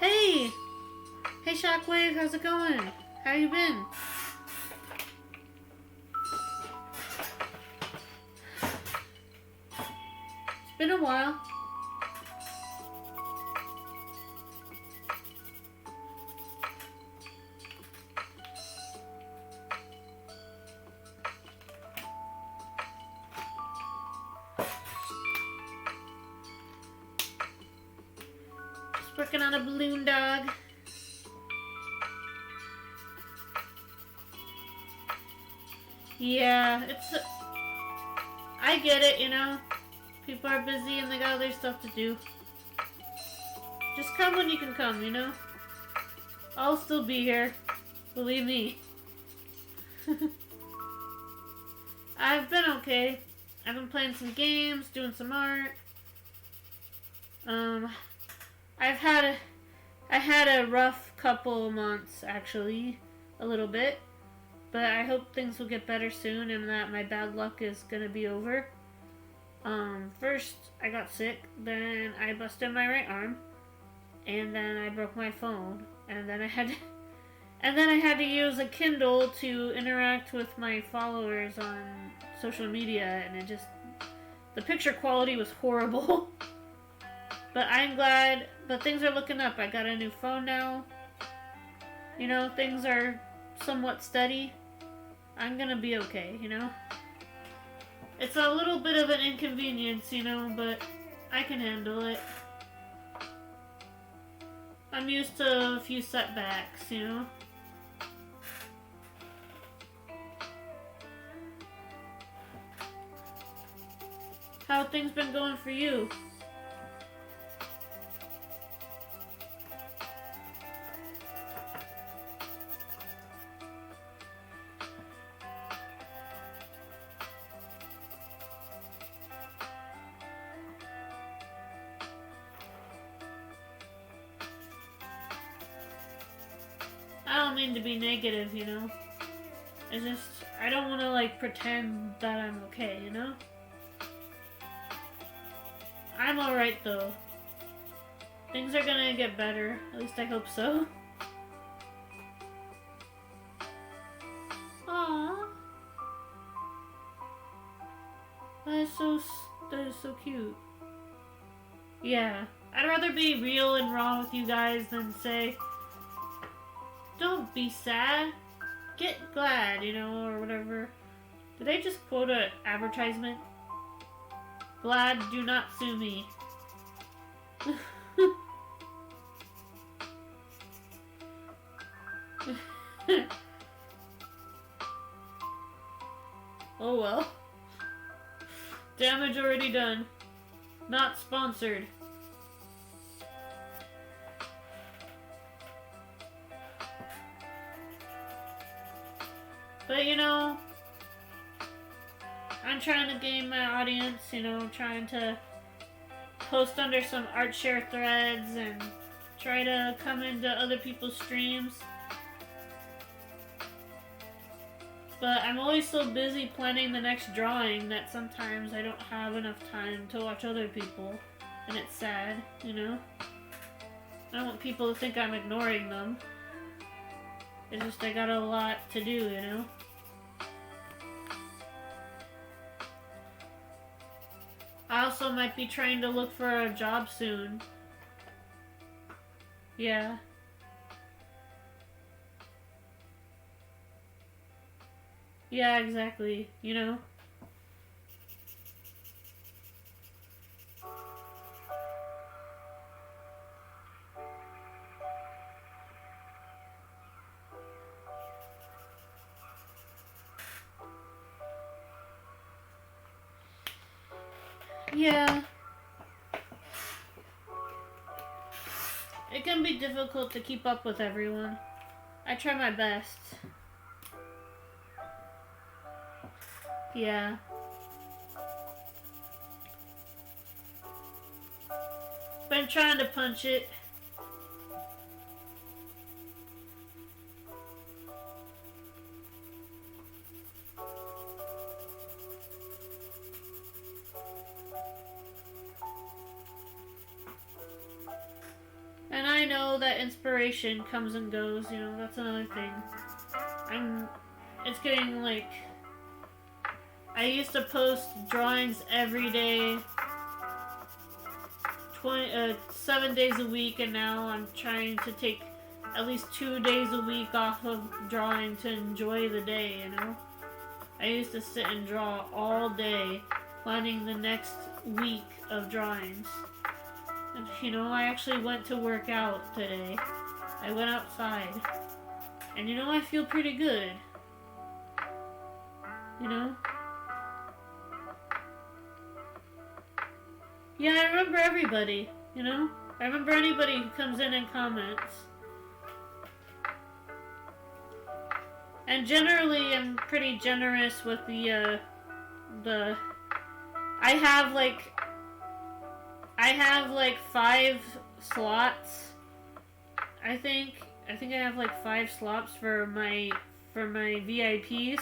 Hey! Hey Shockwave, how's it going? How you been? It's been a while. Just working on a balloon dog. Yeah, I get it, you know. People are busy and they got other stuff to do. Just come when you can come, you know. I'll still be here. Believe me. I've been okay. I've been playing some games, doing some art. I had a rough couple months, actually. A little bit. But I hope things will get better soon and that my bad luck is gonna be over. First I got sick, then I busted my right arm, and then I broke my phone, and then I had to use a Kindle to interact with my followers on social media, and the picture quality was horrible. But I'm glad, but things are looking up. I got a new phone now. You know, things are somewhat steady. I'm gonna be okay, you know? It's a little bit of an inconvenience, you know, but I can handle it. I'm used to a few setbacks, you know? How have things been going for you? I don't mean to be negative, you know? I don't want to, like, pretend that I'm okay, you know? I'm alright, though. Things are gonna get better. At least I hope so. Aww. That is so cute. Yeah. I'd rather be real and raw with you guys than say, don't be sad, get glad, you know, or whatever. Did I just quote an advertisement? Glad, do not sue me. Oh well. Damage already done. Not sponsored. But you know, I'm trying to gain my audience, you know, trying to post under some art share threads and try to come into other people's streams. But I'm always so busy planning the next drawing that sometimes I don't have enough time to watch other people. And it's sad, you know? I don't want people to think I'm ignoring them. It's just I got a lot to do, you know? I also might be trying to look for a job soon. Yeah. Yeah, exactly. You know? Yeah. It can be difficult to keep up with everyone. I try my best. Yeah. Been trying to punch it. And I I know that inspiration comes and goes, you know, that's another thing. It's getting like, I used to post drawings every day, 7 days a week, and now I'm trying to take at least 2 days a week off of drawing to enjoy the day, you know? I used to sit and draw all day, planning the next week of drawings. And, you know, I actually went to work out today. I went outside. And, you know, I feel pretty good. You know? Yeah, I remember everybody, you know? I remember anybody who comes in and comments. And generally, I'm pretty generous with the I have like 5 slots. I think I have like 5 slots for my VIPs.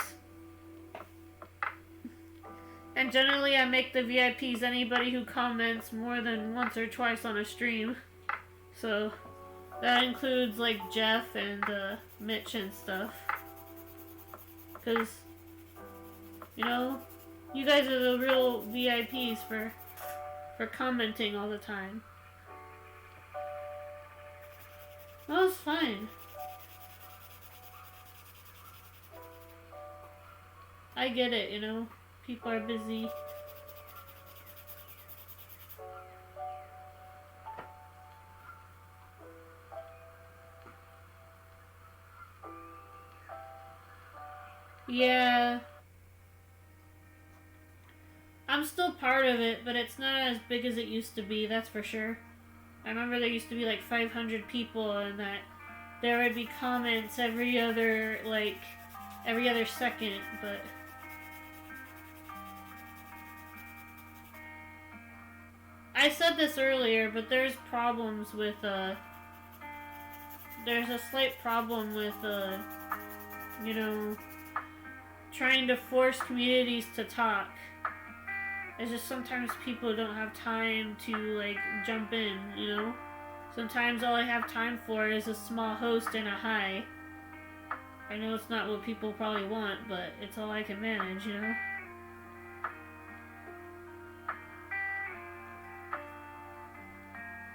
And generally I make the VIPs anybody who comments more than once or twice on a stream. So that includes like Jeff and Mitch and stuff. Cause, you know, you guys are the real VIPs for commenting all the time. Well, it's fine. I get it, you know. People are busy. Yeah. I'm still part of it, but it's not as big as it used to be, that's for sure. I remember there used to be like 500 people, and that there would be comments every other second, but I said this earlier, but there's problems with there's a slight problem with you know, trying to force communities to talk. It's just sometimes people don't have time to like jump in, you know? Sometimes all I have time for is a small host and a hi. I know it's not what people probably want, but it's all I can manage, you know?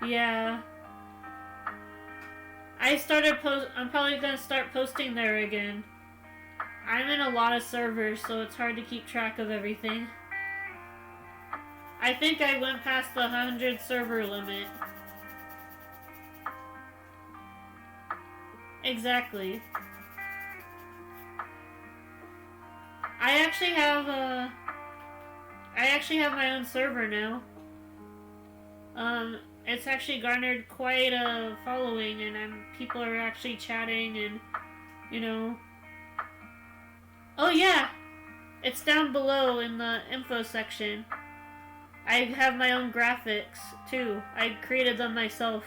Yeah. I'm probably gonna start posting there again. I'm in a lot of servers, so it's hard to keep track of everything. I think I went past the 100 server limit. Exactly. I actually have my own server now. It's actually garnered quite a following, and people are actually chatting, and you know. Oh yeah, it's down below in the info section. I have my own graphics too. I created them myself.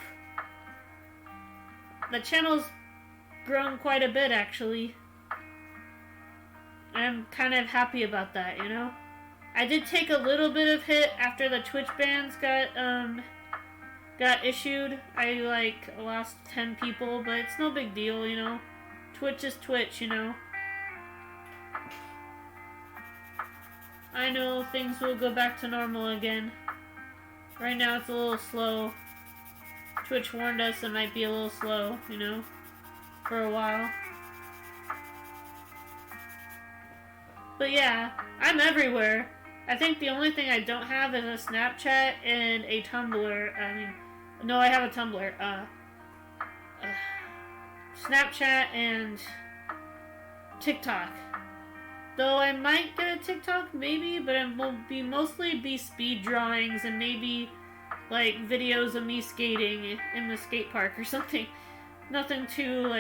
The channel's grown quite a bit actually. I'm kind of happy about that, you know. I did take a little bit of hit after the Twitch bans got issued. I lost 10 people, but it's no big deal, you know. Twitch is Twitch, you know. I know things will go back to normal again. Right now it's a little slow. Twitch warned us it might be a little slow, you know, for a while. But yeah, I'm everywhere. I think the only thing I don't have is a Snapchat and a Tumblr. No, I have a Tumblr. Snapchat and TikTok. Though I might get a TikTok, maybe, but it will mostly be speed drawings and maybe like videos of me skating in the skate park or something. Nothing too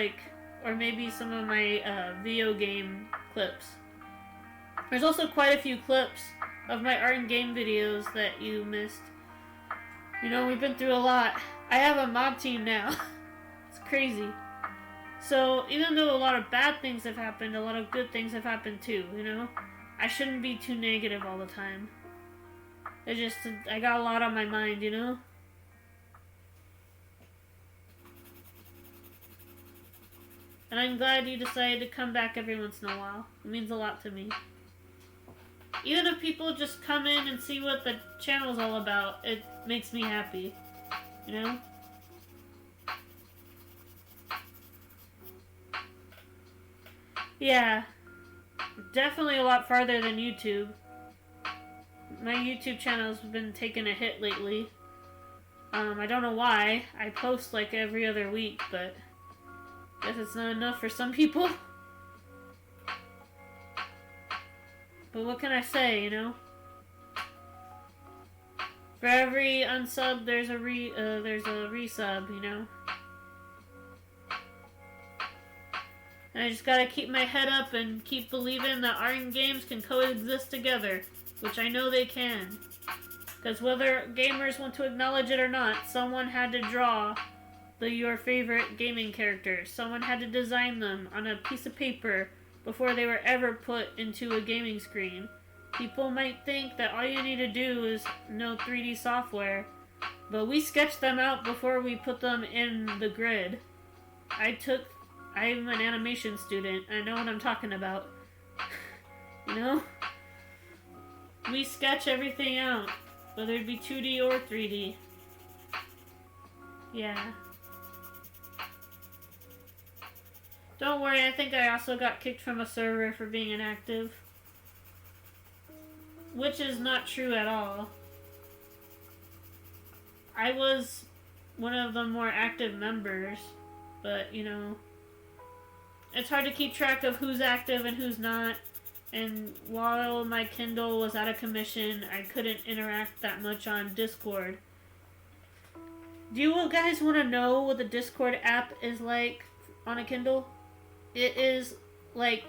or maybe some of my video game clips. There's also quite a few clips of my art and game videos that you missed. You know, we've been through a lot. I have a mob team now. It's crazy. So, even though a lot of bad things have happened, a lot of good things have happened too, you know? I shouldn't be too negative all the time. I got a lot on my mind, you know? And I'm glad you decided to come back every once in a while. It means a lot to me. Even if people just come in and see what the channel's all about, it makes me happy. You know? Yeah. Definitely a lot farther than YouTube. My YouTube channel's been taking a hit lately. I don't know why. I post like every other week, but I guess it's not enough for some people. But what can I say, you know? For every unsub, there's a resub, you know? And I just gotta keep my head up and keep believing that art and games can coexist together, which I know they can. Because whether gamers want to acknowledge it or not, someone had to draw your favorite gaming characters. Someone had to design them on a piece of paper before they were ever put into a gaming screen. People might think that all you need to do is know 3D software, but we sketched them out before we put them in the grid. I'm an animation student. I know what I'm talking about. You know? We sketch everything out, whether it be 2D or 3D. Yeah. Don't worry, I think I also got kicked from a server for being inactive. Which is not true at all. I was one of the more active members, but, you know, it's hard to keep track of who's active and who's not, and while my Kindle was out of commission, I couldn't interact that much on Discord. Do you guys want to know what the Discord app is like on a Kindle? It is like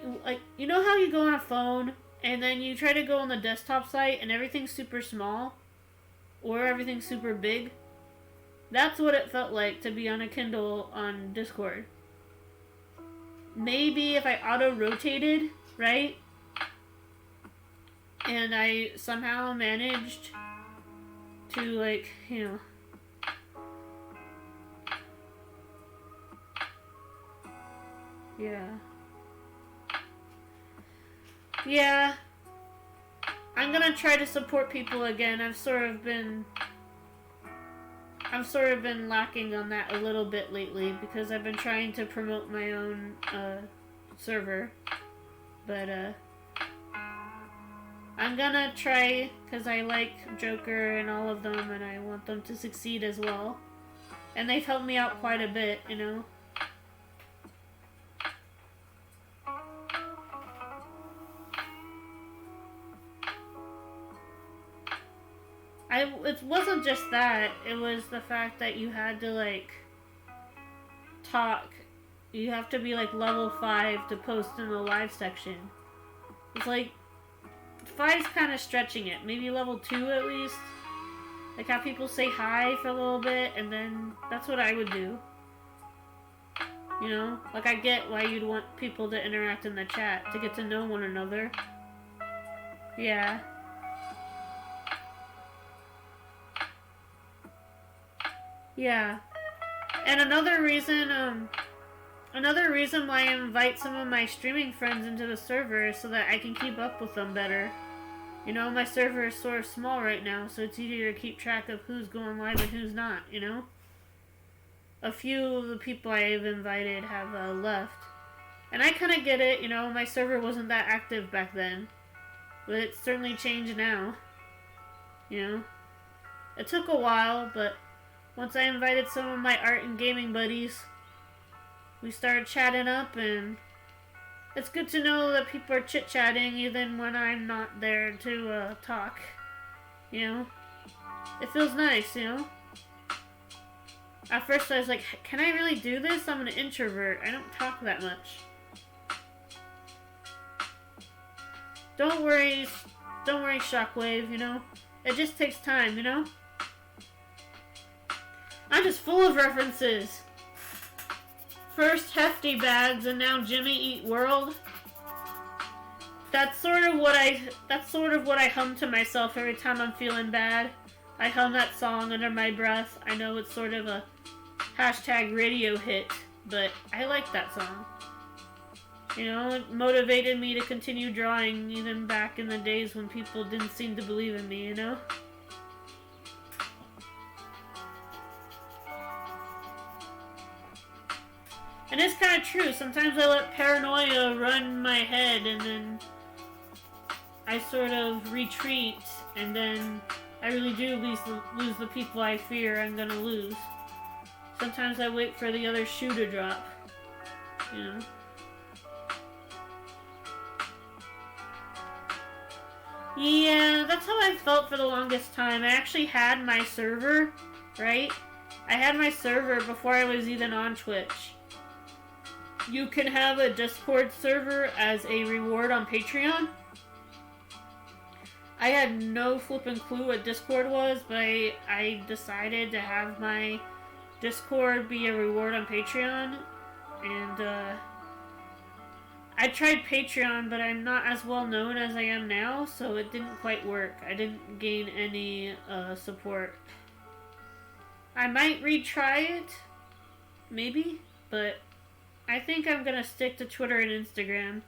you know how you go on a phone and then you try to go on the desktop site and everything's super small or everything's super big? That's what it felt like to be on a Kindle on Discord. Maybe if I auto-rotated, right? And I somehow managed to, like, you know, yeah. Yeah. I'm gonna try to support people again. I've sort of been lacking on that a little bit lately because I've been trying to promote my own server. But I'm gonna try because I like Joker and all of them and I want them to succeed as well. And they've helped me out quite a bit, you know. It wasn't just that, it was the fact that you had to, like, talk. You have to be, like, level 5 to post in the live section. It's like, 5's kind of stretching it. Maybe level 2 at least. Like, have people say hi for a little bit, and then that's what I would do. You know? Like, I get why you'd want people to interact in the chat, to get to know one another. Yeah. Yeah. And another reason why I invite some of my streaming friends into the server is so that I can keep up with them better. You know, my server is sort of small right now, so it's easier to keep track of who's going live and who's not, you know? A few of the people I've invited have left. And I kind of get it, you know, my server wasn't that active back then. But it's certainly changed now. You know? It took a while, but once I invited some of my art and gaming buddies, we started chatting up, and it's good to know that people are chit-chatting even when I'm not there to talk. You know? It feels nice, you know? At first I was like, can I really do this? I'm an introvert. I don't talk that much. Don't worry, Shockwave, you know? It just takes time, you know? I'm just full of references. First Hefty Bags and now Jimmy Eat World. That's sort of what I hum to myself every time I'm feeling bad. I hum that song under my breath. I know it's sort of a hashtag radio hit, but I like that song. You know, it motivated me to continue drawing even back in the days when people didn't seem to believe in me, you know? And it's kind of true. Sometimes I let paranoia run my head and then I sort of retreat and then I really do lose the people I fear I'm gonna lose. Sometimes I wait for the other shoe to drop, you know? Yeah, that's how I felt for the longest time. I actually had my server, right? I had my server before I was even on Twitch. You can have a Discord server as a reward on Patreon. I had no flippin' clue what Discord was, but I decided to have my Discord be a reward on Patreon. And, I tried Patreon, but I'm not as well known as I am now, so it didn't quite work. I didn't gain any support. I might retry it, maybe, but I think I'm gonna stick to Twitter and Instagram.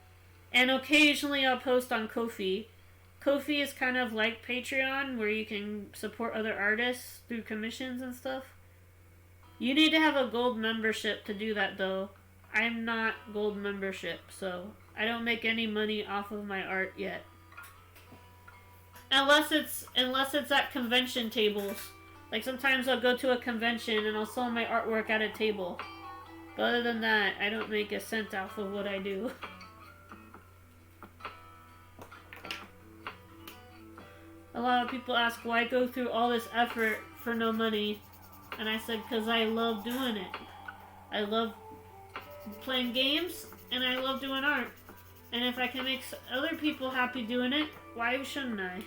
And occasionally I'll post on Ko-fi. Ko-fi is kind of like Patreon, where you can support other artists through commissions and stuff. You need to have a gold membership to do that, though. I'm not gold membership, so I don't make any money off of my art yet. Unless it's at convention tables. Like sometimes I'll go to a convention and I'll sell my artwork at a table. But other than that, I don't make a cent off of what I do. A lot of people ask why I go through all this effort for no money. And I said, because I love doing it. I love playing games, and I love doing art. And if I can make other people happy doing it, why shouldn't I?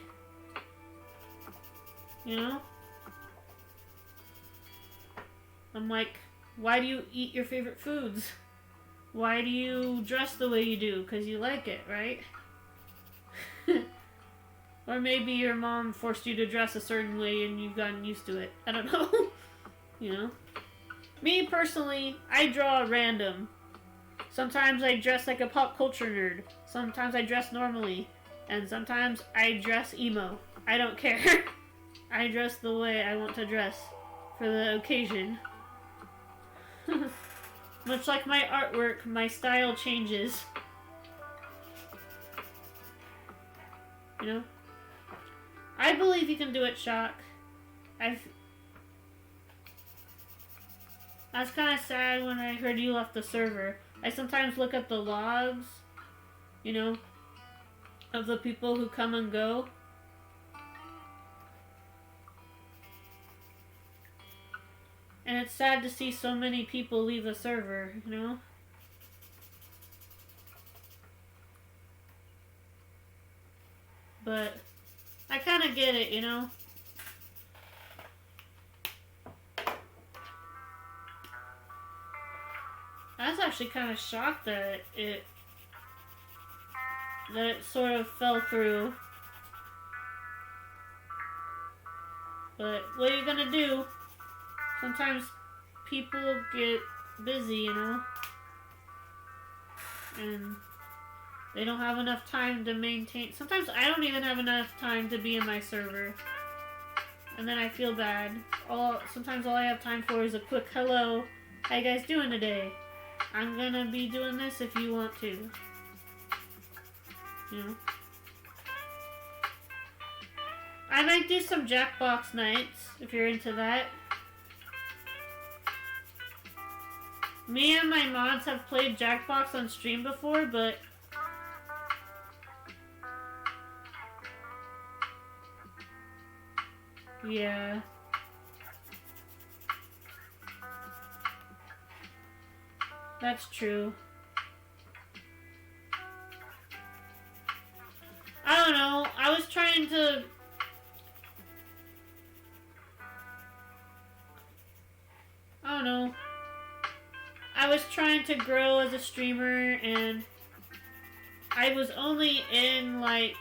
You know? I'm like, why do you eat your favorite foods? Why do you dress the way you do? Because you like it, right? Or maybe your mom forced you to dress a certain way and you've gotten used to it. I don't know. You know? Me, personally, I draw random. Sometimes I dress like a pop culture nerd. Sometimes I dress normally. And sometimes I dress emo. I don't care. I dress the way I want to dress for the occasion. Much like my artwork, my style changes. You know? I believe you can do it, Shock. I was kind of sad when I heard you left the server. I sometimes look at the logs, you know, of the people who come and go. And it's sad to see so many people leave the server, you know? But I kind of get it, you know? I was actually kind of shocked that it sort of fell through. But what are you gonna do? Sometimes people get busy, you know? And they don't have enough time to maintain. Sometimes I don't even have enough time to be in my server. And then I feel bad. Sometimes all I have time for is a quick hello. How you guys doing today? I'm gonna be doing this if you want to. You know? I might do some Jackbox nights, if you're into that. Me and my mods have played Jackbox on stream before, but yeah. That's true. I don't know. I was trying to... I don't know. I was trying to grow as a streamer, and I was only in like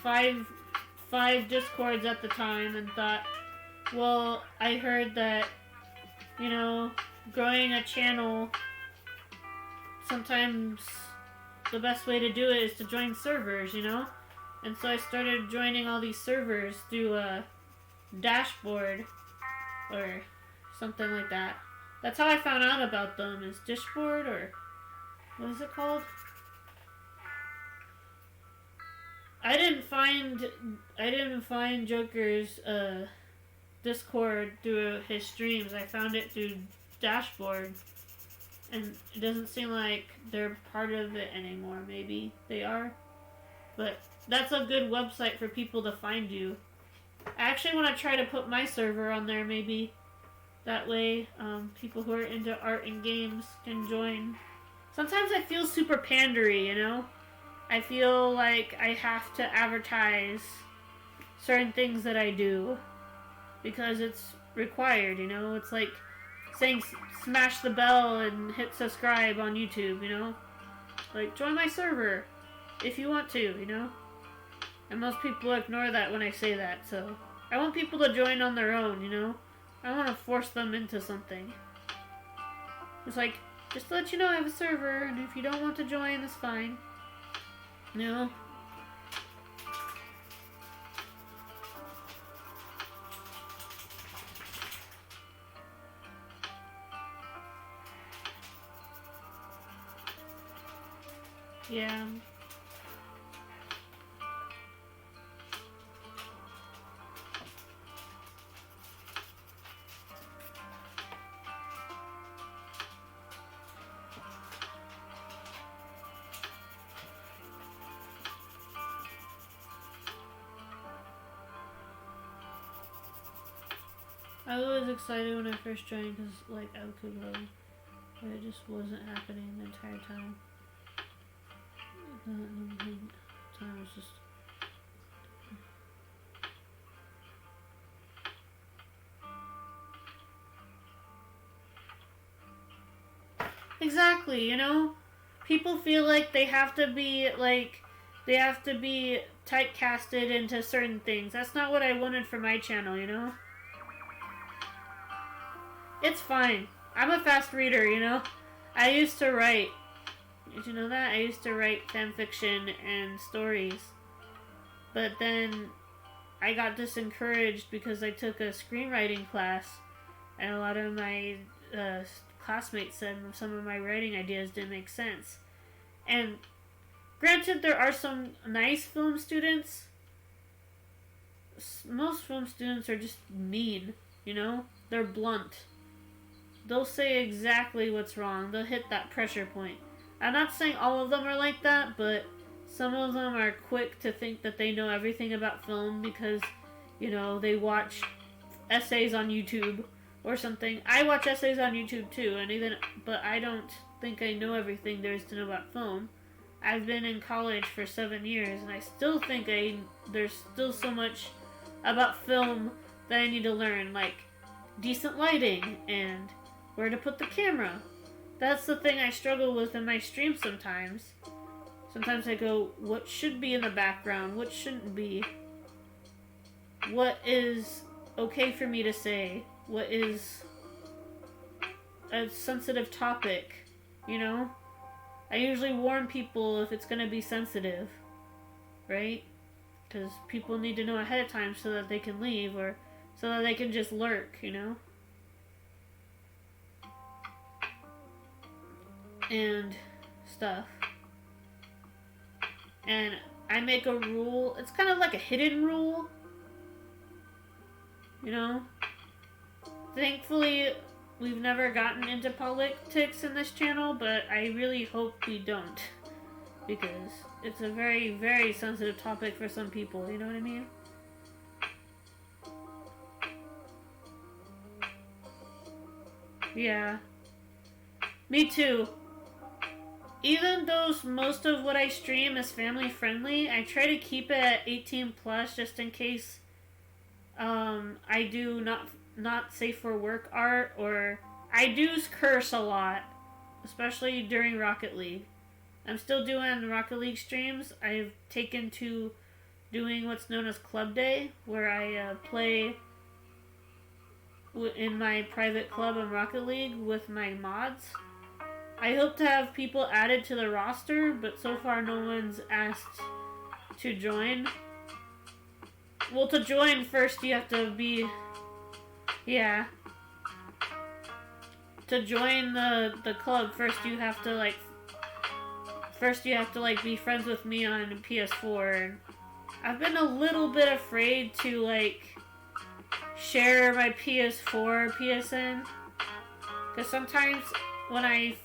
five Discords at the time, and thought, well, I heard that, you know, growing a channel, sometimes the best way to do it is to join servers, you know? And so I started joining all these servers through a Dashboard or something like that. That's how I found out about them, is Dishboard, or what is it called? I didn't find Joker's Discord through his streams. I found it through Dashboard, and it doesn't seem like they're part of it anymore. Maybe they are, but that's a good website for people to find you. I actually want to try to put my server on there, maybe. That way, people who are into art and games can join. Sometimes I feel super pandery, you know? I feel like I have to advertise certain things that I do because it's required, you know? It's like saying smash the bell and hit subscribe on YouTube, you know? Like, join my server if you want to, you know? And most people ignore that when I say that, so I want people to join on their own, you know? I don't want to force them into something. It's like, just to let you know I have a server, and if you don't want to join, that's fine. You know? Yeah. I was excited when I first joined because, like, I could grow, but it just wasn't happening the entire time. The time was just... Exactly, you know? People feel like they have to be, typecasted into certain things. That's not what I wanted for my channel, you know? It's fine. I'm a fast reader, you know? I used to write. Did you know that? I used to write fanfiction and stories. But then I got disencouraged because I took a screenwriting class, and a lot of my classmates said some of my writing ideas didn't make sense. And granted, there are some nice film students. Most film students are just mean, you know? They're blunt. They'll say exactly what's wrong. They'll hit that pressure point. I'm not saying all of them are like that, but some of them are quick to think that they know everything about film because, you know, they watch essays on YouTube or something. I watch essays on YouTube too, but I don't think I know everything there is to know about film. I've been in college for 7 years, and I still think there's still so much about film that I need to learn, like decent lighting and where to put the camera. That's the thing I struggle with in my stream sometimes. Sometimes I go, what should be in the background? What shouldn't be? What is okay for me to say? What is a sensitive topic? You know? I usually warn people if it's going to be sensitive. Right? Because people need to know ahead of time so that they can leave or so that they can just lurk, you know? And stuff. And I make a rule. It's kind of like a hidden rule. You know? Thankfully, we've never gotten into politics in this channel, but I really hope we don't. Because it's a very, very sensitive topic for some people, you know what I mean? Yeah. Me too. Even though most of what I stream is family friendly, I try to keep it at 18 plus just in case I do not safe for work art, or I do curse a lot, especially during Rocket League. I'm still doing Rocket League streams. I've taken to doing what's known as Club Day, where I play in my private club in Rocket League with my mods. I hope to have people added to the roster, but so far no one's asked to join. Well, to join first you have to be... Yeah. To join the club first you have to like... First you have to like be friends with me on PS4. I've been a little bit afraid to like share my PS4 PSN. Because sometimes when I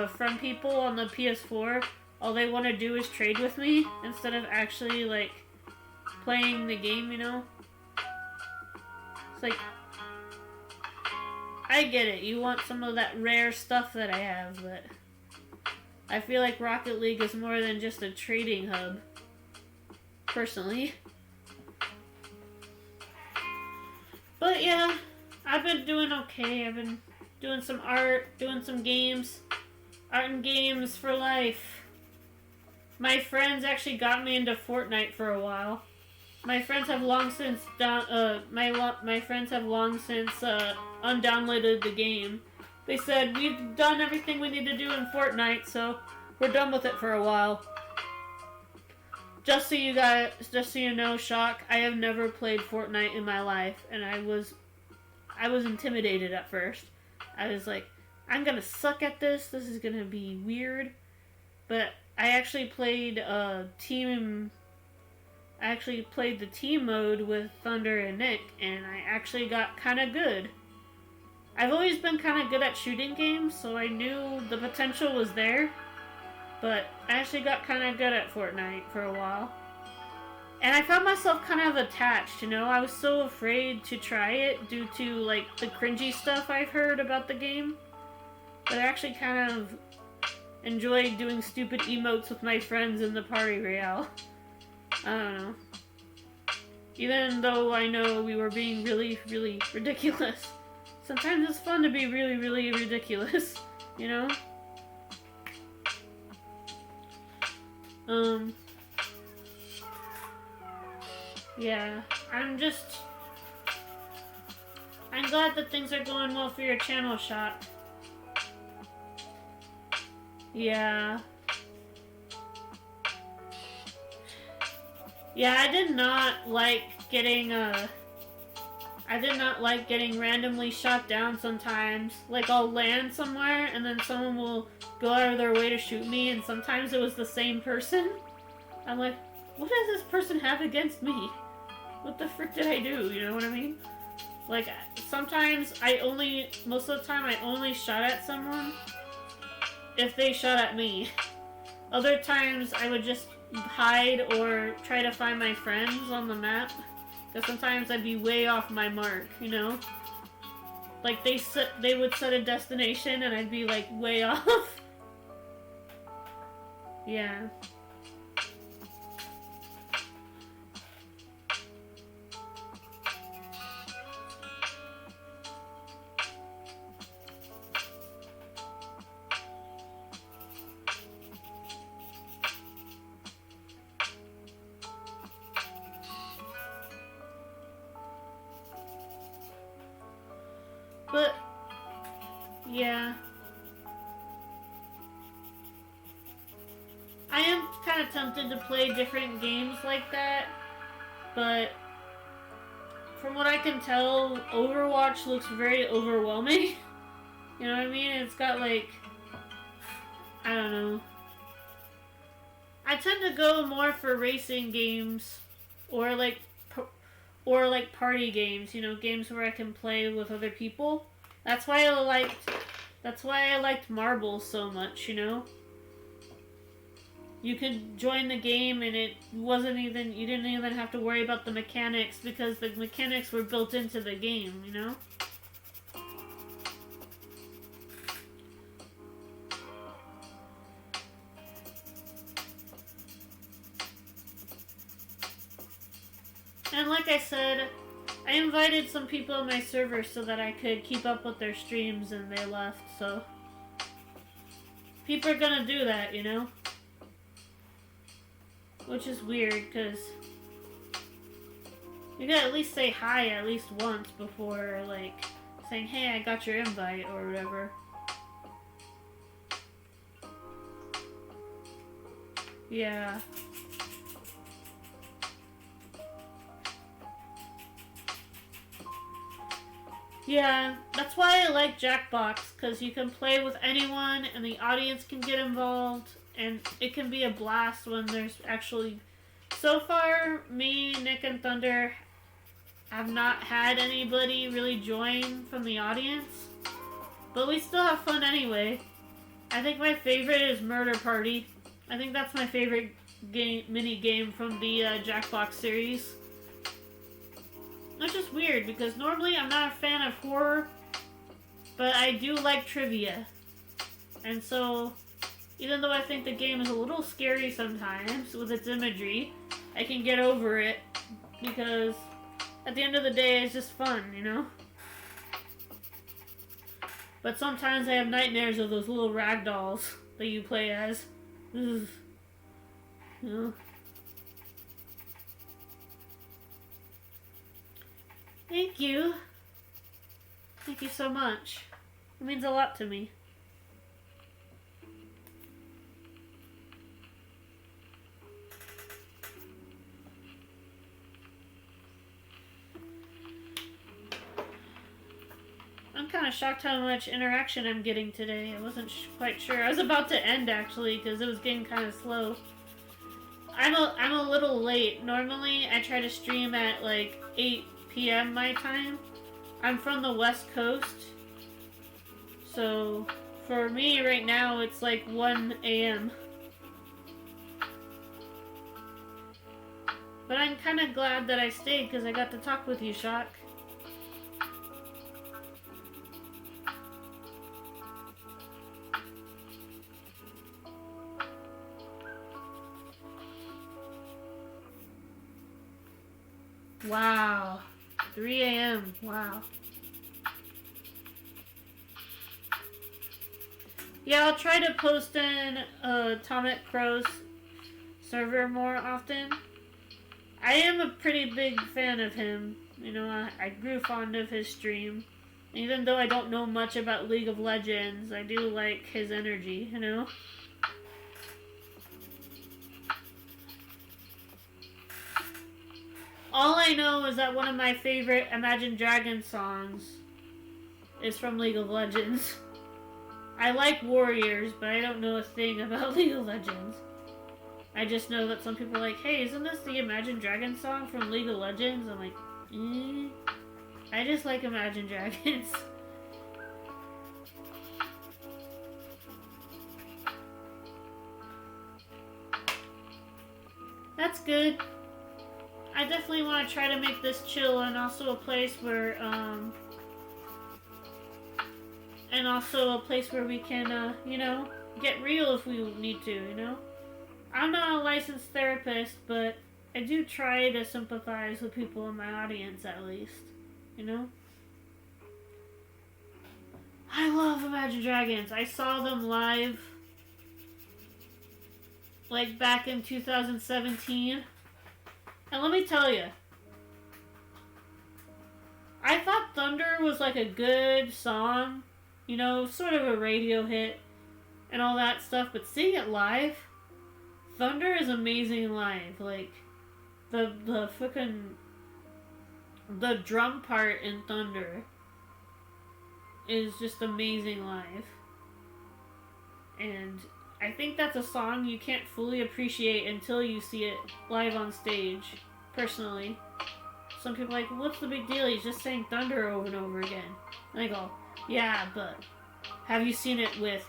friend people on the PS4, all they want to do is trade with me instead of actually like playing the game, you know? It's like, I get it, you want some of that rare stuff that I have, but I feel like Rocket League is more than just a trading hub, personally. But yeah, I've been doing okay. I've been doing some art, doing some games. Art and games for life. My friends actually got me into Fortnite for a while. My friends have long since undownloaded the game. They said, we've done everything we need to do in Fortnite, so we're done with it for a while. Just so you know, Shock, I have never played Fortnite in my life, and I was intimidated at first. I was like, I'm gonna suck at this. This is gonna be weird. But I actually played the team mode with Thunder and Nick, and I actually got kind of good. I've always been kind of good at shooting games, so I knew the potential was there. But I actually got kind of good at Fortnite for a while. And I found myself kind of attached, you know? I was so afraid to try it due to, like, the cringy stuff I've heard about the game. But I actually kind of enjoyed doing stupid emotes with my friends in the party royale. I don't know. Even though I know we were being really, really ridiculous. Sometimes it's fun to be really, really ridiculous, you know? Yeah, I'm glad that things are going well for your channel, Shock. Yeah. Yeah, I did not like getting randomly shot down sometimes. Like, I'll land somewhere, and then someone will go out of their way to shoot me, and sometimes it was the same person. I'm like, what does this person have against me? What the frick did I do? You know what I mean? Like, sometimes most of the time I only shot at someone if they shot at me. Other times I would just hide or try to find my friends on the map. Because sometimes I'd be way off my mark, you know? Like, they would set a destination and I'd be, like, way off. Yeah. But, yeah. I am kind of tempted to play different games like that, but from what I can tell, Overwatch looks very overwhelming. You know what I mean? It's got like, I don't know. I tend to go more for racing games, or like party games, you know, games where I can play with other people. That's why I liked Marbles so much, you know? You could join the game and you didn't even have to worry about the mechanics because the mechanics were built into the game, you know? And like I said, I invited some people on my server so that I could keep up with their streams, and they left, so people are gonna do that, you know? Which is weird, because you gotta at least say hi at least once before, like, saying, hey, I got your invite, or whatever. Yeah. Yeah, that's why I like Jackbox, because you can play with anyone and the audience can get involved, and it can be a blast when there's actually... So far, me, Nick, and Thunder have not had anybody really join from the audience, but we still have fun anyway. I think my favorite is Murder Party. I think that's my favorite mini game from the Jackbox series. Which is weird, because normally I'm not a fan of horror, but I do like trivia. And so, even though I think the game is a little scary sometimes with its imagery, I can get over it, because at the end of the day, it's just fun, you know? But sometimes I have nightmares of those little rag dolls that you play as. Ugh. You know? Thank you. Thank you so much. It means a lot to me. I'm kind of shocked how much interaction I'm getting today. I wasn't quite sure. I was about to end, actually, because it was getting kind of slow. I'm a little late. Normally, I try to stream at, like, 8 p.m. my time. I'm from the West Coast. So, for me right now, it's like 1 a.m. But I'm kind of glad that I stayed, because I got to talk with you, Shock. Wow. 3 a.m. Wow. Yeah, I'll try to post in Atomic Crow's server more often. I am a pretty big fan of him. You know, I grew fond of his stream. Even though I don't know much about League of Legends, I do like his energy, you know? All I know is that one of my favorite Imagine Dragons songs is from League of Legends. I like Warriors, but I don't know a thing about League of Legends. I just know that some people are like, hey, isn't this the Imagine Dragons song from League of Legends? I'm like, I just like Imagine Dragons. That's good. I definitely want to try to make this chill and also a place where, we can, you know, get real if we need to, you know? I'm not a licensed therapist, but I do try to sympathize with people in my audience, at least, you know? I love Imagine Dragons. I saw them live, like, back in 2017. And let me tell you, I thought Thunder was like a good song, you know, sort of a radio hit and all that stuff, but seeing it live, Thunder is amazing live. Like, the drum part in Thunder is just amazing live. And I think that's a song you can't fully appreciate until you see it live on stage, personally. Some people are like, what's the big deal? He's just saying Thunder over and over again. And I go, yeah, but have you seen it with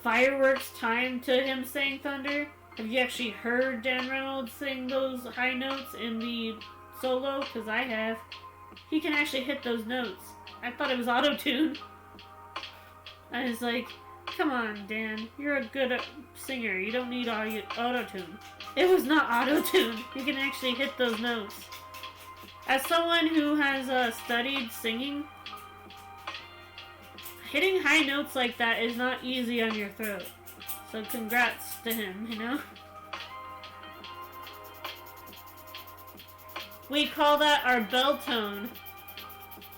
fireworks timed to him saying Thunder? Have you actually heard Dan Reynolds sing those high notes in the solo? Because I have. He can actually hit those notes. I thought it was auto-tune. I was like, come on, Dan. You're a good singer. You don't need auto-tune. It was not auto-tune. You can actually hit those notes. As someone who has studied singing, hitting high notes like that is not easy on your throat. So congrats to him, you know? We call that our bell tone.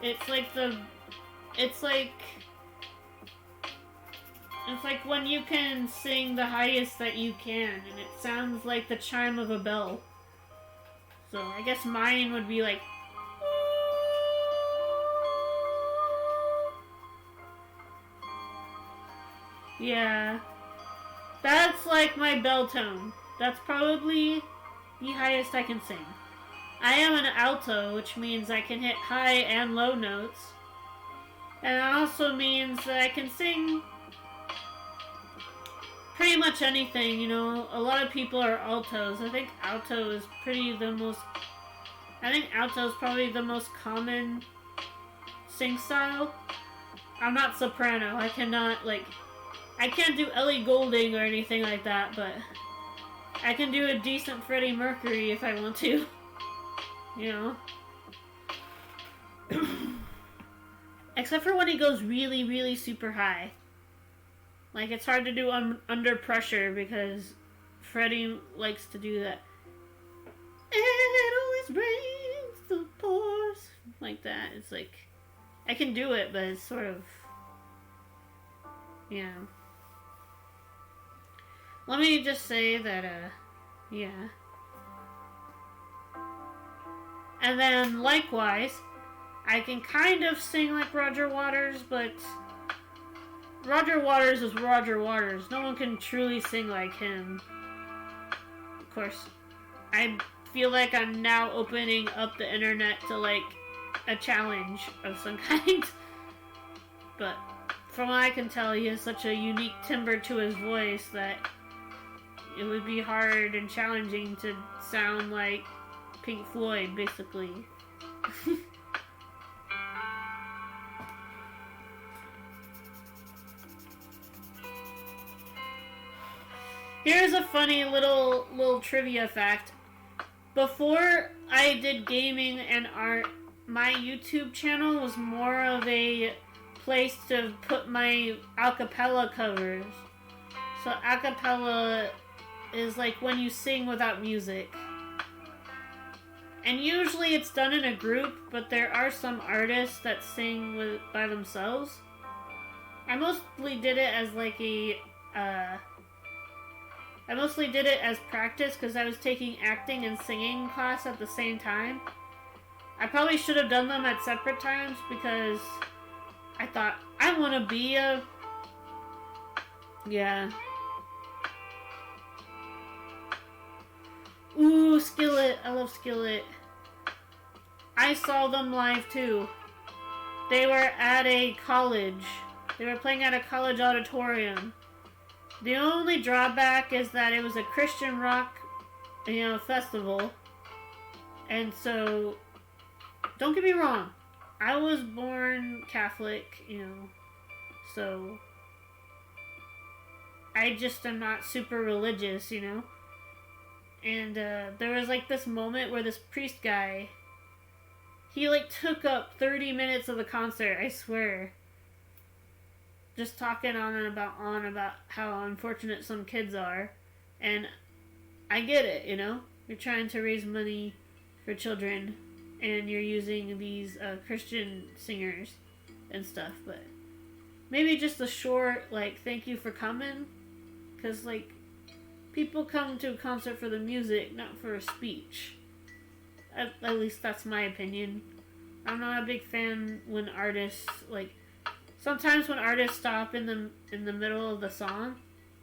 It's like the It's like when you can sing the highest that you can, and it sounds like the chime of a bell. So I guess mine would be like. Yeah. That's like my bell tone. That's probably the highest I can sing. I am an alto, which means I can hit high and low notes. And it also means that I can sing pretty much anything, you know. A lot of people are altos. I think alto is probably the most common sing style. I'm not soprano. I can't do Ellie Goulding or anything like that, but I can do a decent Freddie Mercury if I want to. You know? Except for when he goes really, really super high. Like, it's hard to do under pressure because Freddie likes to do that. It always rains the pores. Like that. It's like, I can do it, but it's sort of, yeah. Let me just say that, yeah. And then, likewise, I can kind of sing like Roger Waters, but Roger Waters is Roger Waters. No one can truly sing like him. Of course, I feel like I'm now opening up the internet to, like, a challenge of some kind. But from what I can tell, he has such a unique timbre to his voice that it would be hard and challenging to sound like Pink Floyd, basically. Here's a funny little trivia fact. Before I did gaming and art, my YouTube channel was more of a place to put my acapella covers. So acapella is like when you sing without music. And usually it's done in a group, but there are some artists that sing by themselves. I mostly did it as like I mostly did it as practice because I was taking acting and singing class at the same time. I probably should have done them at separate times because I thought, I want to be a... Yeah. Ooh, Skillet. I love Skillet. I saw them live too. They were at a college. They were playing at a college auditorium. The only drawback is that it was a Christian rock, festival. And so, don't get me wrong. I was born Catholic, so I just am not super religious, And there was like this moment where this priest guy, he like took up 30 minutes of the concert, I swear. Just talking on about how unfortunate some kids are. And I get it, You're trying to raise money for children and you're using these Christian singers and stuff, but maybe just a short, like, thank you for coming. Because, like, people come to a concert for the music, not for a speech. At least that's my opinion. I'm not a big fan when artists, like, sometimes when artists stop in the middle of the song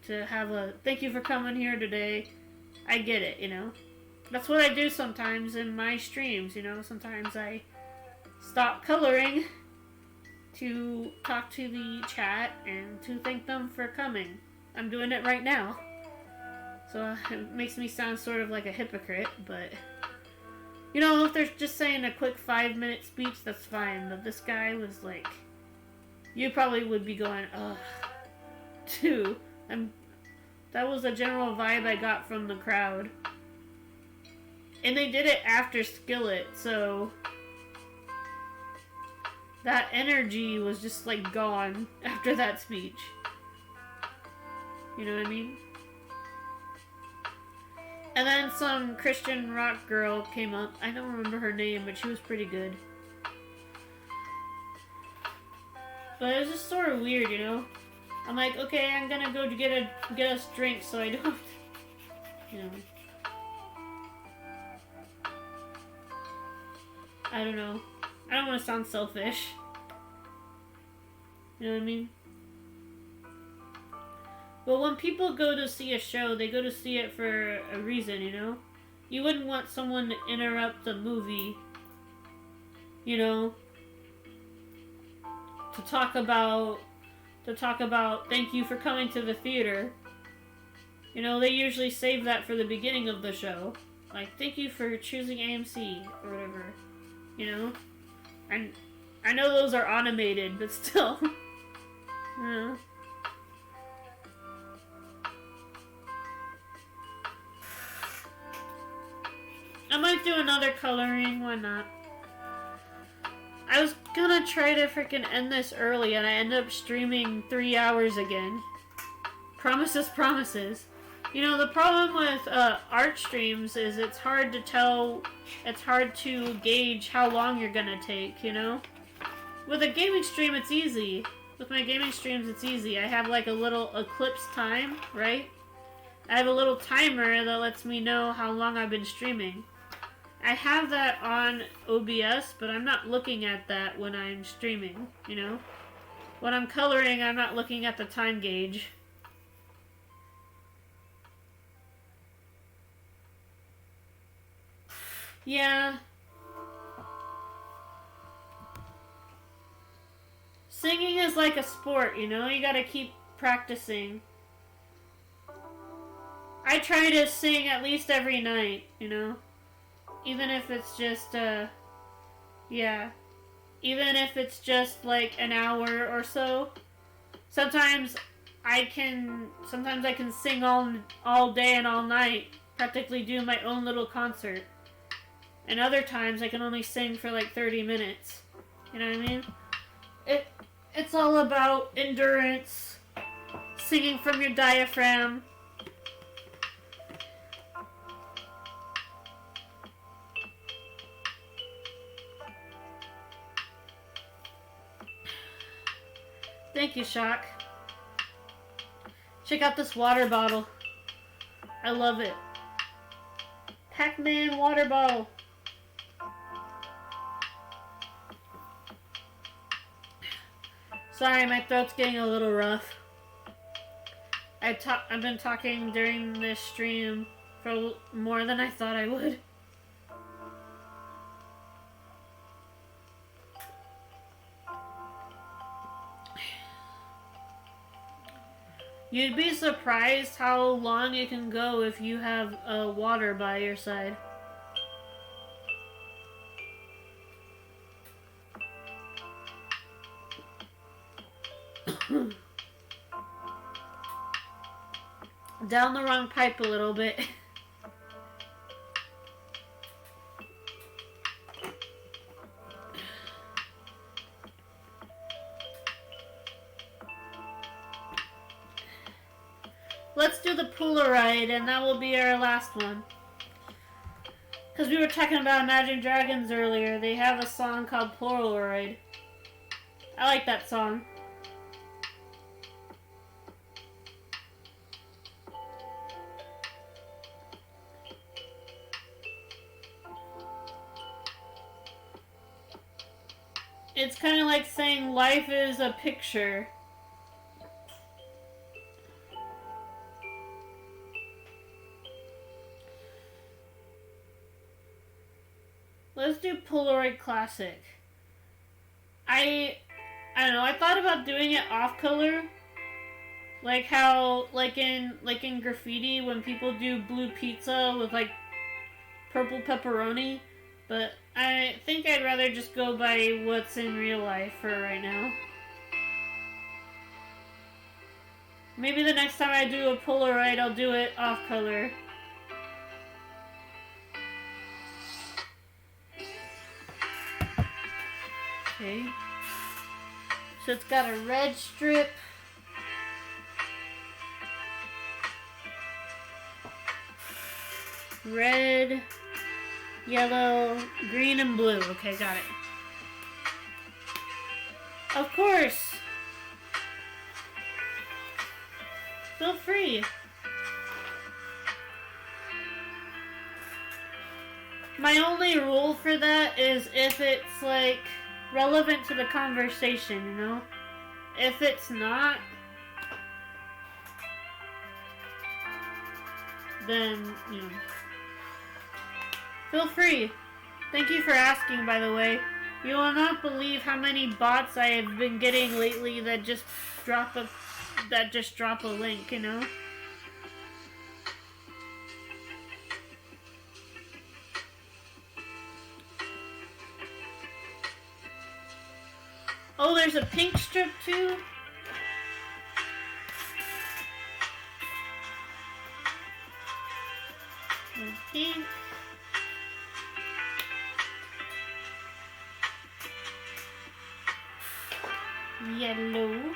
to have a thank you for coming here today, I get it, That's what I do sometimes in my streams, Sometimes I stop coloring to talk to the chat and to thank them for coming. I'm doing it right now. So it makes me sound sort of like a hypocrite, but... if they're just saying a quick 5-minute speech, that's fine. But this guy was like... You probably would be going, ugh, too. That was the general vibe I got from the crowd. And they did it after Skillet, so... That energy was just, like, gone after that speech. You know what I mean? And then some Christian rock girl came up. I don't remember her name, but she was pretty good. But it was just sort of weird, you know? I'm like, okay, I'm gonna go to get us drinks so I don't, you know. I don't know. I don't want to sound selfish. You know what I mean? But when people go to see a show, they go to see it for a reason, you know? You wouldn't want someone to interrupt the movie, you know, to talk about thank you for coming to the theater. You know, they usually save that for the beginning of the show. Like, thank you for choosing AMC or whatever. You know? And I know those are automated, but still. Yeah. I might do another coloring, why not? I was gonna try to freaking end this early and I ended up streaming 3 hours again. Promises, promises. You know, the problem with art streams is it's hard to tell, it's hard to gauge how long you're gonna take, you know? With a gaming stream, it's easy. With my gaming streams, it's easy. I have like a little eclipse time, right? I have a little timer that lets me know how long I've been streaming. I have that on OBS, but I'm not looking at that when I'm streaming, you know? When I'm coloring, I'm not looking at the time gauge. Yeah. Singing is like a sport, you know? You gotta keep practicing. I try to sing at least every night, you know? Even if it's just, yeah. Even if it's just like an hour or so. Sometimes I can sing all day and all night. Practically do my own little concert. And other times I can only sing for like 30 minutes. You know what I mean? It's all about endurance. Singing from your diaphragm. Thank you, Shock. Check out this water bottle. I love it. Pac-Man water bottle. Sorry, my throat's getting a little rough. I've been talking during this stream for more than I thought I would. You'd be surprised how long it can go if you have water by your side. Down the wrong pipe a little bit. Let's do the Polaroid, and that will be our last one. Because we were talking about Imagine Dragons earlier. They have a song called Polaroid. I like that song. It's kind of like saying life is a picture. Let's do Polaroid Classic. I don't know, I thought about doing it off color. Like how like in graffiti when people do blue pizza with like purple pepperoni, but I think I'd rather just go by what's in real life for right now. Maybe the next time I do a Polaroid, I'll do it off color. Okay. So it's got a red strip. Red, yellow, green, and blue. Okay, got it. Of course, Feel free. My only rule for that is if it's like relevant to the conversation, you know? If it's not, then, you know, feel free. Thank you for asking, by the way. You will not believe how many bots I have been getting lately that just drop a link, you know? Oh, there's a pink strip too? Pink. Yellow.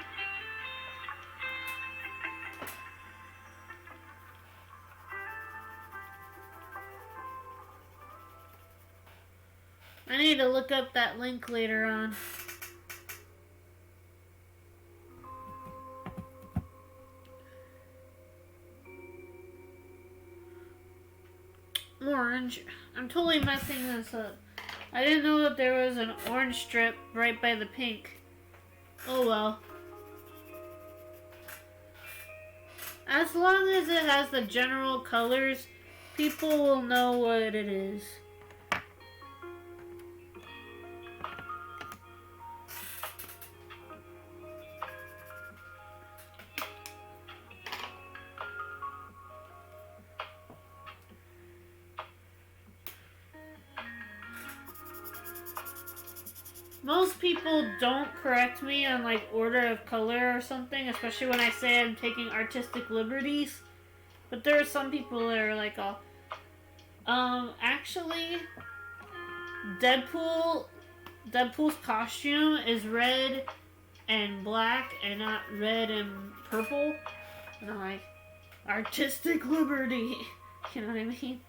I need to look up that link later on. Orange. I'm totally messing this up. I didn't know that there was an orange strip right by the pink. Oh well. As long as it has the general colors, people will know what it is. Most people don't correct me on like order of color or something, especially when I say I'm taking artistic liberties. But there are some people that are like, actually, Deadpool's costume is red and black and not red and purple. And I'm like, artistic liberty. You know what I mean?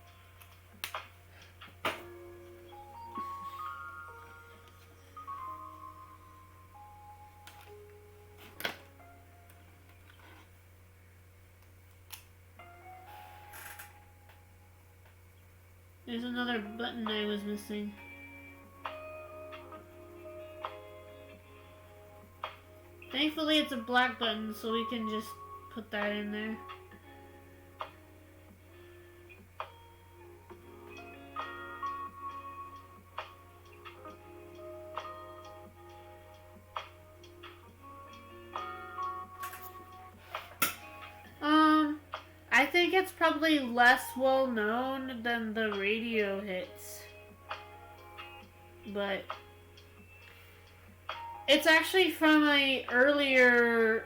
There's another button I was missing. Thankfully it's a black button, so we can just put that in there. I think it's probably less well known than the radio hits. But it's actually from a earlier...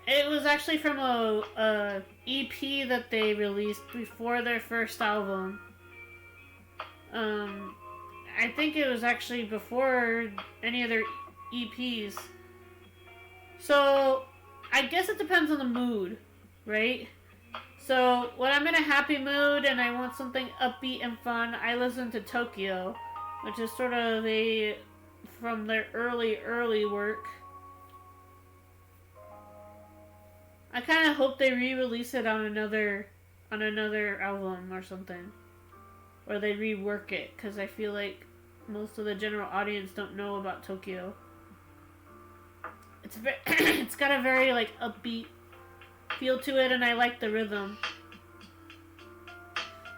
It was actually from a EP that they released before their first album. I think it was actually before any other EPs. So, I guess it depends on the mood, right? So, when I'm in a happy mood and I want something upbeat and fun, I listen to Tokyo, which is sort of from their early work. I kind of hope they re-release it on another album or something. Or they rework it, because I feel like most of the general audience don't know about Tokyo. It's got a very, like, upbeat feel to it, and I like the rhythm.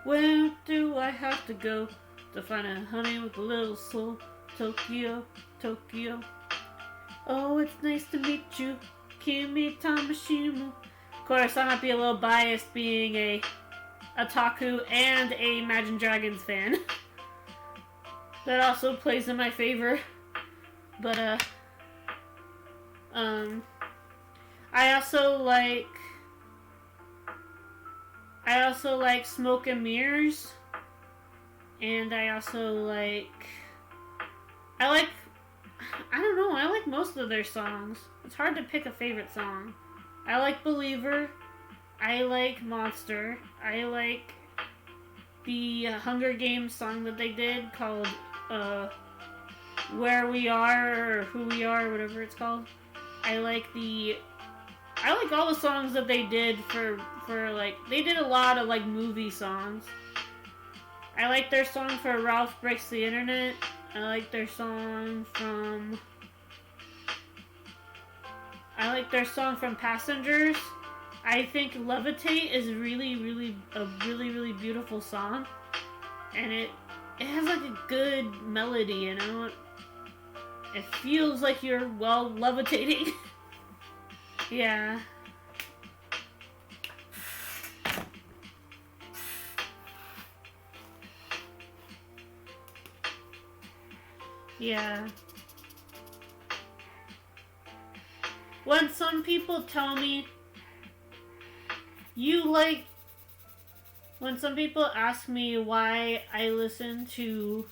Where do I have to go to find a honey with a little soul? Tokyo, Tokyo. Oh, it's nice to meet you, Kimi Tamashima. Of course, I might be a little biased being a otaku and a Imagine Dragons fan. That also plays in my favor. But, I also like Smoke and Mirrors. And I don't know, I like most of their songs. It's hard to pick a favorite song. I like Believer. I like Monster. I like the Hunger Games song that they did called, Where We Are, or Who We Are, whatever it's called. I I like all the songs that they did for like, they did a lot of like movie songs. I like their song for Ralph Breaks the Internet. I like their song from Passengers. I think Levitate is really, really a really beautiful song, and it has like a good melody, you know. It feels like you're levitating. Yeah. Yeah. When some people tell me when some people ask me why I listen to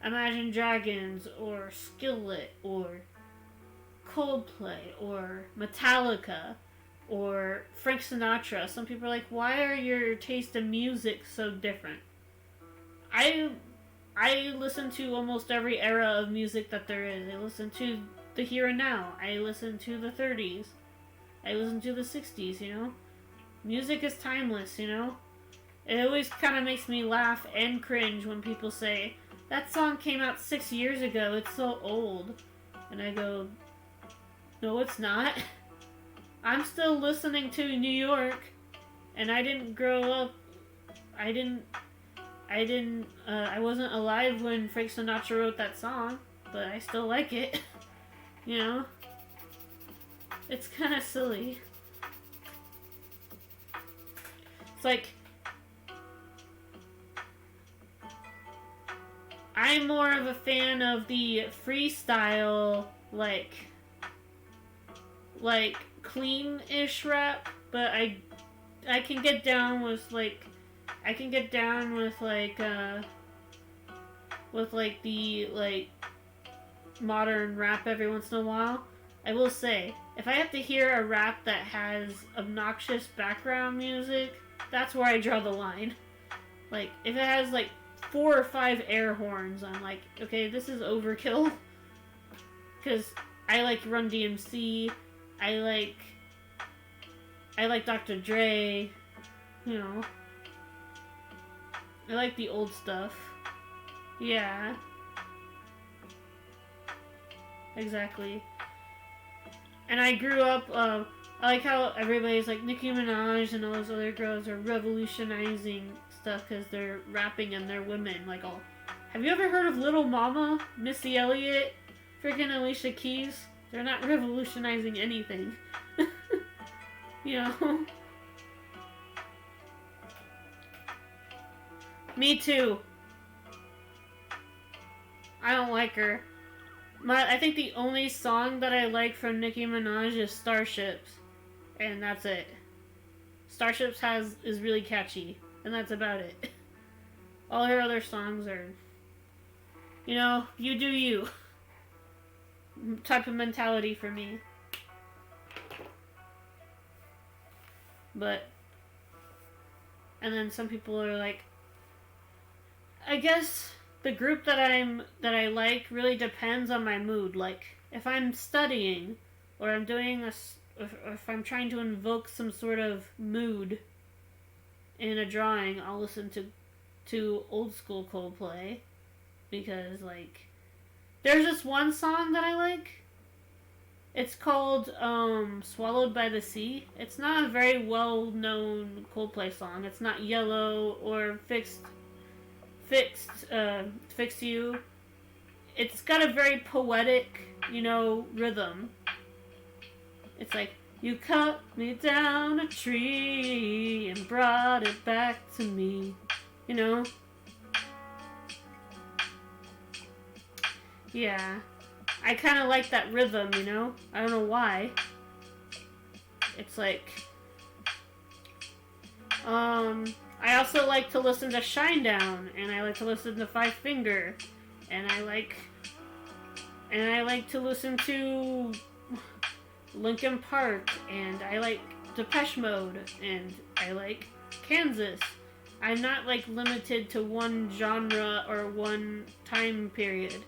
Imagine Dragons or Skillet or Coldplay or Metallica or Frank Sinatra, some people are like, why are your taste in music so different? I listen to almost every era of music that there is. I listen to the here and now. I listen to the 30s. I listen to the 60s, you know? Music is timeless, you know? It always kind of makes me laugh and cringe when people say, that song came out 6 years ago, it's so old. And I go, no, it's not. I'm still listening to New York, and I didn't grow up. I wasn't alive when Frank Sinatra wrote that song, but I still like it. You know? It's kind of silly. It's like, I'm more of a fan of the freestyle, like clean-ish rap, but I can get down with the modern rap every once in a while. I will say, if I have to hear a rap that has obnoxious background music, that's where I draw the line. Like, if it has like 4 or 5 air horns, I'm like, okay, this is overkill. Because I like Run DMC, I like Dr. Dre, you know. I like the old stuff. Yeah. Exactly. And I grew up, I like how everybody's like, Nicki Minaj and all those other girls are revolutionizing stuff because they're rapping and they're women. Like, all. Have you ever heard of Little Mama, Missy Elliott, freaking Alicia Keys? They're not revolutionizing anything. You know? Me too. I don't like her. I think the only song that I like from Nicki Minaj is Starships. And that's it. Starships is really catchy. And that's about it. All her other songs are, you know, you do you type of mentality for me. But, and then some people are like, I guess the group that I like really depends on my mood. Like, if I'm studying, or I'm doing or if I'm trying to invoke some sort of mood in a drawing, I'll listen to old school Coldplay, because like, there's this one song that I like. It's called Swallowed by the Sea. It's not a very well known Coldplay song. It's not Yellow or Fix You. It's got a very poetic, you know, rhythm. It's like, you cut me down a tree and brought it back to me. You know? Yeah. I kind of like that rhythm, you know? I don't know why. It's like, I also like to listen to Shinedown, and I like to listen to Five Finger, and I like to listen to Linkin Park, and I like Depeche Mode, and I like Kansas. I'm not like limited to one genre or one time period.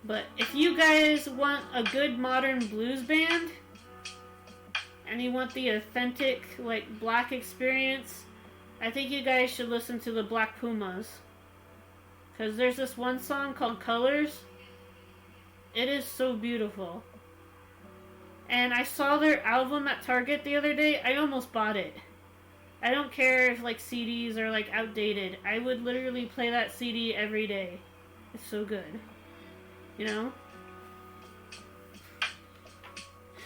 But if you guys want a good modern blues band, and you want the authentic, like, black experience, I think you guys should listen to the Black Pumas. Because there's this one song called Colors. It is so beautiful. And I saw their album at Target the other day. I almost bought it. I don't care if, like, CDs are, like, outdated. I would literally play that CD every day. It's so good. You know?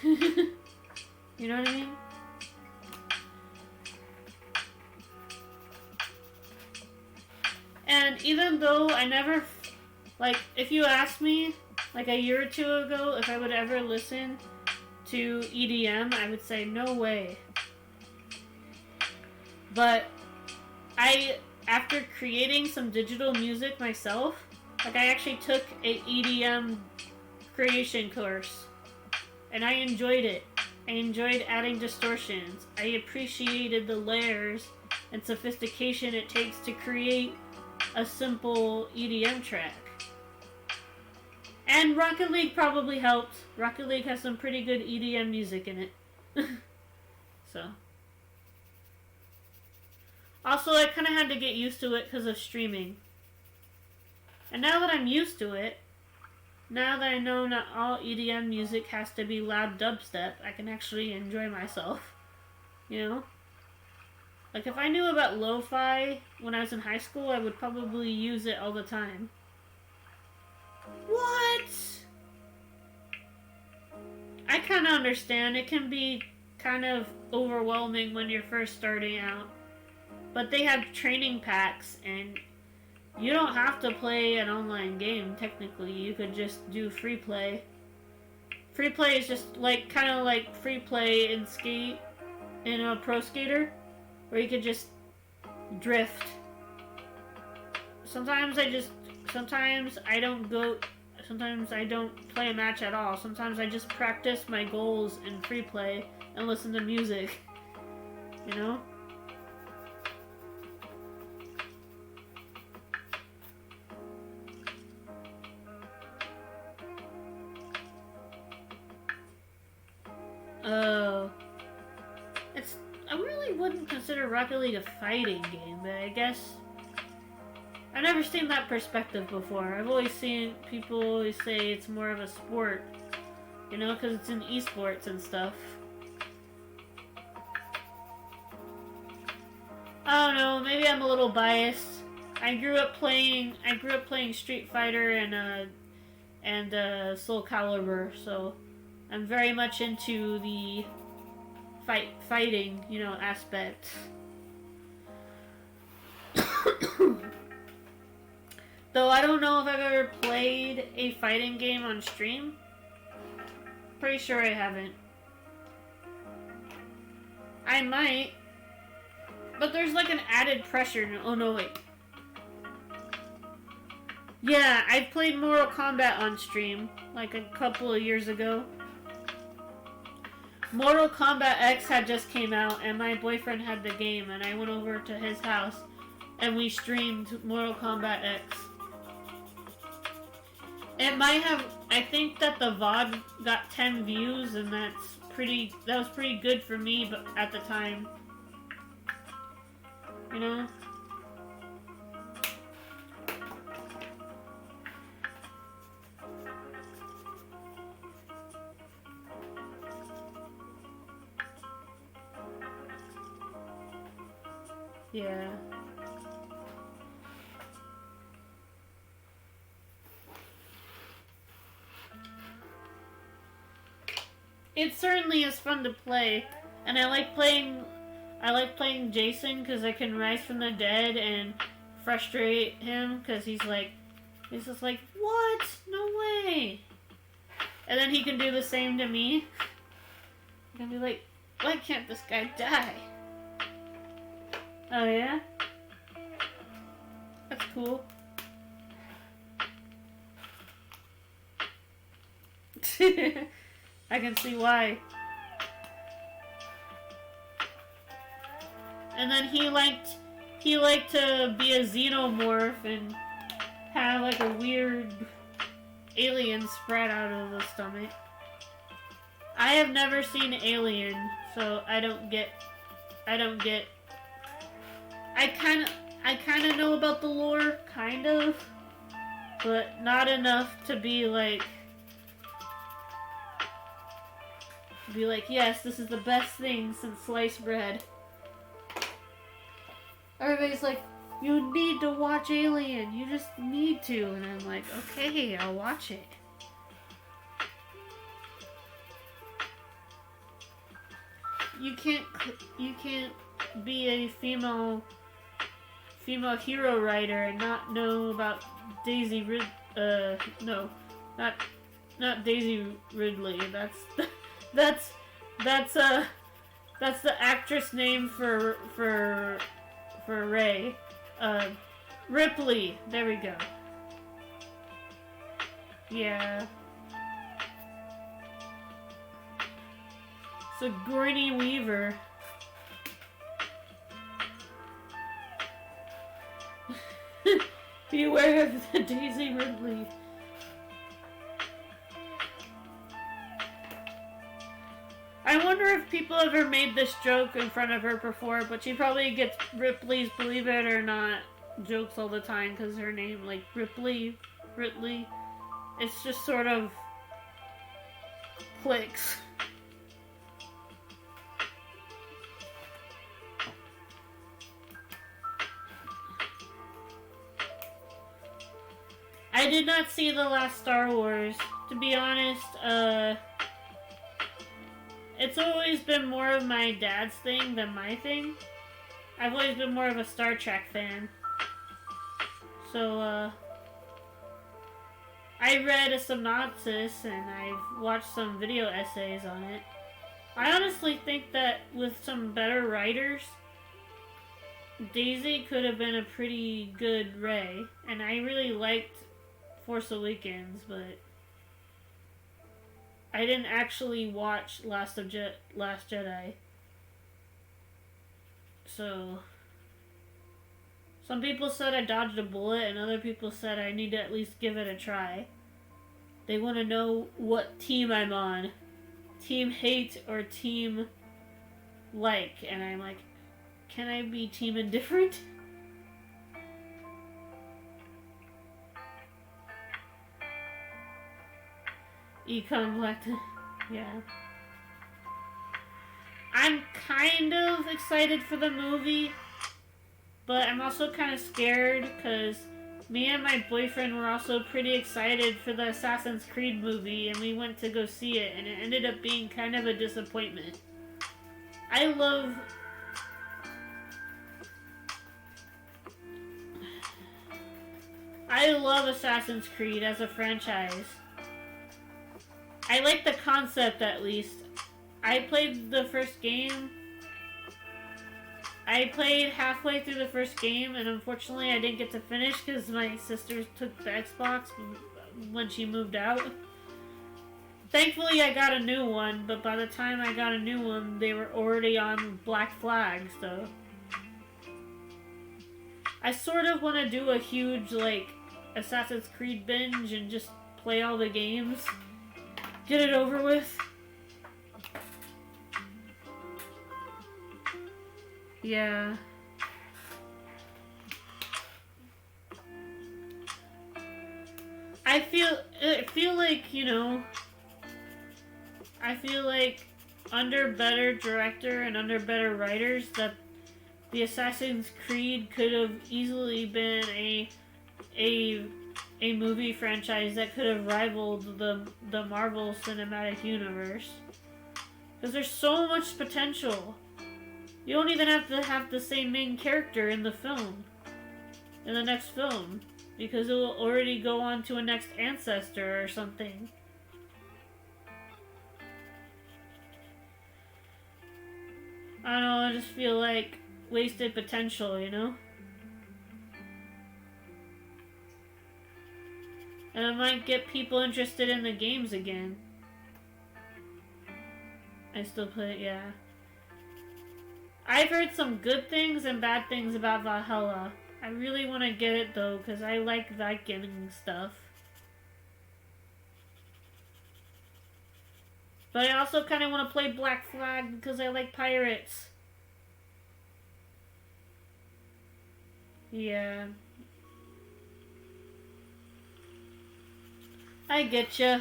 You know what I mean? And even though I never, like, if you asked me, like, a year or two ago, if I would ever listen to EDM, I would say, no way. But after creating some digital music myself, like, I actually took a EDM creation course, and I enjoyed it. I enjoyed adding distortions. I appreciated the layers and sophistication it takes to create a simple EDM track. And Rocket League probably helped. Rocket League has some pretty good EDM music in it. So. Also, I kind of had to get used to it because of streaming. And now that I'm used to it, now that I know not all EDM music has to be loud dubstep, I can actually enjoy myself. You know? Like, if I knew about lo-fi when I was in high school, I would probably use it all the time. What? I kind of understand. It can be kind of overwhelming when you're first starting out. But they have training packs, and you don't have to play an online game, technically. You could just do free play. Free play is just like kind of like free play in Skate, in a Pro Skater, where you could just drift. Sometimes I don't play a match at all. Sometimes I just practice my goals in free play and listen to music. You know? I really wouldn't consider Rocket League a fighting game, but I guess I've never seen that perspective before. I've always seen people always say it's more of a sport, you know, because it's in esports and stuff. I don't know, maybe I'm a little biased. I grew up playing Street Fighter and Soul Calibur, so I'm very much into the fighting, you know, aspect. Though I don't know if I've ever played a fighting game on stream. Pretty sure I haven't. I might. But there's like an added pressure. Oh no, wait. Yeah, I played Mortal Kombat on stream like a couple of years ago. Mortal Kombat X had just came out, and my boyfriend had the game, and I went over to his house, and we streamed Mortal Kombat X. It might have, I think that the VOD got 10 views, and that was pretty good for me, but at the time. You know? Yeah. It certainly is fun to play, and I like playing Jason because I can rise from the dead and frustrate him because he's just like, what? No way! And then he can do the same to me. I can be like, why can't this guy die? Oh yeah? That's cool. I can see why. And then he liked to be a xenomorph and have like a weird aliens spread out of the stomach. I have never seen Alien, so I don't get. I kind of know about the lore, kind of, but not enough to be like, yes, this is the best thing since sliced bread. Everybody's like, you need to watch Alien, you just need to, and I'm like, okay, I'll watch it. You can't be a female hero writer and not know about Daisy no, not Daisy Ridley. That's the actress name for Rey. Ripley. There we go. Yeah. Sigourney Weaver. Beware of the Daisy Ridley. I wonder if people ever made this joke in front of her before, but she probably gets Ripley's Believe It or Not jokes all the time because her name, like Ridley, it's just sort of clicks. I did not see the last Star Wars. To be honest, it's always been more of my dad's thing than my thing. I've always been more of a Star Trek fan. So, I read a synopsis and I've watched some video essays on it. I honestly think that with some better writers, Daisy could have been a pretty good Rey. And I really liked Force Awakens, but I didn't actually watch Last Jedi. So, some people said I dodged a bullet, and other people said I need to at least give it a try. They want to know what team I'm on. Team hate or team like. And I'm like, can I be team indifferent? Econ Black. Yeah. I'm kind of excited for the movie, but I'm also kind of scared because me and my boyfriend were also pretty excited for the Assassin's Creed movie, and we went to go see it, and it ended up being kind of a disappointment. I love Assassin's Creed as a franchise. I like the concept, at least. I played the first game. I played halfway through the first game, and unfortunately I didn't get to finish because my sister took the Xbox when she moved out. Thankfully I got a new one, but by the time I got a new one, they were already on Black Flag, so... I sort of want to do a huge, like, Assassin's Creed binge and just play all the games. Get it over with. Yeah. I feel like, you know, I feel like under better director and under better writers that the Assassin's Creed could have easily been a movie franchise that could have rivaled the Marvel Cinematic Universe. Because there's so much potential. You don't even have to have the same main character in the film. In the next film. Because it will already go on to a next ancestor or something. I don't know, I just feel like wasted potential, you know? And it might get people interested in the games again. I still play it, yeah. I've heard some good things and bad things about Valhalla. I really want to get it though, because I like Viking stuff. But I also kind of want to play Black Flag because I like pirates. Yeah. I get ya.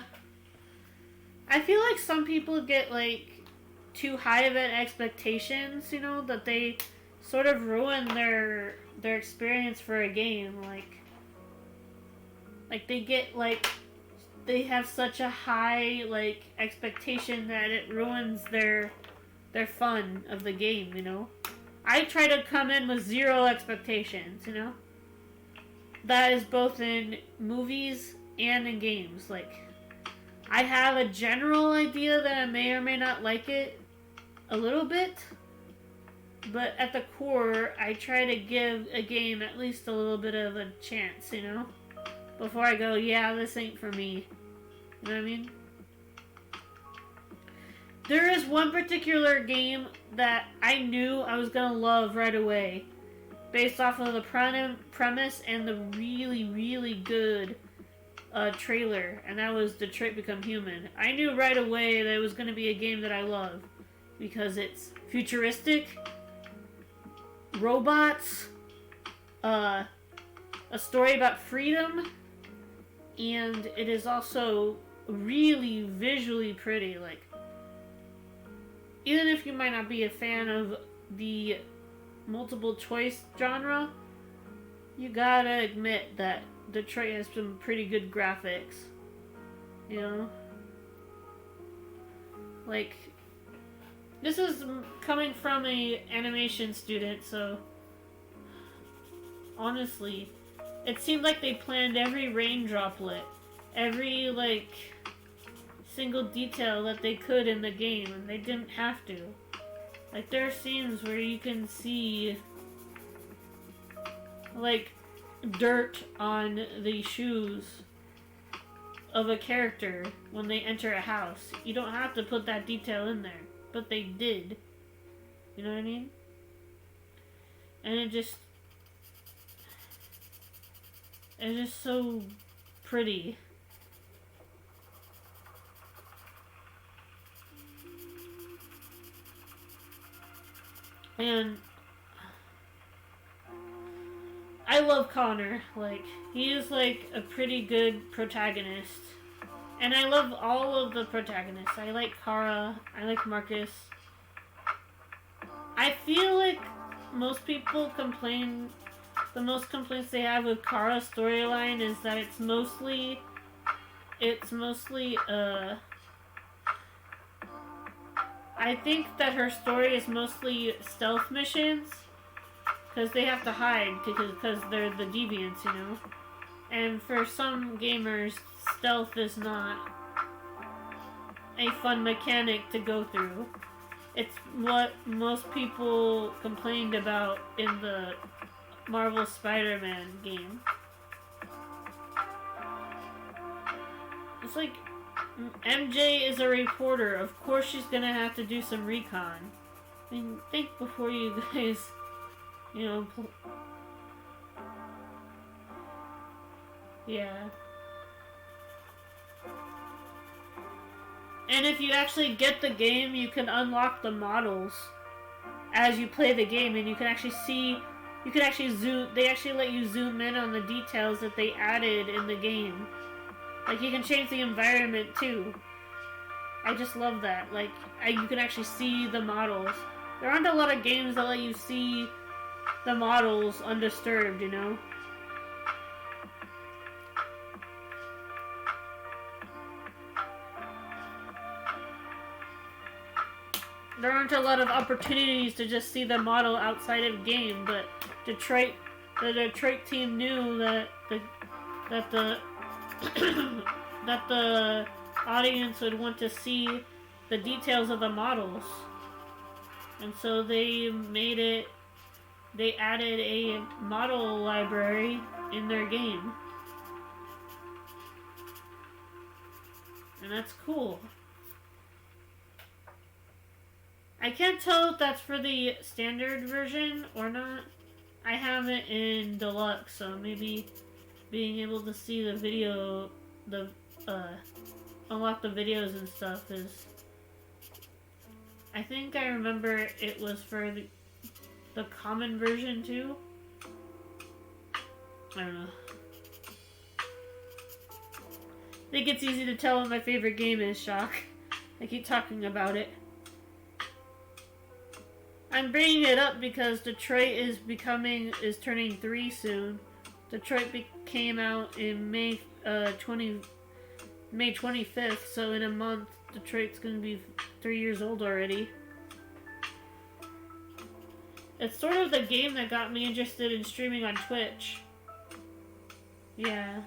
I feel like some people get, like, too high of an expectations, you know, that they sort of ruin their experience for a game. Like they get, like, they have such a high, like, expectation that it ruins their fun of the game, you know? I try to come in with zero expectations, you know? That is both in movies and in games. Like, I have a general idea that I may or may not like it a little bit, but at the core, I try to give a game at least a little bit of a chance, you know? Before I go, yeah, this ain't for me. You know what I mean? There is one particular game that I knew I was gonna love right away, based off of the premise and the really, really good trailer, and that was Detroit Become Human. I knew right away that it was gonna be a game that I love, because it's futuristic, robots, a story about freedom, and it is also really visually pretty. Like, even if you might not be a fan of the multiple choice genre, you gotta admit that Detroit has some pretty good graphics. You know? Like, this is coming from a animation student, so honestly, it seemed like they planned every rain droplet, every, like, single detail that they could in the game, and they didn't have to. Like, there are scenes where you can see, like, dirt on the shoes of a character when they enter a house. You don't have to put that detail in there, but they did. You know what I mean? And it's just so pretty. And I love Connor. Like, he is, like, a pretty good protagonist. And I love all of the protagonists. I like Kara. I like Marcus. I feel like most people complain... The most complaints they have with Kara's storyline is that it's mostly, I think that her story is mostly stealth missions, because they have to hide, because they're the deviants, you know? And for some gamers, stealth is not a fun mechanic to go through. It's what most people complained about in the Marvel Spider-Man game. It's like, MJ is a reporter. Of course she's gonna have to do some recon. I mean, think before you guys, you know, yeah. And if you actually get the game, you can unlock the models as you play the game, and you can actually see, you can actually zoom, they actually let you zoom in on the details that they added in the game. Like, you can change the environment too. I just love that. Like, you can actually see the models. There aren't a lot of games that let you see the models undisturbed, you know? There aren't a lot of opportunities to just see the model outside of game, but the Detroit team knew that the that the audience would want to see the details of the models, and so they added a model library in their game, and that's cool. I can't tell if that's for the standard version or not. I have it in deluxe, so maybe being able to see the video, unlock the videos and stuff is I think I remember it was for the common version too. I don't know. I think it's easy to tell what my favorite game is, Shock. I keep talking about it. I'm bringing it up because Detroit is turning 3 soon. Detroit came out in May 25th, so in a month Detroit's gonna be 3 years old already. It's sort of the game that got me interested in streaming on Twitch. Yeah.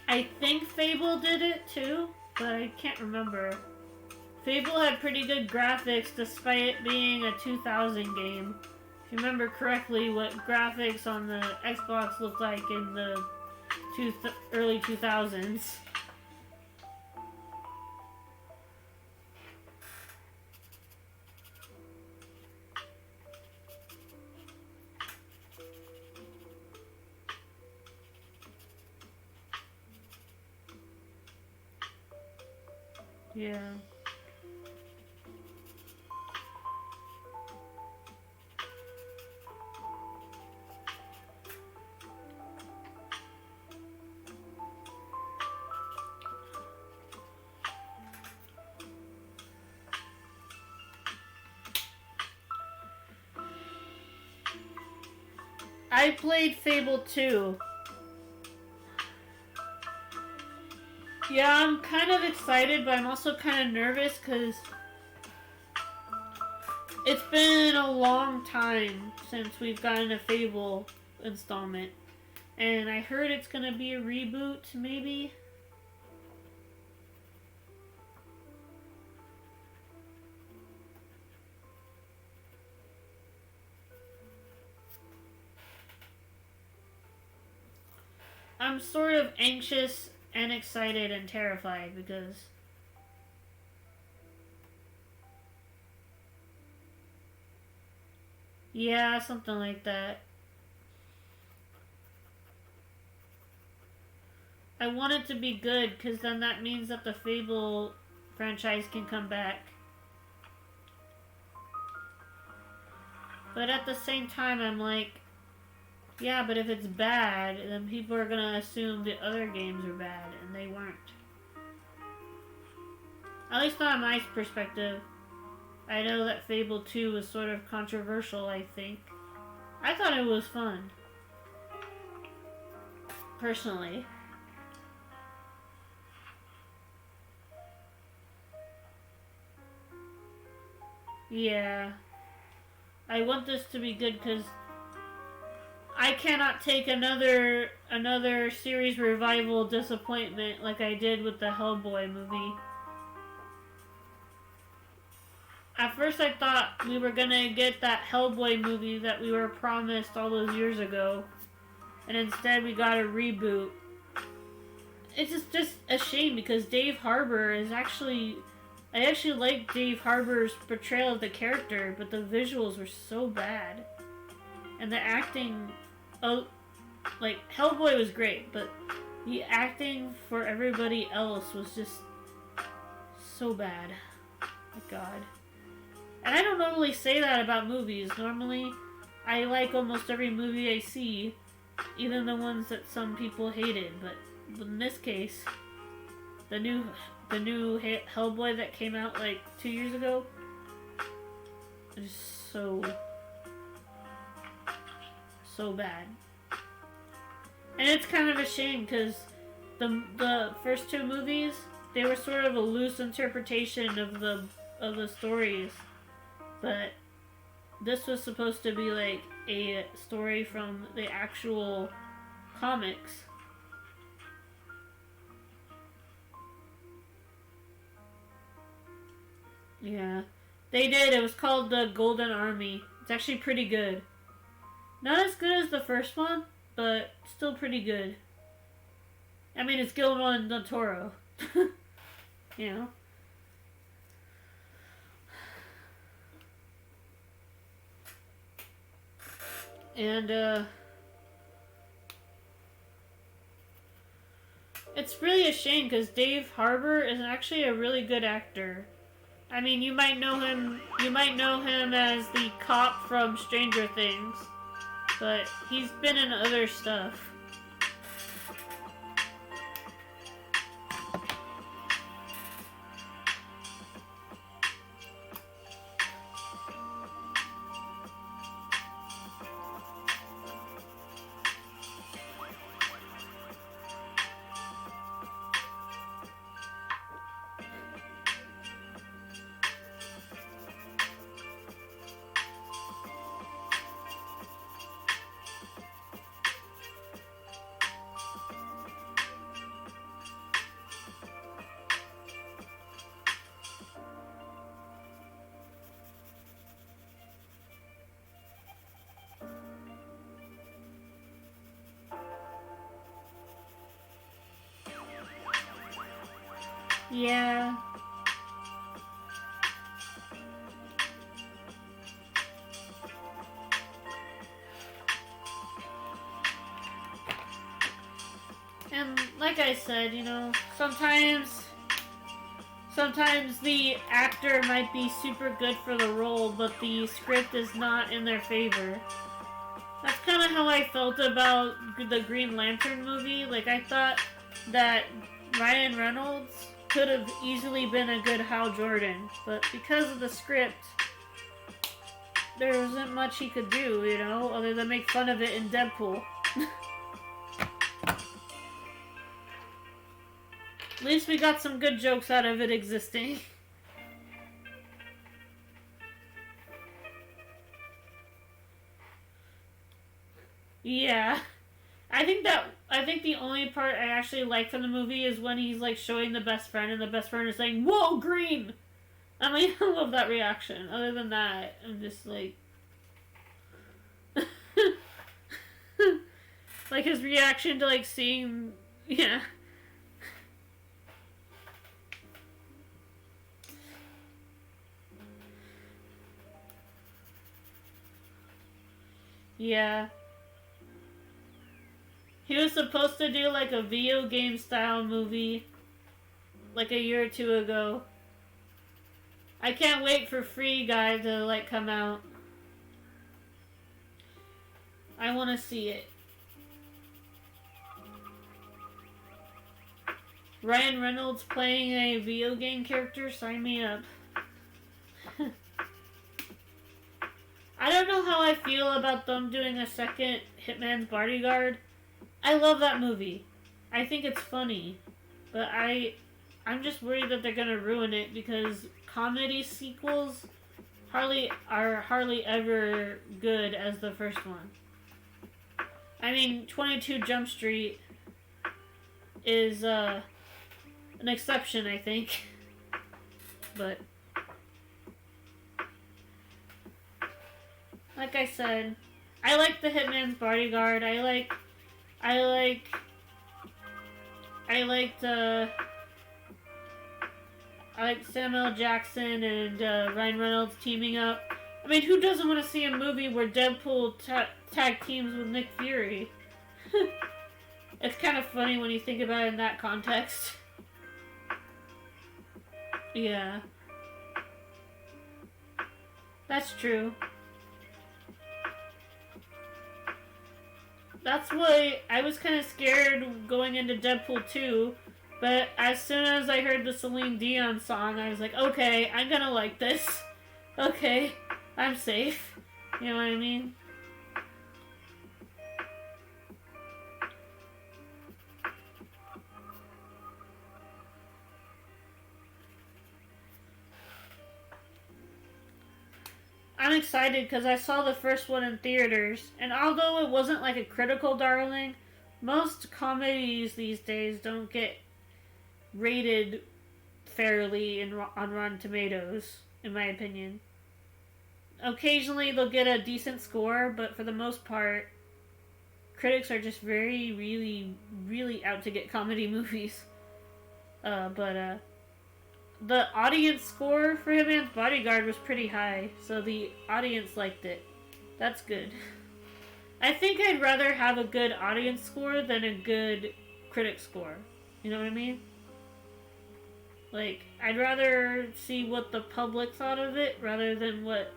I think Fable did it too, but I can't remember. Fable had pretty good graphics despite it being a 2000 game. If you remember correctly what graphics on the Xbox looked like in the early 2000s. Yeah. I played Fable 2. Yeah, I'm kind of excited, but I'm also kind of nervous because it's been a long time since we've gotten a Fable installment. And I heard it's going to be a reboot, maybe? I'm sort of anxious and excited and terrified because yeah, something like that. I want it to be good because then that means that the Fable franchise can come back. But at the same time, I'm like, yeah, but if it's bad, then people are gonna assume the other games are bad, and they weren't. At least not my perspective. I know that Fable 2 was sort of controversial, I think. I thought it was fun. Personally. Yeah. I want this to be good because I cannot take another series revival disappointment like I did with the Hellboy movie. At first I thought we were gonna get that Hellboy movie that we were promised all those years ago. And instead we got a reboot. It's just a shame because Dave Harbour is actually... I actually like Dave Harbour's portrayal of the character, but the visuals were so bad. And the acting... Oh, like, Hellboy was great, but the acting for everybody else was just so bad. My God. And I don't normally say that about movies. Normally, I like almost every movie I see, even the ones that some people hated. But in this case, the new Hellboy that came out like 2 years ago is so bad. And it's kind of a shame because the first 2 movies, they were sort of a loose interpretation of the stories. But this was supposed to be like a story from the actual comics. Yeah. They did. It was called The Golden Army. It's actually pretty good. Not as good as the first one, but still pretty good. I mean, it's Guillermo del Toro. You know? And, It's really a shame because Dave Harbour is actually a really good actor. I mean, you might know him. You might know him as the cop from Stranger Things, but he's been in other stuff. Yeah. And like I said, you know, sometimes the actor might be super good for the role, but the script is not in their favor. That's kind of how I felt about the Green Lantern movie. Like, I thought that Ryan Reynolds could have easily been a good Hal Jordan, but because of the script, there wasn't much he could do, you know, other than make fun of it in Deadpool. At least we got some good jokes out of it existing. Yeah. I think the only part I actually like from the movie is when he's like showing the best friend and the best friend is saying, "Whoa, green!" I mean, I love that reaction. Other than that, I'm just like like his reaction to like seeing, yeah. Yeah. He was supposed to do like a video game style movie like a year or two ago. I can't wait for Free Guy to like come out. I want to see it. Ryan Reynolds playing a video game character? Sign me up. I don't know how I feel about them doing a second Hitman's Bodyguard. I love that movie. I think it's funny. But I'm just worried that they're gonna ruin it because comedy sequels are hardly ever good as the first one. I mean, 22 Jump Street is an exception, I think. But like I said, I like the Hitman's Bodyguard. I liked Samuel L. Jackson and Ryan Reynolds teaming up. I mean, who doesn't want to see a movie where Deadpool tag teams with Nick Fury? It's kind of funny when you think about it in that context. Yeah. That's true. That's why I was kind of scared going into Deadpool 2, but as soon as I heard the Celine Dion song, I was like, okay, I'm gonna like this. Okay, I'm safe. You know what I mean? I'm excited because I saw the first one in theaters, and although it wasn't like a critical darling, most comedies these days don't get rated fairly on Rotten Tomatoes, in my opinion. Occasionally they'll get a decent score, but for the most part, critics are just really out to get comedy movies. But the audience score for Hitman's Bodyguard was pretty high, so the audience liked it. That's good. I think I'd rather have a good audience score than a good critic score. You know what I mean? Like, I'd rather see what the public thought of it rather than what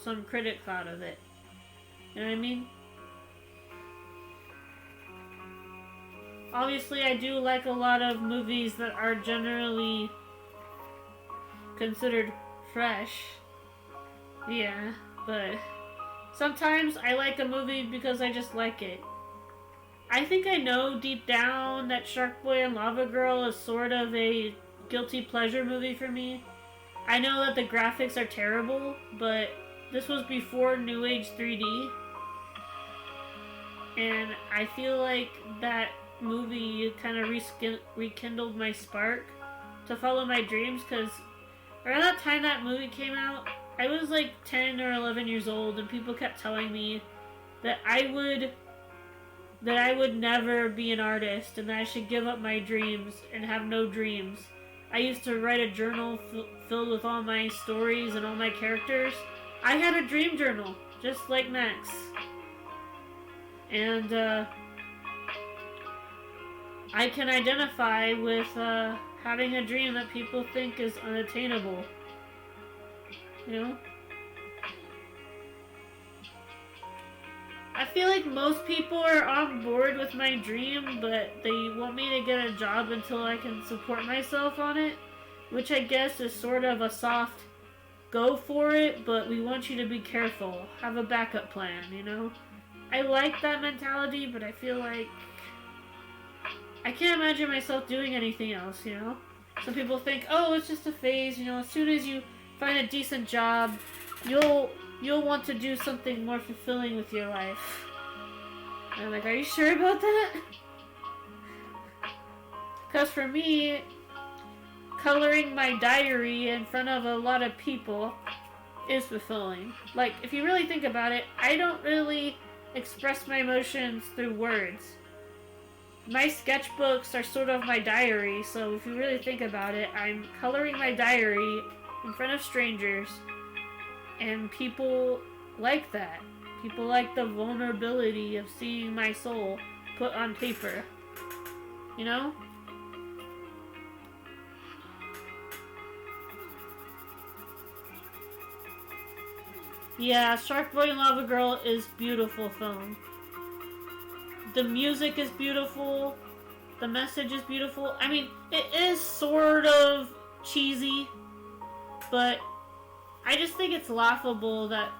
some critic thought of it. You know what I mean? Obviously, I do like a lot of movies that are generally considered fresh. Yeah, but sometimes I like a movie because I just like it. I think I know deep down that Shark Boy and Lava Girl is sort of a guilty pleasure movie for me. I know that the graphics are terrible, but this was before New Age 3D. And I feel like that movie kind of rekindled my spark to follow my dreams, because around that time that movie came out, I was like 10 or 11 years old, and people kept telling me that I would never be an artist, and that I should give up my dreams and have no dreams. I used to write a journal filled with all my stories and all my characters. I had a dream journal, just like Max. And I can identify with having a dream that people think is unattainable. You know? I feel like most people are on board with my dream, but they want me to get a job until I can support myself on it, which I guess is sort of a soft go for it, but we want you to be careful. Have a backup plan, you know? I like that mentality, but I feel like I can't imagine myself doing anything else, you know? Some people think, oh, it's just a phase, you know, as soon as you find a decent job, you'll want to do something more fulfilling with your life. And I'm like, are you sure about that? Because for me, coloring my diary in front of a lot of people is fulfilling. Like, if you really think about it, I don't really express my emotions through words. My sketchbooks are sort of my diary, so if you really think about it, I'm coloring my diary in front of strangers, and people like that. People like the vulnerability of seeing my soul put on paper. You know? Yeah, Shark Boy and Lava Girl is beautiful film. The music is beautiful. The message is beautiful. I mean, it is sort of cheesy, but I just think it's laughable that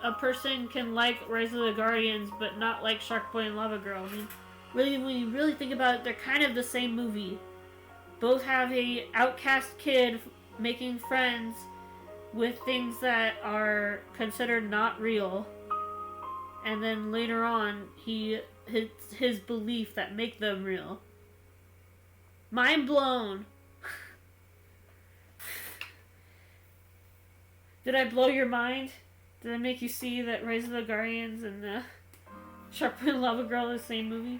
a person can like Rise of the Guardians but not like Shark Boy and Lava Girl. I mean, really, when you really think about it, they're kind of the same movie. Both have a outcast kid making friends with things that are considered not real, and then later on, his belief that make them real. Mind blown. Did I blow your mind? Did I make you see that Rise of the Guardians and Shark Boy and Lava Girl are the same movie?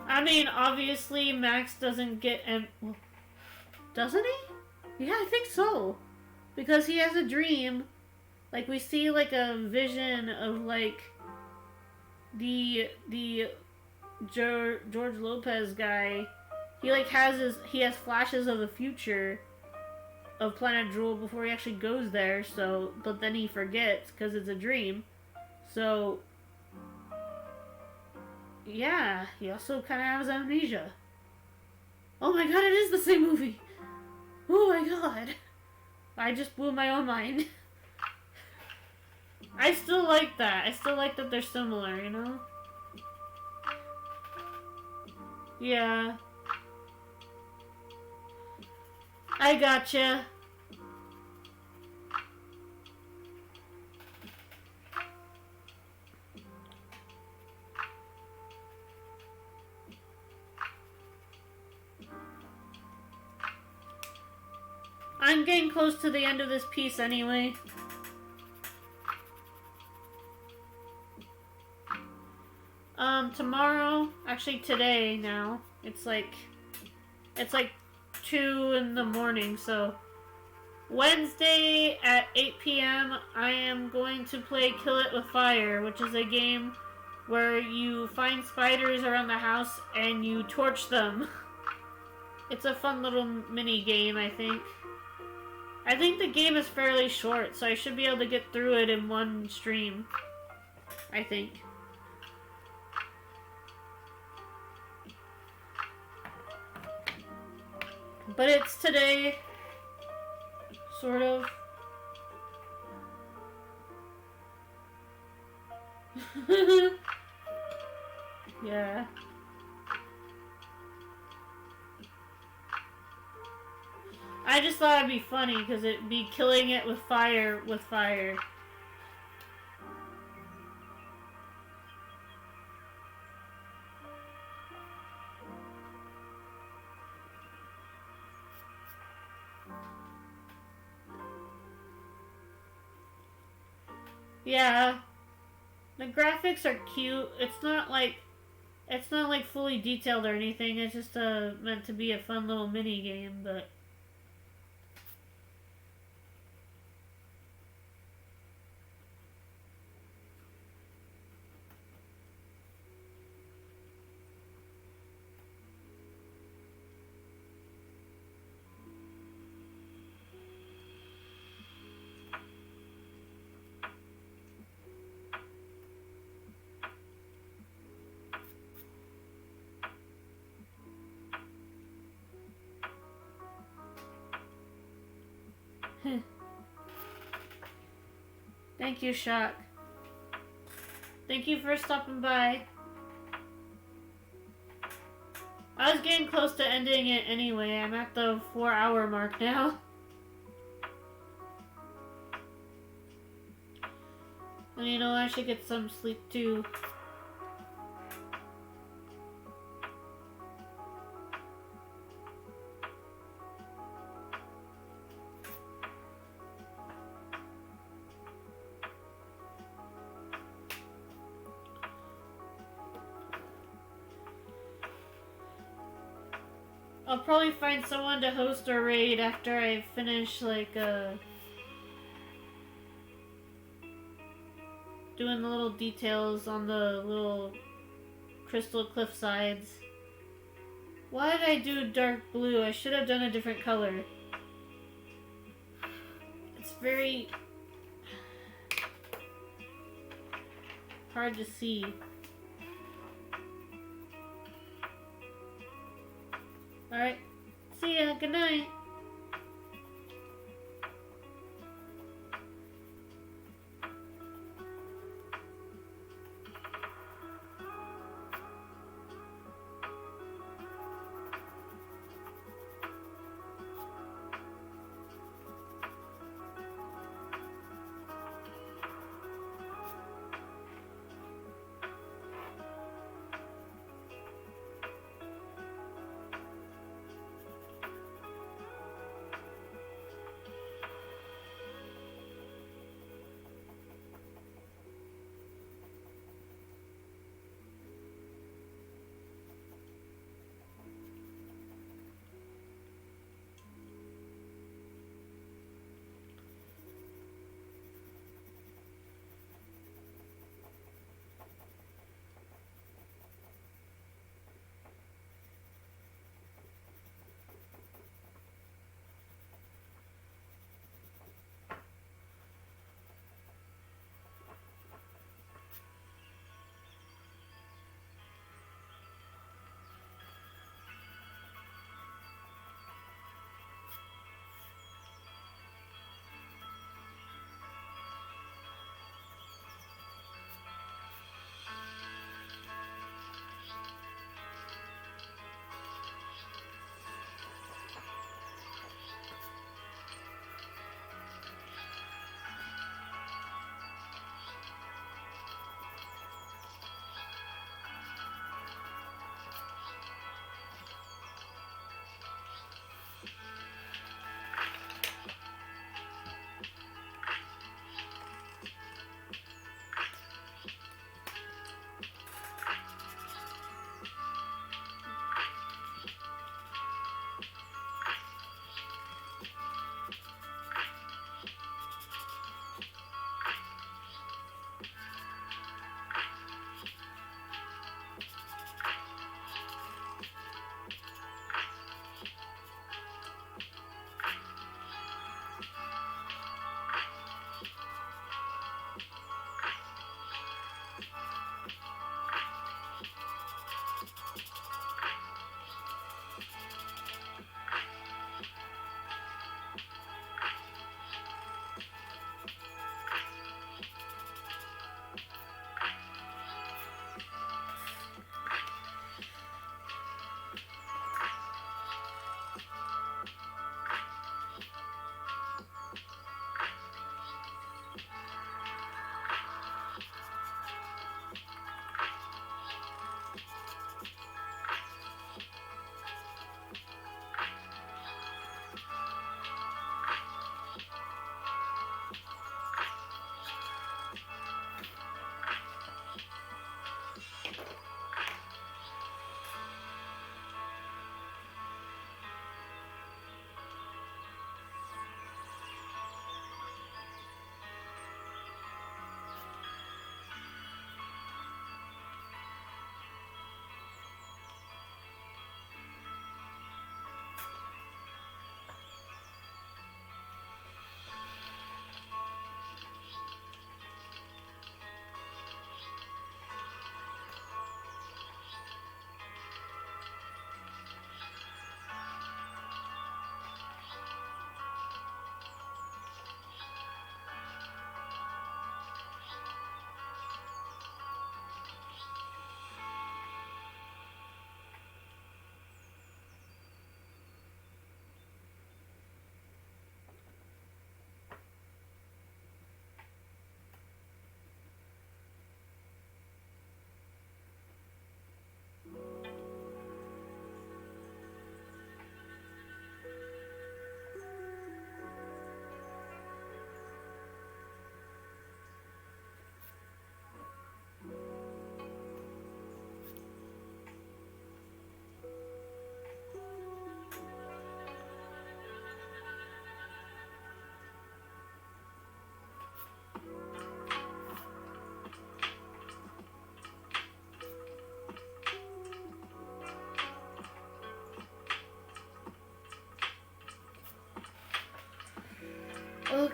I mean, obviously, Max doesn't get... well, doesn't he? Yeah, I think so. Because he has a dream. Like, we see, like, a vision of, like, the George Lopez guy. He, like, he has flashes of the future of Planet Drool before he actually goes there, so, but then he forgets, because it's a dream. So, yeah, he also kind of has amnesia. Oh my god, it is the same movie! Oh my god! I just blew my own mind. I still like that. I still like that they're similar, you know? Yeah. I gotcha. I'm getting close to the end of this piece anyway. Tomorrow, actually today now, it's like 2 in the morning, so Wednesday at 8 p.m. I am going to play Kill It With Fire, which is a game where you find spiders around the house and you torch them. It's a fun little mini game, I think. I think the game is fairly short, so I should be able to get through it in one stream. I think. But it's today, sort of. Yeah. I just thought it'd be funny because it'd be killing it with fire. Yeah. The graphics are cute. It's not like fully detailed or anything. It's just meant to be a fun little mini game, but thank you, Shock. Thank you for stopping by. I was getting close to ending it anyway. I'm at the 4-hour mark now. And you know, I should get some sleep too. I'll probably find someone to host a raid after I finish, like, doing the little details on the little crystal cliff sides. Why did I do dark blue? I should have done a different color. It's very hard to see. Alright, see ya, good night.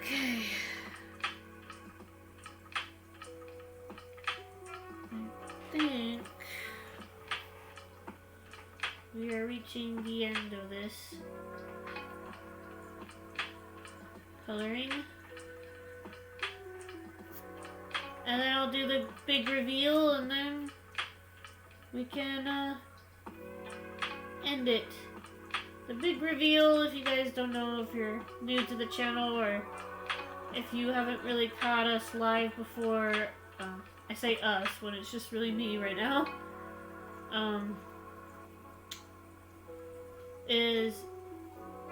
Okay. I think we are reaching the end of this coloring. And then I'll do the big reveal and then we can end it. The big reveal, if you guys don't know, if you're new to the channel or if you haven't really caught us live before, I say us when it's just really me right now, is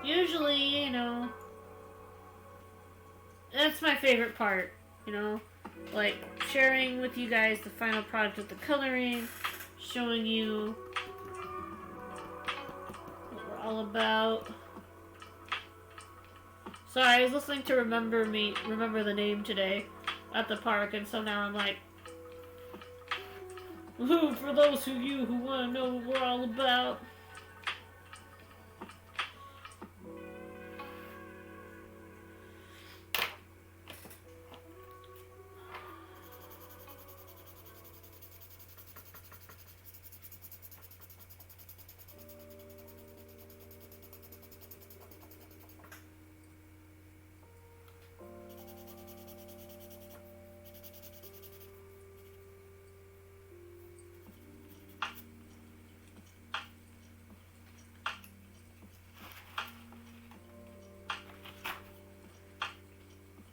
usually, you know, that's my favorite part, you know, like sharing with you guys the final product of the coloring, showing you what we're all about. Sorry, I was listening to Remember the Name today at the park, and so now I'm like, for those of you who want to know what we're all about.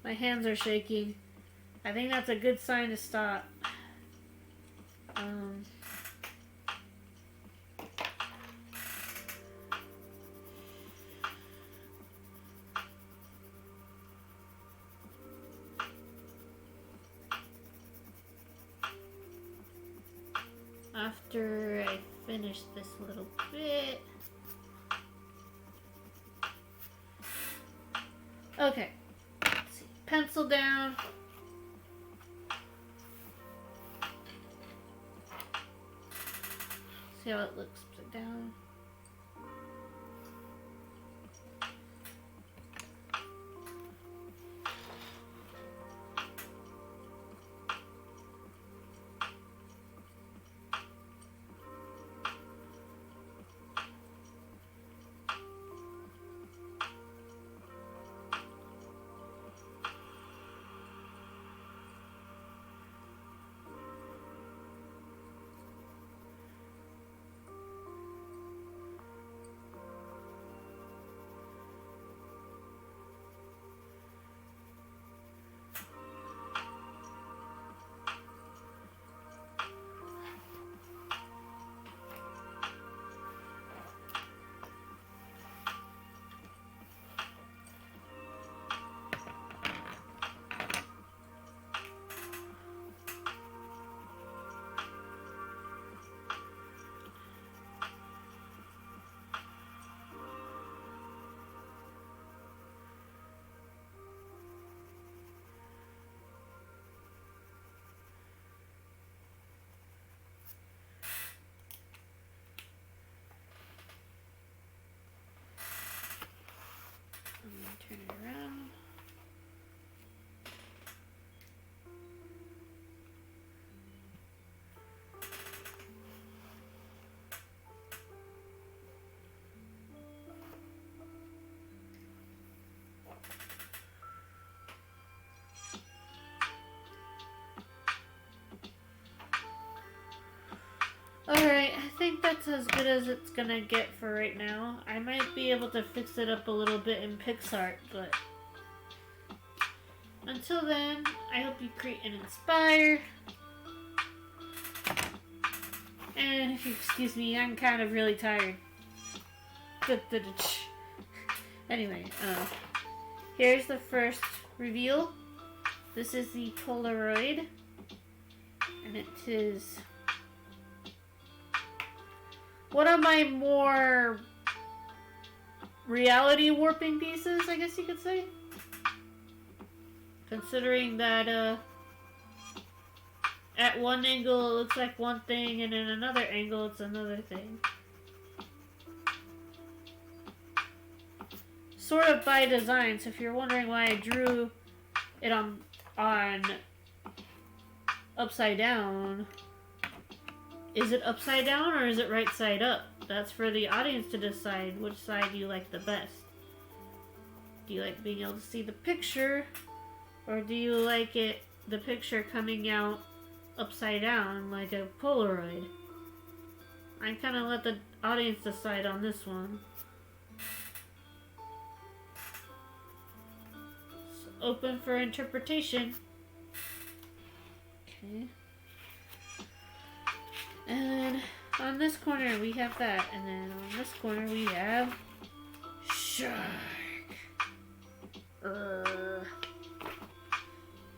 My hands are shaking. I think that's a good sign to stop. After I finish this little bit. Okay. Let's see. Pencil down. See how it looks upside down. Turn it around. Alright, I think that's as good as it's gonna get for right now. I might be able to fix it up a little bit in PicsArt, but until then, I hope you create and inspire. And if you excuse me, I'm kind of really tired. Anyway, here's the first reveal. This is the Polaroid, and it is one of my more reality warping pieces, I guess you could say. Considering that at one angle it looks like one thing and in another angle it's another thing. sort of by design. So if you're wondering why I drew it on upside down, is it upside down or is it right side up? That's for the audience to decide which side you like the best. Do you like being able to see the picture, or do you like the picture coming out upside down like a Polaroid? I kind of let the audience decide on this one. It's open for interpretation. Okay. And then on this corner we have that, and then on this corner we have shark.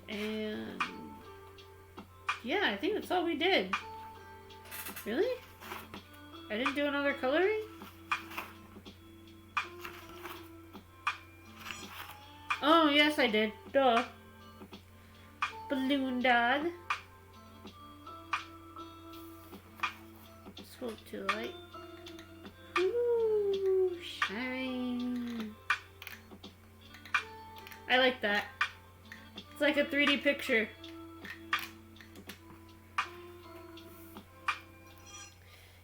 And yeah, I think that's all we did. Really? I didn't do another coloring? Oh, yes I did. Duh. Balloon dog. Swoop to the light. Ooh, shine. I like that. It's like a 3D picture.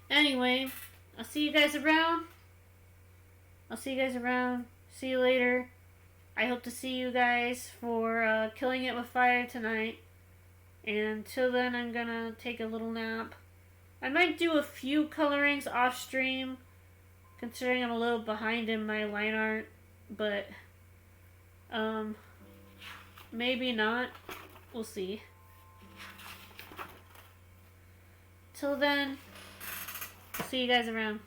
Anyway, I'll see you guys around. See you later. I hope to see you guys for Killing It with Fire tonight. And till then, I'm gonna take a little nap. I might do a few colorings off stream, considering I'm a little behind in my line art, but maybe not. We'll see. Till then, see you guys around.